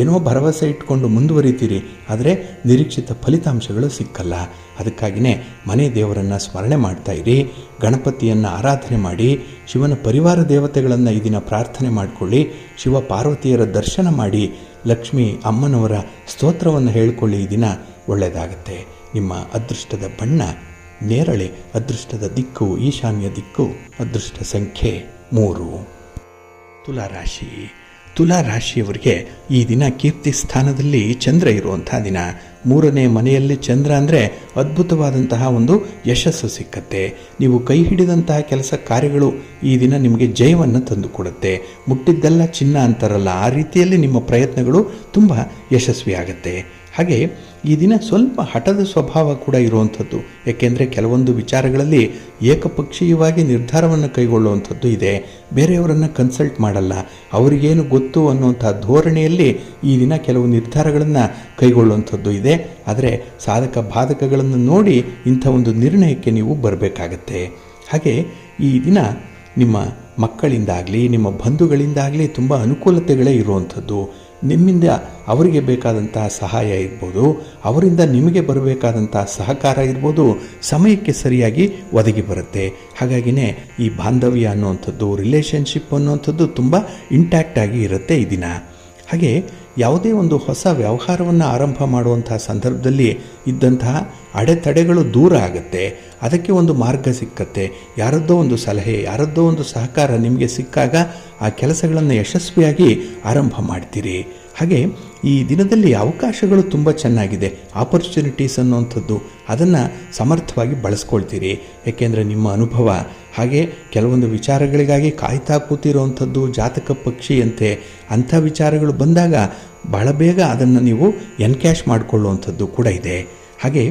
ಏನೋ ಭರವಸೆ ಇಟ್ಕೊಂಡು ಮುಂದುವರಿತೀರಿ, ಆದರೆ ನಿರೀಕ್ಷಿತ ಫಲಿತಾಂಶಗಳು ಸಿಕ್ಕಲ್ಲ. ಅದಕ್ಕಾಗಿಯೇ ಮನೆ ದೇವರನ್ನು ಸ್ಮರಣೆ ಮಾಡ್ತಾಯಿರಿ, ಗಣಪತಿಯನ್ನು ಆರಾಧನೆ ಮಾಡಿ, ಶಿವನ ಪರಿವಾರ ದೇವತೆಗಳನ್ನು ಈ ದಿನ ಪ್ರಾರ್ಥನೆ ಮಾಡಿಕೊಳ್ಳಿ, ಶಿವ ಪಾರ್ವತಿಯರ ದರ್ಶನ ಮಾಡಿ, ಲಕ್ಷ್ಮೀ ಅಮ್ಮನವರ ಸ್ತೋತ್ರವನ್ನು ಹೇಳಿಕೊಳ್ಳಿ. ಈ ದಿನ ಒಳ್ಳೆಯದಾಗತ್ತೆ. ನಿಮ್ಮ ಅದೃಷ್ಟದ ಬಣ್ಣ ನೇರಳೆ, ಅದೃಷ್ಟದ ದಿಕ್ಕು ಈಶಾನ್ಯ ದಿಕ್ಕು, ಅದೃಷ್ಟ ಸಂಖ್ಯೆ 3. ತುಲಾರಾಶಿ. ತುಲಾರಾಶಿಯವರಿಗೆ ಈ ದಿನ ಕೀರ್ತಿ ಸ್ಥಾನದಲ್ಲಿ ಚಂದ್ರ ಇರುವಂಥ ದಿನ. 3ನೇ ಮನೆಯಲ್ಲಿ ಚಂದ್ರ ಅಂದರೆ ಅದ್ಭುತವಾದಂತಹ ಒಂದು ಯಶಸ್ಸು ಸಿಕ್ಕತ್ತೆ. ನೀವು ಕೈ ಹಿಡಿದಂತಹ ಕೆಲಸ ಕಾರ್ಯಗಳು ಈ ದಿನ ನಿಮಗೆ ಜಯವನ್ನು ತಂದುಕೊಡುತ್ತೆ. ಮುಟ್ಟಿದ್ದೆಲ್ಲ ಚಿನ್ನ ಅಂತಾರಲ್ಲ, ಆ ರೀತಿಯಲ್ಲಿ ನಿಮ್ಮ ಪ್ರಯತ್ನಗಳು ತುಂಬ ಯಶಸ್ವಿಯಾಗತ್ತೆ. ಹಾಗೆ ಈ ದಿನ ಸ್ವಲ್ಪ ಹಠದ ಸ್ವಭಾವ ಕೂಡ ಇರುವಂಥದ್ದು. ಏಕೆಂದರೆ ಕೆಲವೊಂದು ವಿಚಾರಗಳಲ್ಲಿ ಏಕಪಕ್ಷೀಯವಾಗಿ ನಿರ್ಧಾರವನ್ನು ಕೈಗೊಳ್ಳುವಂಥದ್ದು ಇದೆ. ಬೇರೆಯವರನ್ನು ಕನ್ಸಲ್ಟ್ ಮಾಡಲ್ಲ, ಅವರಿಗೇನು ಗೊತ್ತು ಅನ್ನುವಂಥ ಧೋರಣೆಯಲ್ಲಿ ಈ ದಿನ ಕೆಲವು ನಿರ್ಧಾರಗಳನ್ನು ಕೈಗೊಳ್ಳುವಂಥದ್ದು ಇದೆ. ಆದರೆ ಸಾಧಕ ಬಾಧಕಗಳನ್ನು ನೋಡಿ ಇಂಥ ಒಂದು ನಿರ್ಣಯಕ್ಕೆ ನೀವು ಬರಬೇಕಾಗತ್ತೆ. ಹಾಗೆ ಈ ದಿನ ನಿಮ್ಮ ಮಕ್ಕಳಿಂದಾಗಲಿ ನಿಮ್ಮ ಬಂಧುಗಳಿಂದಾಗಲಿ ತುಂಬ ಅನುಕೂಲತೆಗಳೇ ಇರುವಂಥದ್ದು. ನಿಮ್ಮಿಂದ ಅವರಿಗೆ ಬೇಕಾದಂತಹ ಸಹಾಯ ಇರ್ಬೋದು, ಅವರಿಂದ ನಿಮಗೆ ಬರಬೇಕಾದಂತಹ ಸಹಕಾರ ಇರ್ಬೋದು, ಸಮಯಕ್ಕೆ ಸರಿಯಾಗಿ ಒದಗಿ ಬರುತ್ತೆ. ಹಾಗಾಗಿನೇ ಈ ಬಾಂಧವ್ಯ ಅನ್ನುವಂಥದ್ದು, ರಿಲೇಷನ್ಶಿಪ್ ಅನ್ನುವಂಥದ್ದು ತುಂಬ ಇಂಟ್ಯಾಕ್ಟ್ ಆಗಿ ಇರುತ್ತೆ ಈ ದಿನ. ಹಾಗೆ ಯಾವುದೇ ಒಂದು ಹೊಸ ವ್ಯವಹಾರವನ್ನು ಆರಂಭ ಮಾಡುವಂತಹ ಸಂದರ್ಭದಲ್ಲಿ ಇದ್ದಂತಹ ಅಡೆತಡೆಗಳು ದೂರ ಆಗುತ್ತೆ. ಅದಕ್ಕೆ ಒಂದು ಮಾರ್ಗ ಸಿಕ್ಕತ್ತೆ. ಯಾರದ್ದೋ ಒಂದು ಸಲಹೆ, ಯಾರದ್ದೋ ಒಂದು ಸಹಕಾರ ನಿಮಗೆ ಸಿಕ್ಕಾಗ ಆ ಕೆಲಸಗಳನ್ನು ಯಶಸ್ವಿಯಾಗಿ ಆರಂಭ ಮಾಡ್ತೀರಿ. ಹಾಗೆ ಈ ದಿನದಲ್ಲಿ ಅವಕಾಶಗಳು ತುಂಬ ಚೆನ್ನಾಗಿದೆ. ಆಪರ್ಚುನಿಟೀಸ್ ಅನ್ನುವಂಥದ್ದು ಅದನ್ನು ಸಮರ್ಥವಾಗಿ ಬಳಸ್ಕೊಳ್ತೀರಿ. ಏಕೆಂದರೆ ನಿಮ್ಮ ಅನುಭವ, ಹಾಗೆ ಕೆಲವೊಂದು ವಿಚಾರಗಳಿಗಾಗಿ ಕಾಯ್ತಾ ಕೂತಿರೋವಂಥದ್ದು ಜಾತಕ ಪಕ್ಷಿಯಂತೆ ಅಂಥ ವಿಚಾರಗಳು ಬಂದಾಗ ಬಹಳ ಬೇಗ ಅದನ್ನು ನೀವು ಎನ್ಕ್ಯಾಶ್ ಮಾಡಿಕೊಳ್ಳುವಂಥದ್ದು ಕೂಡ ಇದೆ. ಹಾಗೆ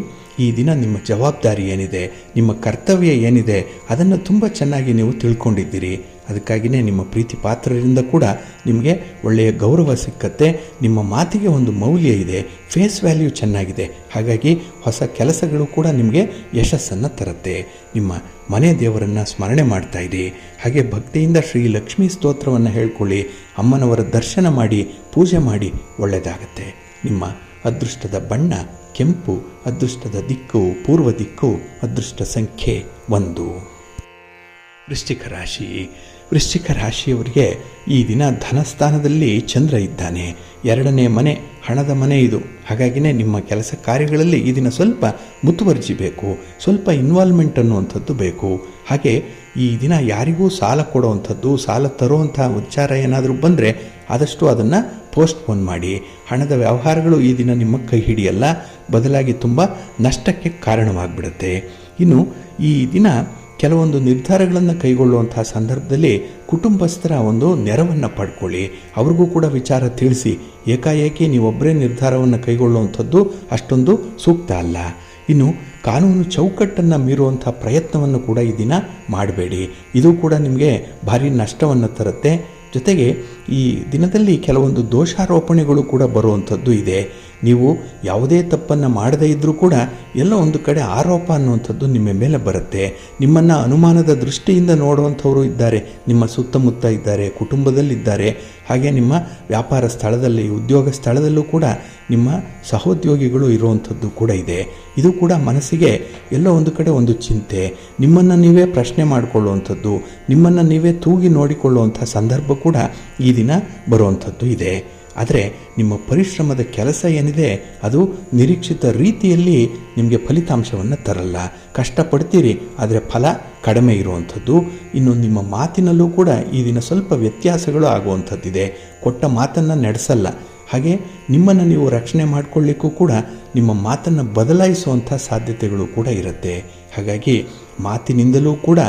ಈ ದಿನ ನಿಮ್ಮ ಜವಾಬ್ದಾರಿ ಏನಿದೆ, ನಿಮ್ಮ ಕರ್ತವ್ಯ ಏನಿದೆ, ಅದನ್ನು ತುಂಬ ಚೆನ್ನಾಗಿ ನೀವು ತಿಳ್ಕೊಂಡಿದ್ದೀರಿ. ಅದಕ್ಕಾಗಿಯೇ ನಿಮ್ಮ ಪ್ರೀತಿ ಪಾತ್ರರಿಂದ ಕೂಡ ನಿಮಗೆ ಒಳ್ಳೆಯ ಗೌರವ ಸಿಕ್ಕತ್ತೆ. ನಿಮ್ಮ ಮಾತಿಗೆ ಒಂದು ಮೌಲ್ಯ ಇದೆ, ಫೇಸ್ ವ್ಯಾಲ್ಯೂ ಚೆನ್ನಾಗಿದೆ. ಹಾಗಾಗಿ ಹೊಸ ಕೆಲಸಗಳು ಕೂಡ ನಿಮಗೆ ಯಶಸ್ಸನ್ನು ತರುತ್ತೆ. ನಿಮ್ಮ ಮನೆ ದೇವರನ್ನು ಸ್ಮರಣೆ ಮಾಡ್ತಾಯಿರಿ. ಹಾಗೆ ಭಕ್ತಿಯಿಂದ ಶ್ರೀ ಲಕ್ಷ್ಮೀ ಸ್ತೋತ್ರವನ್ನು ಹೇಳ್ಕೊಳ್ಳಿ, ಅಮ್ಮನವರ ದರ್ಶನ ಮಾಡಿ, ಪೂಜೆ ಮಾಡಿ, ಒಳ್ಳೆಯದಾಗತ್ತೆ. ನಿಮ್ಮ ಅದೃಷ್ಟದ ಬಣ್ಣ ಕೆಂಪು, ಅದೃಷ್ಟದ ದಿಕ್ಕು ಪೂರ್ವ ದಿಕ್ಕು, ಅದೃಷ್ಟ ಸಂಖ್ಯೆ 1. ವೃಶ್ಚಿಕ ರಾಶಿ. ವೃಶ್ಚಿಕ ರಾಶಿಯವರಿಗೆ ಈ ದಿನ ಧನಸ್ಥಾನದಲ್ಲಿ ಚಂದ್ರ ಇದ್ದಾನೆ. 2ನೇ ಮನೆ ಹಣದ ಮನೆ ಇದು. ಹಾಗಾಗಿನೇ ನಿಮ್ಮ ಕೆಲಸ ಕಾರ್ಯಗಳಲ್ಲಿ ಈ ದಿನ ಸ್ವಲ್ಪ ಮುತುವರ್ಜಿ ಬೇಕು, ಸ್ವಲ್ಪ ಇನ್ವಾಲ್ವ್ಮೆಂಟ್ ಅನ್ನುವಂಥದ್ದು ಬೇಕು. ಹಾಗೆ ಈ ದಿನ ಯಾರಿಗೂ ಸಾಲ ಕೊಡುವಂಥದ್ದು, ಸಾಲ ತರುವಂಥ ವಿಚಾರ ಏನಾದರೂ ಬಂದರೆ ಆದಷ್ಟು ಅದನ್ನು ಪೋಸ್ಟ್ಪೋನ್ ಮಾಡಿ. ಹಣದ ವ್ಯವಹಾರಗಳು ಈ ದಿನ ನಿಮ್ಮ ಕೈ ಹಿಡಿಯಲ್ಲ, ಬದಲಾಗಿ ತುಂಬ ನಷ್ಟಕ್ಕೆ ಕಾರಣವಾಗಿಬಿಡುತ್ತೆ. ಇನ್ನು ಈ ದಿನ ಕೆಲವೊಂದು ನಿರ್ಧಾರಗಳನ್ನು ಕೈಗೊಳ್ಳುವಂಥ ಸಂದರ್ಭದಲ್ಲಿ ಕುಟುಂಬಸ್ಥರ ಒಂದು ನೆರವನ್ನು ಪಡ್ಕೊಳ್ಳಿ. ಅವ್ರಿಗೂ ಕೂಡ ವಿಚಾರ ತಿಳಿಸಿ. ಏಕಾಏಕಿ ನೀವೊಬ್ಬರೇ ನಿರ್ಧಾರವನ್ನು ಕೈಗೊಳ್ಳುವಂಥದ್ದು ಅಷ್ಟೊಂದು ಸೂಕ್ತ ಅಲ್ಲ. ಇನ್ನು ಕಾನೂನು ಚೌಕಟ್ಟನ್ನು ಮೀರುವಂಥ ಪ್ರಯತ್ನವನ್ನು ಕೂಡ ಈ ದಿನ ಮಾಡಬೇಡಿ. ಇದು ಕೂಡ ನಿಮಗೆ ಭಾರಿ ನಷ್ಟವನ್ನು ತರುತ್ತೆ. ಜೊತೆಗೆ ಈ ದಿನದಲ್ಲಿ ಕೆಲವೊಂದು ದೋಷಾರೋಪಣೆಗಳು ಕೂಡ ಬರುವಂಥದ್ದು ಇದೆ. ನೀವು ಯಾವುದೇ ತಪ್ಪನ್ನು ಮಾಡದೇ ಇದ್ದರೂ ಕೂಡ ಎಲ್ಲೋ ಒಂದು ಕಡೆ ಆರೋಪ ಅನ್ನುವಂಥದ್ದು ನಿಮ್ಮ ಮೇಲೆ ಬರುತ್ತೆ. ನಿಮ್ಮನ್ನು ಅನುಮಾನದ ದೃಷ್ಟಿಯಿಂದ ನೋಡುವಂಥವರು ಇದ್ದಾರೆ, ನಿಮ್ಮ ಸುತ್ತಮುತ್ತ ಇದ್ದಾರೆ, ಕುಟುಂಬದಲ್ಲಿದ್ದಾರೆ. ಹಾಗೆ ನಿಮ್ಮ ವ್ಯಾಪಾರ ಸ್ಥಳದಲ್ಲಿ, ಉದ್ಯೋಗ ಸ್ಥಳದಲ್ಲೂ ಕೂಡ ನಿಮ್ಮ ಸಹೋದ್ಯೋಗಿಗಳು ಇರುವಂಥದ್ದು ಕೂಡ ಇದೆ. ಇದು ಕೂಡ ಮನಸ್ಸಿಗೆ ಎಲ್ಲೋ ಒಂದು ಕಡೆ ಒಂದು ಚಿಂತೆ, ನಿಮ್ಮನ್ನು ನೀವೇ ಪ್ರಶ್ನೆ ಮಾಡಿಕೊಳ್ಳುವಂಥದ್ದು, ನಿಮ್ಮನ್ನು ನೀವೇ ತೂಗಿ ನೋಡಿಕೊಳ್ಳುವಂಥ ಸಂದರ್ಭ ಕೂಡ ಈ ದಿನ ಬರುವಂಥದ್ದು ಇದೆ. ಆದರೆ ನಿಮ್ಮ ಪರಿಶ್ರಮದ ಕೆಲಸ ಏನಿದೆ ಅದು ನಿರೀಕ್ಷಿತ ರೀತಿಯಲ್ಲಿ ನಿಮಗೆ ಫಲಿತಾಂಶವನ್ನು ತರಲ್ಲ. ಕಷ್ಟಪಡ್ತೀರಿ, ಆದರೆ ಫಲ ಕಡಿಮೆ ಇರುವಂಥದ್ದು. ಇನ್ನು ನಿಮ್ಮ ಮಾತಿನಲ್ಲೂ ಕೂಡ ಈ ದಿನ ಸ್ವಲ್ಪ ವ್ಯತ್ಯಾಸಗಳು ಆಗುವಂಥದ್ದಿದೆ. ಕೊಟ್ಟ ಮಾತನ್ನು ನಡೆಸಲ್ಲ. ಹಾಗೆ ನಿಮ್ಮನ್ನು ನೀವು ರಕ್ಷಣೆ ಮಾಡಿಕೊಳ್ಳಿಕ್ಕೂ ಕೂಡ ನಿಮ್ಮ ಮಾತನ್ನು ಬದಲಾಯಿಸುವಂಥ ಸಾಧ್ಯತೆಗಳು ಕೂಡ ಇರುತ್ತೆ. ಹಾಗಾಗಿ ಮಾತಿನಿಂದಲೂ ಕೂಡ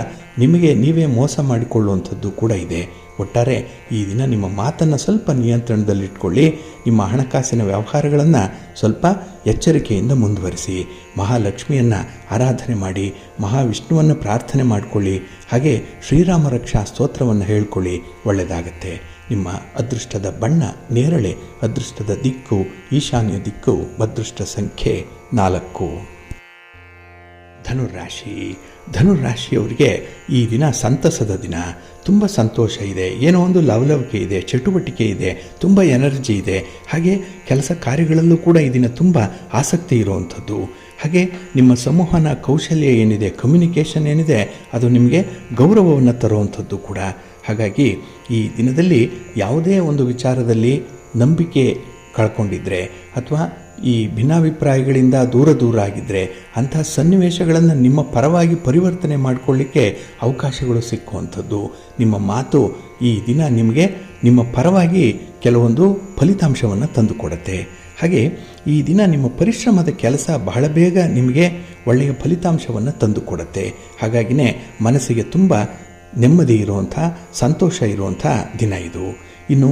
ನಿಮಗೆ ನೀವೇ ಮೋಸ ಮಾಡಿಕೊಳ್ಳುವಂಥದ್ದು ಕೂಡ ಇದೆ. ಒಟ್ಟಾರೆ ಈ ದಿನ ನಿಮ್ಮ ಮಾತನ್ನು ಸ್ವಲ್ಪ ನಿಯಂತ್ರಣದಲ್ಲಿಟ್ಕೊಳ್ಳಿ. ನಿಮ್ಮ ಹಣಕಾಸಿನ ವ್ಯವಹಾರಗಳನ್ನು ಸ್ವಲ್ಪ ಎಚ್ಚರಿಕೆಯಿಂದ ಮುಂದುವರಿಸಿ. ಮಹಾಲಕ್ಷ್ಮಿಯನ್ನು ಆರಾಧನೆ ಮಾಡಿ, ಮಹಾವಿಷ್ಣುವನ್ನು ಪ್ರಾರ್ಥನೆ ಮಾಡಿಕೊಳ್ಳಿ. ಹಾಗೆ ಶ್ರೀರಾಮ ರಕ್ಷಾ ಸ್ತೋತ್ರವನ್ನು ಹೇಳ್ಕೊಳ್ಳಿ, ಒಳ್ಳೆಯದಾಗತ್ತೆ. ನಿಮ್ಮ ಅದೃಷ್ಟದ ಬಣ್ಣ ನೇರಳೆ, ಅದೃಷ್ಟದ ದಿಕ್ಕು ಈಶಾನ್ಯ ದಿಕ್ಕು, ಅದೃಷ್ಟ ಸಂಖ್ಯೆ 4. ಧನುರಾಶಿ. ಧನುರಾಶಿಯವರಿಗೆ ಈ ದಿನ ಸಂತಸದ ದಿನ. ತುಂಬ ಸಂತೋಷ ಇದೆ, ಏನೋ ಒಂದು ಲವಲವಿಕೆ ಇದೆ, ಚಟುವಟಿಕೆ ಇದೆ, ತುಂಬ ಎನರ್ಜಿ ಇದೆ. ಹಾಗೆ ಕೆಲಸ ಕಾರ್ಯಗಳಲ್ಲೂ ಕೂಡ ಈ ದಿನ ತುಂಬ ಆಸಕ್ತಿ ಇರುವಂಥದ್ದು. ಹಾಗೆ ನಿಮ್ಮ ಸಂವಹನ ಕೌಶಲ್ಯ ಏನಿದೆ, ಕಮ್ಯುನಿಕೇಷನ್ ಏನಿದೆ, ಅದು ನಿಮಗೆ ಗೌರವವನ್ನು ತರುವಂಥದ್ದು ಕೂಡ. ಹಾಗಾಗಿ ಈ ದಿನದಲ್ಲಿ ಯಾವುದೇ ಒಂದು ವಿಚಾರದಲ್ಲಿ ನಂಬಿಕೆ ಕಳ್ಕೊಂಡಿದ್ರೆ ಅಥವಾ ಈ ಭಿನ್ನಾಭಿಪ್ರಾಯಗಳಿಂದ ದೂರ ಆಗಿದ್ದರೆ ಅಂತಹ ಸನ್ನಿವೇಶಗಳನ್ನು ನಿಮ್ಮ ಪರವಾಗಿ ಪರಿವರ್ತನೆ ಮಾಡಿಕೊಳ್ಳಿಕ್ಕೆ ಅವಕಾಶಗಳು ಸಿಕ್ಕುವಂಥದ್ದು. ನಿಮ್ಮ ಮಾತು ಈ ದಿನ ನಿಮಗೆ ನಿಮ್ಮ ಪರವಾಗಿ ಕೆಲವೊಂದು ಫಲಿತಾಂಶವನ್ನು ತಂದುಕೊಡುತ್ತೆ. ಹಾಗೆ ಈ ದಿನ ನಿಮ್ಮ ಪರಿಶ್ರಮದ ಕೆಲಸ ಬಹಳ ಬೇಗ ನಿಮಗೆ ಒಳ್ಳೆಯ ಫಲಿತಾಂಶವನ್ನು ತಂದುಕೊಡುತ್ತೆ. ಹಾಗಾಗಿನೇ ಮನಸ್ಸಿಗೆ ತುಂಬ ನೆಮ್ಮದಿ ಇರುವಂಥ, ಸಂತೋಷ ಇರುವಂಥ ದಿನ ಇದು. ಇನ್ನು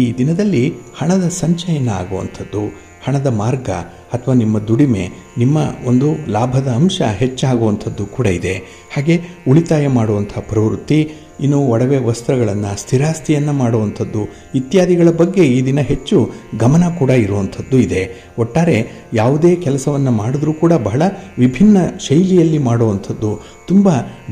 ಈ ದಿನದಲ್ಲಿ ಹಣದ ಸಂಚಯನ ಆಗುವಂಥದ್ದು, ಹಣದ ಮಾರ್ಗ ಅಥವಾ ನಿಮ್ಮ ದುಡಿಮೆ, ನಿಮ್ಮ ಒಂದು ಲಾಭದ ಅಂಶ ಹೆಚ್ಚಾಗುವಂಥದ್ದು ಕೂಡ ಇದೆ. ಹಾಗೆ ಉಳಿತಾಯ ಮಾಡುವಂಥ ಪ್ರವೃತ್ತಿ, ಇನ್ನು ಒಡವೆ ವಸ್ತ್ರಗಳನ್ನು, ಸ್ಥಿರಾಸ್ತಿಯನ್ನು ಮಾಡುವಂಥದ್ದು ಇತ್ಯಾದಿಗಳ ಬಗ್ಗೆ ಈ ದಿನ ಹೆಚ್ಚು ಗಮನ ಕೂಡ ಇರುವಂಥದ್ದು ಇದೆ. ಒಟ್ಟಾರೆ ಯಾವುದೇ ಕೆಲಸವನ್ನು ಮಾಡಿದ್ರೂ ಕೂಡ ಬಹಳ ವಿಭಿನ್ನ ಶೈಲಿಯಲ್ಲಿ ಮಾಡುವಂಥದ್ದು, ತುಂಬ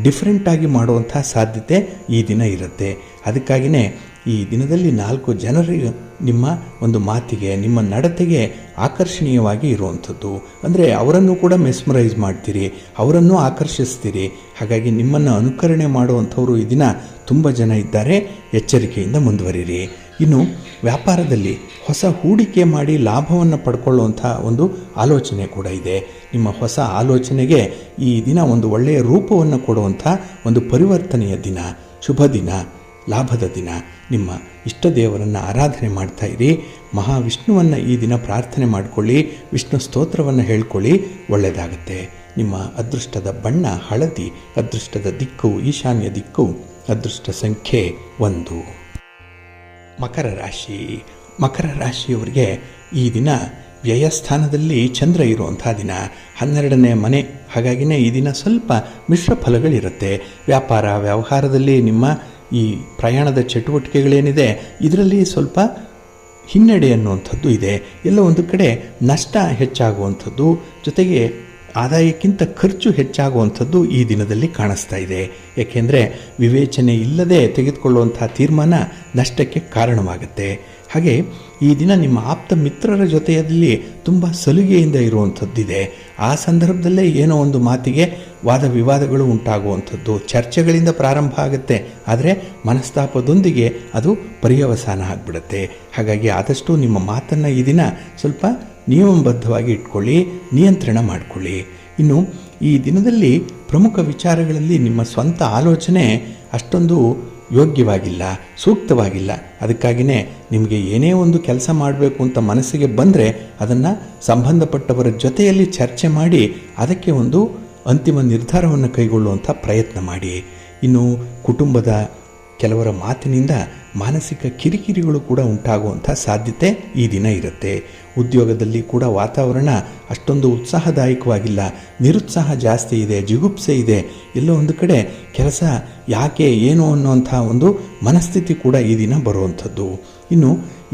ಡಿಫ್ರೆಂಟಾಗಿ ಮಾಡುವಂಥ ಸಾಧ್ಯತೆ ಈ ದಿನ ಇರುತ್ತೆ. ಅದಕ್ಕಾಗಿಯೇ ಈ ದಿನದಲ್ಲಿ 4 ಜನರಿಗೆ ನಿಮ್ಮ ಒಂದು ಮಾತಿಗೆ, ನಿಮ್ಮ ನಡತೆಗೆ ಆಕರ್ಷಣೀಯವಾಗಿ ಇರುವಂಥದ್ದು. ಅಂದರೆ ಅವರನ್ನು ಕೂಡ ಮೆಸ್ಮರೈಸ್ ಮಾಡ್ತೀರಿ, ಅವರನ್ನು ಆಕರ್ಷಿಸ್ತೀರಿ. ಹಾಗಾಗಿ ನಿಮ್ಮನ್ನು ಅನುಕರಣೆ ಮಾಡುವಂಥವರು ಈ ದಿನ ತುಂಬ ಜನ ಇದ್ದಾರೆ. ಎಚ್ಚರಿಕೆಯಿಂದ ಮುಂದುವರಿರಿ. ಇನ್ನು ವ್ಯಾಪಾರದಲ್ಲಿ ಹೊಸ ಹೂಡಿಕೆ ಮಾಡಿ ಲಾಭವನ್ನು ಪಡ್ಕೊಳ್ಳುವಂಥ ಒಂದು ಆಲೋಚನೆ ಕೂಡ ಇದೆ. ನಿಮ್ಮ ಹೊಸ ಆಲೋಚನೆಗೆ ಈ ದಿನ ಒಂದು ಒಳ್ಳೆಯ ರೂಪವನ್ನು ಕೊಡುವಂಥ ಒಂದು ಪರಿವರ್ತನೆಯ ದಿನ, ಶುಭ ದಿನ, ಲಾಭದ ದಿನ. ನಿಮ್ಮ ಇಷ್ಟ ದೇವರನ್ನು ಆರಾಧನೆ ಮಾಡ್ತಾ ಇರಿ. ಮಹಾವಿಷ್ಣುವನ್ನು ಈ ದಿನ ಪ್ರಾರ್ಥನೆ ಮಾಡಿಕೊಳ್ಳಿ, ವಿಷ್ಣು ಸ್ತೋತ್ರವನ್ನು ಹೇಳ್ಕೊಳ್ಳಿ, ಒಳ್ಳೆಯದಾಗುತ್ತೆ. ನಿಮ್ಮ ಅದೃಷ್ಟದ ಬಣ್ಣ ಹಳದಿ, ಅದೃಷ್ಟದ ದಿಕ್ಕು ಈಶಾನ್ಯ ದಿಕ್ಕು, ಅದೃಷ್ಟ ಸಂಖ್ಯೆ 1. ಮಕರ ರಾಶಿ. ಮಕರ ರಾಶಿಯವರಿಗೆ ಈ ದಿನ ವ್ಯಯಸ್ಥಾನದಲ್ಲಿ ಚಂದ್ರ ಇರುವಂಥ ದಿನ, 12ನೇ ಮನೆ. ಹಾಗಾಗಿನೇ ಈ ದಿನ ಸ್ವಲ್ಪ ಮಿಶ್ರ ಫಲಗಳಿರುತ್ತೆ. ವ್ಯಾಪಾರ ವ್ಯವಹಾರದಲ್ಲಿ ನಿಮ್ಮ ಈ ಪ್ರಯಾಣದ ಚಟುವಟಿಕೆಗಳೇನಿದೆ ಇದರಲ್ಲಿ ಸ್ವಲ್ಪ ಹಿನ್ನಡೆ ಅನ್ನುವಂಥದ್ದು ಇದೆ. ಎಲ್ಲ ಒಂದು ಕಡೆ ನಷ್ಟ ಹೆಚ್ಚಾಗುವಂಥದ್ದು, ಜೊತೆಗೆ ಆದಾಯಕ್ಕಿಂತ ಖರ್ಚು ಹೆಚ್ಚಾಗುವಂಥದ್ದು ಈ ದಿನದಲ್ಲಿ ಕಾಣಿಸ್ತಾ ಇದೆ. ಏಕೆಂದರೆ ವಿವೇಚನೆ ಇಲ್ಲದೆ ತೆಗೆದುಕೊಳ್ಳುವಂಥ ತೀರ್ಮಾನ ನಷ್ಟಕ್ಕೆ ಕಾರಣವಾಗುತ್ತೆ. ಹಾಗೆ ಈ ದಿನ ನಿಮ್ಮ ಆಪ್ತ ಮಿತ್ರರ ಜೊತೆಯಲ್ಲಿ ತುಂಬ ಸಲುಗೆಯಿಂದ ಇರುವಂಥದ್ದಿದೆ. ಆ ಸಂದರ್ಭದಲ್ಲೇ ಏನೋ ಒಂದು ಮಾತಿಗೆ ವಾದ ವಿವಾದಗಳು ಉಂಟಾಗುವಂಥದ್ದು, ಚರ್ಚೆಗಳಿಂದ ಪ್ರಾರಂಭ ಆಗುತ್ತೆ, ಆದರೆ ಮನಸ್ತಾಪದೊಂದಿಗೆ ಅದು ಪರ್ಯವಸಾನ ಆಗಿಬಿಡುತ್ತೆ. ಹಾಗಾಗಿ ಆದಷ್ಟು ನಿಮ್ಮ ಮಾತನ್ನು ಈ ದಿನ ಸ್ವಲ್ಪ ನಿಯಮಬದ್ಧವಾಗಿ ಇಟ್ಕೊಳ್ಳಿ, ನಿಯಂತ್ರಣ ಮಾಡಿಕೊಳ್ಳಿ. ಇನ್ನು ಈ ದಿನದಲ್ಲಿ ಪ್ರಮುಖ ವಿಚಾರಗಳಲ್ಲಿ ನಿಮ್ಮ ಸ್ವಂತ ಆಲೋಚನೆ ಅಷ್ಟೊಂದು ಯೋಗ್ಯವಾಗಿಲ್ಲ, ಸೂಕ್ತವಾಗಿಲ್ಲ. ಅದಕ್ಕಾಗಿಯೇ ನಿಮಗೆ ಏನೇ ಒಂದು ಕೆಲಸ ಮಾಡಬೇಕು ಅಂತ ಮನಸ್ಸಿಗೆ ಬಂದರೆ ಅದನ್ನು ಸಂಬಂಧಪಟ್ಟವರ ಜೊತೆಯಲ್ಲಿ ಚರ್ಚೆ ಮಾಡಿ ಅದಕ್ಕೆ ಒಂದು ಅಂತಿಮ ನಿರ್ಧಾರವನ್ನು ಕೈಗೊಳ್ಳುವಂಥ ಪ್ರಯತ್ನ ಮಾಡಿ. ಇನ್ನು ಕುಟುಂಬದ ಕೆಲವರ ಮಾತಿನಿಂದ ಮಾನಸಿಕ ಕಿರಿಕಿರಿಗಳು ಕೂಡ ಉಂಟಾಗುವಂಥ ಸಾಧ್ಯತೆ ಈ ದಿನ ಇರುತ್ತೆ. ಉದ್ಯೋಗದಲ್ಲಿ ಕೂಡ ವಾತಾವರಣ ಅಷ್ಟೊಂದು ಉತ್ಸಾಹದಾಯಕವಾಗಿಲ್ಲ, ನಿರುತ್ಸಾಹ ಜಾಸ್ತಿ ಇದೆ, ಜಿಗುಪ್ಸೆ ಇದೆ. ಎಲ್ಲೋ ಒಂದು ಕಡೆ ಕೆಲಸ ಯಾಕೆ ಏನು ಅನ್ನುವಂಥ ಒಂದು ಮನಸ್ಥಿತಿ ಕೂಡ ಈ ದಿನ ಬರುವಂಥದ್ದು. ಇನ್ನು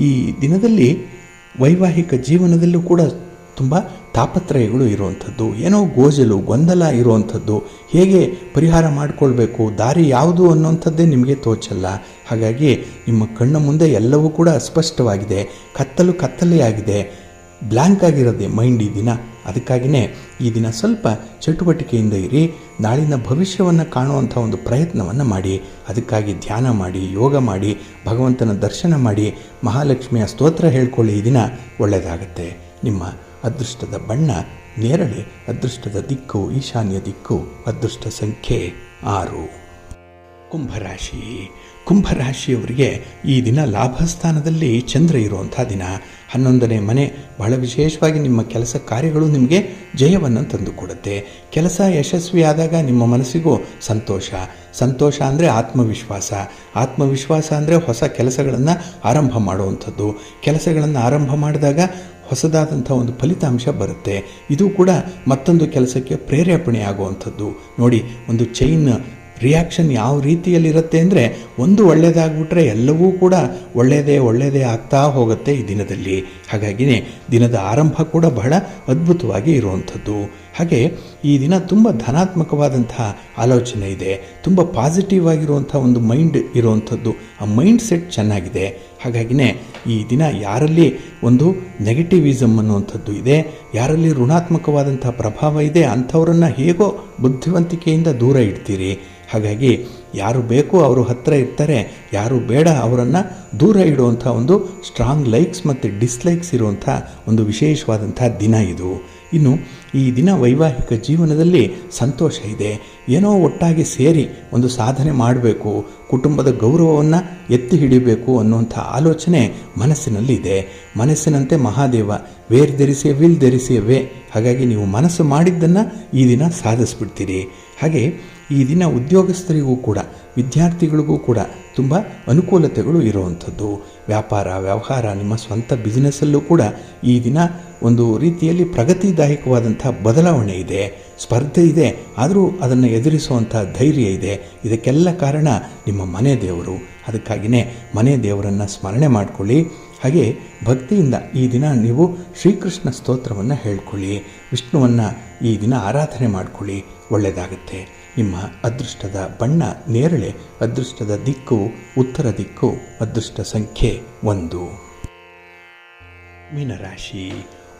ಈ ದಿನದಲ್ಲಿ ವೈವಾಹಿಕ ಜೀವನದಲ್ಲೂ ಕೂಡ ತುಂಬ ತಾಪತ್ರಯಗಳು ಇರುವಂಥದ್ದು, ಏನೋ ಗೋಜಲು ಗೊಂದಲ ಇರುವಂಥದ್ದು, ಹೇಗೆ ಪರಿಹಾರ ಮಾಡಿಕೊಳ್ಬೇಕು, ದಾರಿ ಯಾವುದು ಅನ್ನುವಂಥದ್ದೇ ನಿಮಗೆ ತೋಚಲ್ಲ. ಹಾಗಾಗಿ ನಿಮ್ಮ ಕಣ್ಣ ಮುಂದೆ ಎಲ್ಲವೂ ಕೂಡ ಅಸ್ಪಷ್ಟವಾಗಿದೆ, ಕತ್ತಲೇ ಆಗಿದೆ, ಬ್ಲ್ಯಾಂಕ್ ಆಗಿರೋದೆ ಮೈಂಡ್ ಈ ದಿನ. ಅದಕ್ಕಾಗಿಯೇ ಈ ದಿನ ಸ್ವಲ್ಪ ಚಟುವಟಿಕೆಯಿಂದ ಇರಿ. ನಾಳಿನ ಭವಿಷ್ಯವನ್ನು ಕಾಣುವಂಥ ಒಂದು ಪ್ರಯತ್ನವನ್ನು ಮಾಡಿ. ಅದಕ್ಕಾಗಿ ಧ್ಯಾನ ಮಾಡಿ, ಯೋಗ ಮಾಡಿ, ಭಗವಂತನ ದರ್ಶನ ಮಾಡಿ, ಮಹಾಲಕ್ಷ್ಮಿಯ ಸ್ತೋತ್ರ ಹೇಳ್ಕೊಳ್ಳಿ. ಈ ದಿನ ಒಳ್ಳೆಯದಾಗುತ್ತೆ. ನಿಮ್ಮ ಅದೃಷ್ಟದ ಬಣ್ಣ ನೇರಳೆ, ಅದೃಷ್ಟದ ದಿಕ್ಕು ಈಶಾನ್ಯ ದಿಕ್ಕು, ಅದೃಷ್ಟ ಸಂಖ್ಯೆ 6. ಕುಂಭರಾಶಿ. ಕುಂಭರಾಶಿಯವರಿಗೆ ಈ ದಿನ ಲಾಭಸ್ಥಾನದಲ್ಲಿ ಚಂದ್ರ ಇರುವಂಥ ದಿನ, 11ನೇ ಮನೆ. ಬಹಳ ವಿಶೇಷವಾಗಿ ನಿಮ್ಮ ಕೆಲಸ ಕಾರ್ಯಗಳು ನಿಮಗೆ ಜಯವನ್ನು ತಂದುಕೊಡುತ್ತೆ. ಕೆಲಸ ಯಶಸ್ವಿಯಾದಾಗ ನಿಮ್ಮ ಮನಸ್ಸಿಗೂ ಸಂತೋಷ ಅಂದರೆ ಆತ್ಮವಿಶ್ವಾಸ ಅಂದರೆ ಹೊಸ ಕೆಲಸಗಳನ್ನು ಆರಂಭ ಮಾಡುವಂಥದ್ದು. ಕೆಲಸಗಳನ್ನು ಆರಂಭ ಮಾಡಿದಾಗ ಹೊಸದಾದಂಥ ಒಂದು ಫಲಿತಾಂಶ ಬರುತ್ತೆ. ಇದು ಕೂಡ ಮತ್ತೊಂದು ಕೆಲಸಕ್ಕೆ ಪ್ರೇರೇಪಣೆ ಆಗುವಂಥದ್ದು. ನೋಡಿ, ಒಂದು ಚೈನ್ ರಿಯಾಕ್ಷನ್ ಯಾವ ರೀತಿಯಲ್ಲಿರುತ್ತೆ ಅಂದರೆ, ಒಂದು ಒಳ್ಳೆಯದಾಗ್ಬಿಟ್ರೆ ಎಲ್ಲವೂ ಕೂಡ ಒಳ್ಳೆಯದೇ ಆಗ್ತಾ ಹೋಗುತ್ತೆ ಈ ದಿನದಲ್ಲಿ. ಹಾಗಾಗಿಯೇ ದಿನದ ಆರಂಭ ಕೂಡ ಬಹಳ ಅದ್ಭುತವಾಗಿ ಇರುವಂಥದ್ದು. ಹಾಗೆ ಈ ದಿನ ತುಂಬ ಧನಾತ್ಮಕವಾದಂತಹ ಆಲೋಚನೆ ಇದೆ, ತುಂಬ ಪಾಸಿಟಿವ್ ಆಗಿರುವಂಥ ಒಂದು ಮೈಂಡ್ ಇರುವಂಥದ್ದು. ಆ ಮೈಂಡ್ ಸೆಟ್ ಚೆನ್ನಾಗಿದೆ. ಹಾಗಾಗಿಯೇ ಈ ದಿನ ಯಾರಲ್ಲಿ ಒಂದು ನೆಗೆಟಿವಿಸಮ್ ಅನ್ನುವಂಥದ್ದು ಇದೆ, ಯಾರಲ್ಲಿ ಋಣಾತ್ಮಕವಾದಂಥ ಪ್ರಭಾವ ಇದೆ, ಅಂಥವರನ್ನು ಹೇಗೋ ಬುದ್ಧಿವಂತಿಕೆಯಿಂದ ದೂರ ಇಡ್ತೀರಿ. ಹಾಗಾಗಿ ಯಾರು ಬೇಕೋ ಅವರು ಹತ್ತಿರ ಇರ್ತಾರೆ, ಯಾರು ಬೇಡ ಅವರನ್ನು ದೂರ ಇಡುವಂಥ ಒಂದು ಸ್ಟ್ರಾಂಗ್ ಲೈಕ್ಸ್ ಮತ್ತು ಡಿಸ್ಲೈಕ್ಸ್ ಇರುವಂಥ ಒಂದು ವಿಶೇಷವಾದಂಥ ದಿನ ಇದು. ಇನ್ನು ಈ ದಿನ ವೈವಾಹಿಕ ಜೀವನದಲ್ಲಿ ಸಂತೋಷ ಇದೆ. ಏನೋ ಒಟ್ಟಾಗಿ ಸೇರಿ ಒಂದು ಸಾಧನೆ ಮಾಡಬೇಕು, ಕುಟುಂಬದ ಗೌರವವನ್ನು ಎತ್ತಿ ಹಿಡಿಬೇಕು ಅನ್ನುವಂಥ ಆಲೋಚನೆ ಮನಸ್ಸಿನಲ್ಲಿದೆ. ಮನಸ್ಸಿನಂತೆ ಮಹಾದೇವ, ವೇರ್ ಧರಿಸಿ ವಿಲ್ ಧರಿಸಿ ವೇ. ಹಾಗಾಗಿ ನೀವು ಮನಸ್ಸು ಮಾಡಿದ್ದನ್ನು ಈ ದಿನ ಸಾಧಿಸ್ಬಿಡ್ತೀರಿ. ಹಾಗೆ ಈ ದಿನ ಉದ್ಯೋಗಸ್ಥರಿಗೂ ಕೂಡ, ವಿದ್ಯಾರ್ಥಿಗಳಿಗೂ ಕೂಡ ತುಂಬ ಅನುಕೂಲತೆಗಳು ಇರುವಂಥದ್ದು. ವ್ಯಾಪಾರ ವ್ಯವಹಾರ, ನಿಮ್ಮ ಸ್ವಂತ ಬಿಸ್ನೆಸ್ಸಲ್ಲೂ ಕೂಡ ಈ ದಿನ ಒಂದು ರೀತಿಯಲ್ಲಿ ಪ್ರಗತಿದಾಯಕವಾದಂಥ ಬದಲಾವಣೆ ಇದೆ. ಸ್ಪರ್ಧೆ ಇದೆ, ಆದರೂ ಅದನ್ನು ಎದುರಿಸುವಂಥ ಧೈರ್ಯ ಇದೆ. ಇದಕ್ಕೆಲ್ಲ ಕಾರಣ ನಿಮ್ಮ ಮನೆ ದೇವರು. ಅದಕ್ಕಾಗಿಯೇ ಮನೆ ದೇವರನ್ನು ಸ್ಮರಣೆ ಮಾಡಿಕೊಳ್ಳಿ. ಹಾಗೆ ಭಕ್ತಿಯಿಂದ ಈ ದಿನ ನೀವು ಶ್ರೀಕೃಷ್ಣ ಸ್ತೋತ್ರವನ್ನು ಹೇಳ್ಕೊಳ್ಳಿ, ವಿಷ್ಣುವನ್ನು ಈ ದಿನ ಆರಾಧನೆ ಮಾಡಿಕೊಳ್ಳಿ, ಒಳ್ಳೆಯದಾಗುತ್ತೆ. ನಿಮ್ಮ ಅದೃಷ್ಟದ ಬಣ್ಣ ನೇರಳೆ, ಅದೃಷ್ಟದ ದಿಕ್ಕು ಉತ್ತರ ದಿಕ್ಕು, ಅದೃಷ್ಟ ಸಂಖ್ಯೆ 1. ಮೀನರಾಶಿ.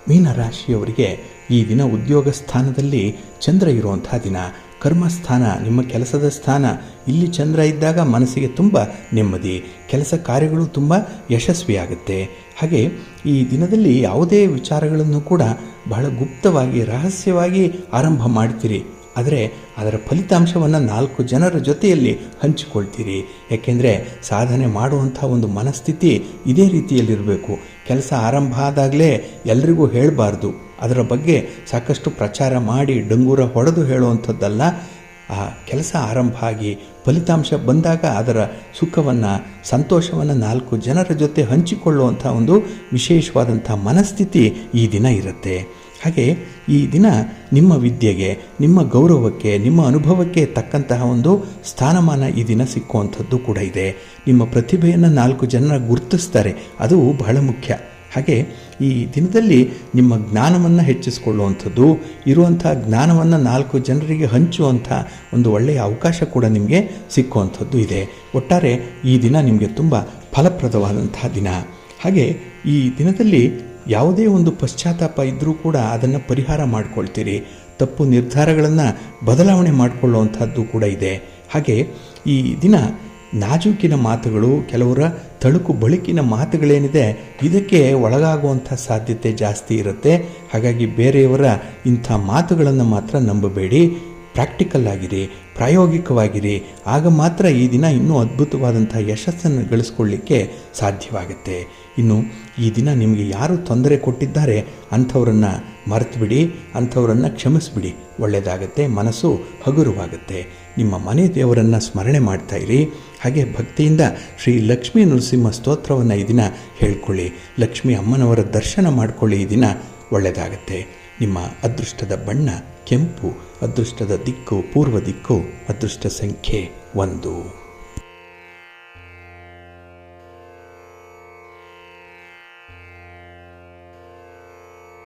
ಮೀನರಾಶಿಯವರಿಗೆ ಈ ದಿನ ಉದ್ಯೋಗ ಸ್ಥಾನದಲ್ಲಿ ಚಂದ್ರ ಇರುವಂಥ ದಿನ. ಕರ್ಮಸ್ಥಾನ, ನಿಮ್ಮ ಕೆಲಸದ ಸ್ಥಾನ, ಇಲ್ಲಿ ಚಂದ್ರ ಇದ್ದಾಗ ಮನಸ್ಸಿಗೆ ತುಂಬ ನೆಮ್ಮದಿ, ಕೆಲಸ ಕಾರ್ಯಗಳು ತುಂಬ ಯಶಸ್ವಿಯಾಗುತ್ತೆ. ಹಾಗೆ ಈ ದಿನದಲ್ಲಿ ಯಾವುದೇ ವಿಚಾರಗಳನ್ನು ಕೂಡ ಬಹಳ ಗುಪ್ತವಾಗಿ ರಹಸ್ಯವಾಗಿ ಆರಂಭ ಮಾಡ್ತೀರಿ. ಆದರೆ ಅದರ ಫಲಿತಾಂಶವನ್ನು 4 ಜನರ ಜೊತೆಯಲ್ಲಿ ಹಂಚಿಕೊಳ್ತೀರಿ. ಯಾಕೆಂದರೆ ಸಾಧನೆ ಮಾಡುವಂಥ ಒಂದು ಮನಸ್ಥಿತಿ ಇದೇ ರೀತಿಯಲ್ಲಿರಬೇಕು. ಕೆಲಸ ಆರಂಭ ಆದಾಗಲೇ ಎಲ್ರಿಗೂ ಹೇಳಬಾರ್ದು, ಅದರ ಬಗ್ಗೆ ಸಾಕಷ್ಟು ಪ್ರಚಾರ ಮಾಡಿ ಡಂಗೂರ ಹೊಡೆದು ಹೇಳುವಂಥದ್ದಲ್ಲ. ಆ ಕೆಲಸ ಆರಂಭ ಆಗಿ ಫಲಿತಾಂಶ ಬಂದಾಗ ಅದರ ಸುಖವನ್ನು, ಸಂತೋಷವನ್ನು 4 ಜನರ ಜೊತೆ ಹಂಚಿಕೊಳ್ಳುವಂಥ ಒಂದು ವಿಶೇಷವಾದಂಥ ಮನಸ್ಥಿತಿ ಈ ದಿನ ಇರುತ್ತೆ. ಹಾಗೆ ಈ ದಿನ ನಿಮ್ಮ ವಿದ್ಯೆಗೆ, ನಿಮ್ಮ ಗೌರವಕ್ಕೆ, ನಿಮ್ಮ ಅನುಭವಕ್ಕೆ ತಕ್ಕಂತಹ ಒಂದು ಸ್ಥಾನಮಾನ ಈ ದಿನ ಸಿಕ್ಕುವಂಥದ್ದು ಕೂಡ ಇದೆ. ನಿಮ್ಮ ಪ್ರತಿಭೆಯನ್ನು 4 ಜನ ಗುರುತಿಸ್ತಾರೆ, ಅದು ಬಹಳ ಮುಖ್ಯ. ಹಾಗೆ ಈ ದಿನದಲ್ಲಿ ನಿಮ್ಮ ಜ್ಞಾನವನ್ನು ಹೆಚ್ಚಿಸಿಕೊಳ್ಳುವಂಥದ್ದು, ಇರುವಂಥ ಜ್ಞಾನವನ್ನು 4 ಜನರಿಗೆ ಹಂಚುವಂಥ ಒಂದು ಒಳ್ಳೆಯ ಅವಕಾಶ ಕೂಡ ನಿಮಗೆ ಸಿಕ್ಕುವಂಥದ್ದು ಇದೆ. ಒಟ್ಟಾರೆ ಈ ದಿನ ನಿಮಗೆ ತುಂಬ ಫಲಪ್ರದವಾದಂಥ ದಿನ. ಹಾಗೆ ಈ ದಿನದಲ್ಲಿ ಯಾವುದೇ ಒಂದು ಪಶ್ಚಾತ್ತಾಪ ಇದ್ದರೂ ಕೂಡ ಅದನ್ನು ಪರಿಹಾರ ಮಾಡಿಕೊಳ್ತೀರಿ. ತಪ್ಪು ನಿರ್ಧಾರಗಳನ್ನು ಬದಲಾವಣೆ ಮಾಡಿಕೊಳ್ಳುವಂಥದ್ದು ಕೂಡ ಇದೆ. ಹಾಗೆ ಈ ದಿನ ನಾಜೂಕಿನ ಮಾತುಗಳು, ಕೆಲವರ ತಳುಕು ಬಳುಕಿನ ಮಾತುಗಳೇನಿದೆ, ಇದಕ್ಕೆ ಒಳಗಾಗುವಂಥ ಸಾಧ್ಯತೆ ಜಾಸ್ತಿ ಇರುತ್ತೆ. ಹಾಗಾಗಿ ಬೇರೆಯವರ ಇಂಥ ಮಾತುಗಳನ್ನು ಮಾತ್ರ ನಂಬಬೇಡಿ. ಪ್ರಾಕ್ಟಿಕಲ್ ಆಗಿರಿ, ಪ್ರಾಯೋಗಿಕವಾಗಿರಿ. ಆಗ ಮಾತ್ರ ಈ ದಿನ ಇನ್ನೂ ಅದ್ಭುತವಾದಂಥ ಯಶಸ್ಸನ್ನು ಗಳಿಸ್ಕೊಳ್ಳಿಕ್ಕೆ ಸಾಧ್ಯವಾಗುತ್ತೆ. ಇನ್ನು ಈ ದಿನ ನಿಮಗೆ ಯಾರು ತೊಂದರೆ ಕೊಟ್ಟಿದ್ದಾರೆ ಅಂಥವರನ್ನು ಮರೆತುಬಿಡಿ, ಅಂಥವರನ್ನು ಕ್ಷಮಿಸಿಬಿಡಿ, ಒಳ್ಳೆಯದಾಗತ್ತೆ, ಮನಸ್ಸು ಹಗುರವಾಗುತ್ತೆ. ನಿಮ್ಮ ಮನೆ ದೇವರನ್ನು ಸ್ಮರಣೆ ಮಾಡ್ತಾ ಇರಿ. ಹಾಗೆ ಭಕ್ತಿಯಿಂದ ಶ್ರೀ ಲಕ್ಷ್ಮೀ ನರಸಿಂಹ ಸ್ತೋತ್ರವನ್ನು ಈ ದಿನ ಹೇಳ್ಕೊಳ್ಳಿ, ಲಕ್ಷ್ಮೀ ಅಮ್ಮನವರ ದರ್ಶನ ಮಾಡಿಕೊಳ್ಳಿ. ಈ ದಿನ ಒಳ್ಳೆಯದಾಗತ್ತೆ. ನಿಮ್ಮ ಅದೃಷ್ಟದ ಬಣ್ಣ ಕೆಂಪು, ಅದೃಷ್ಟದ ದಿಕ್ಕು ಪೂರ್ವ ದಿಕ್ಕು, ಅದೃಷ್ಟ ಸಂಖ್ಯೆ 1.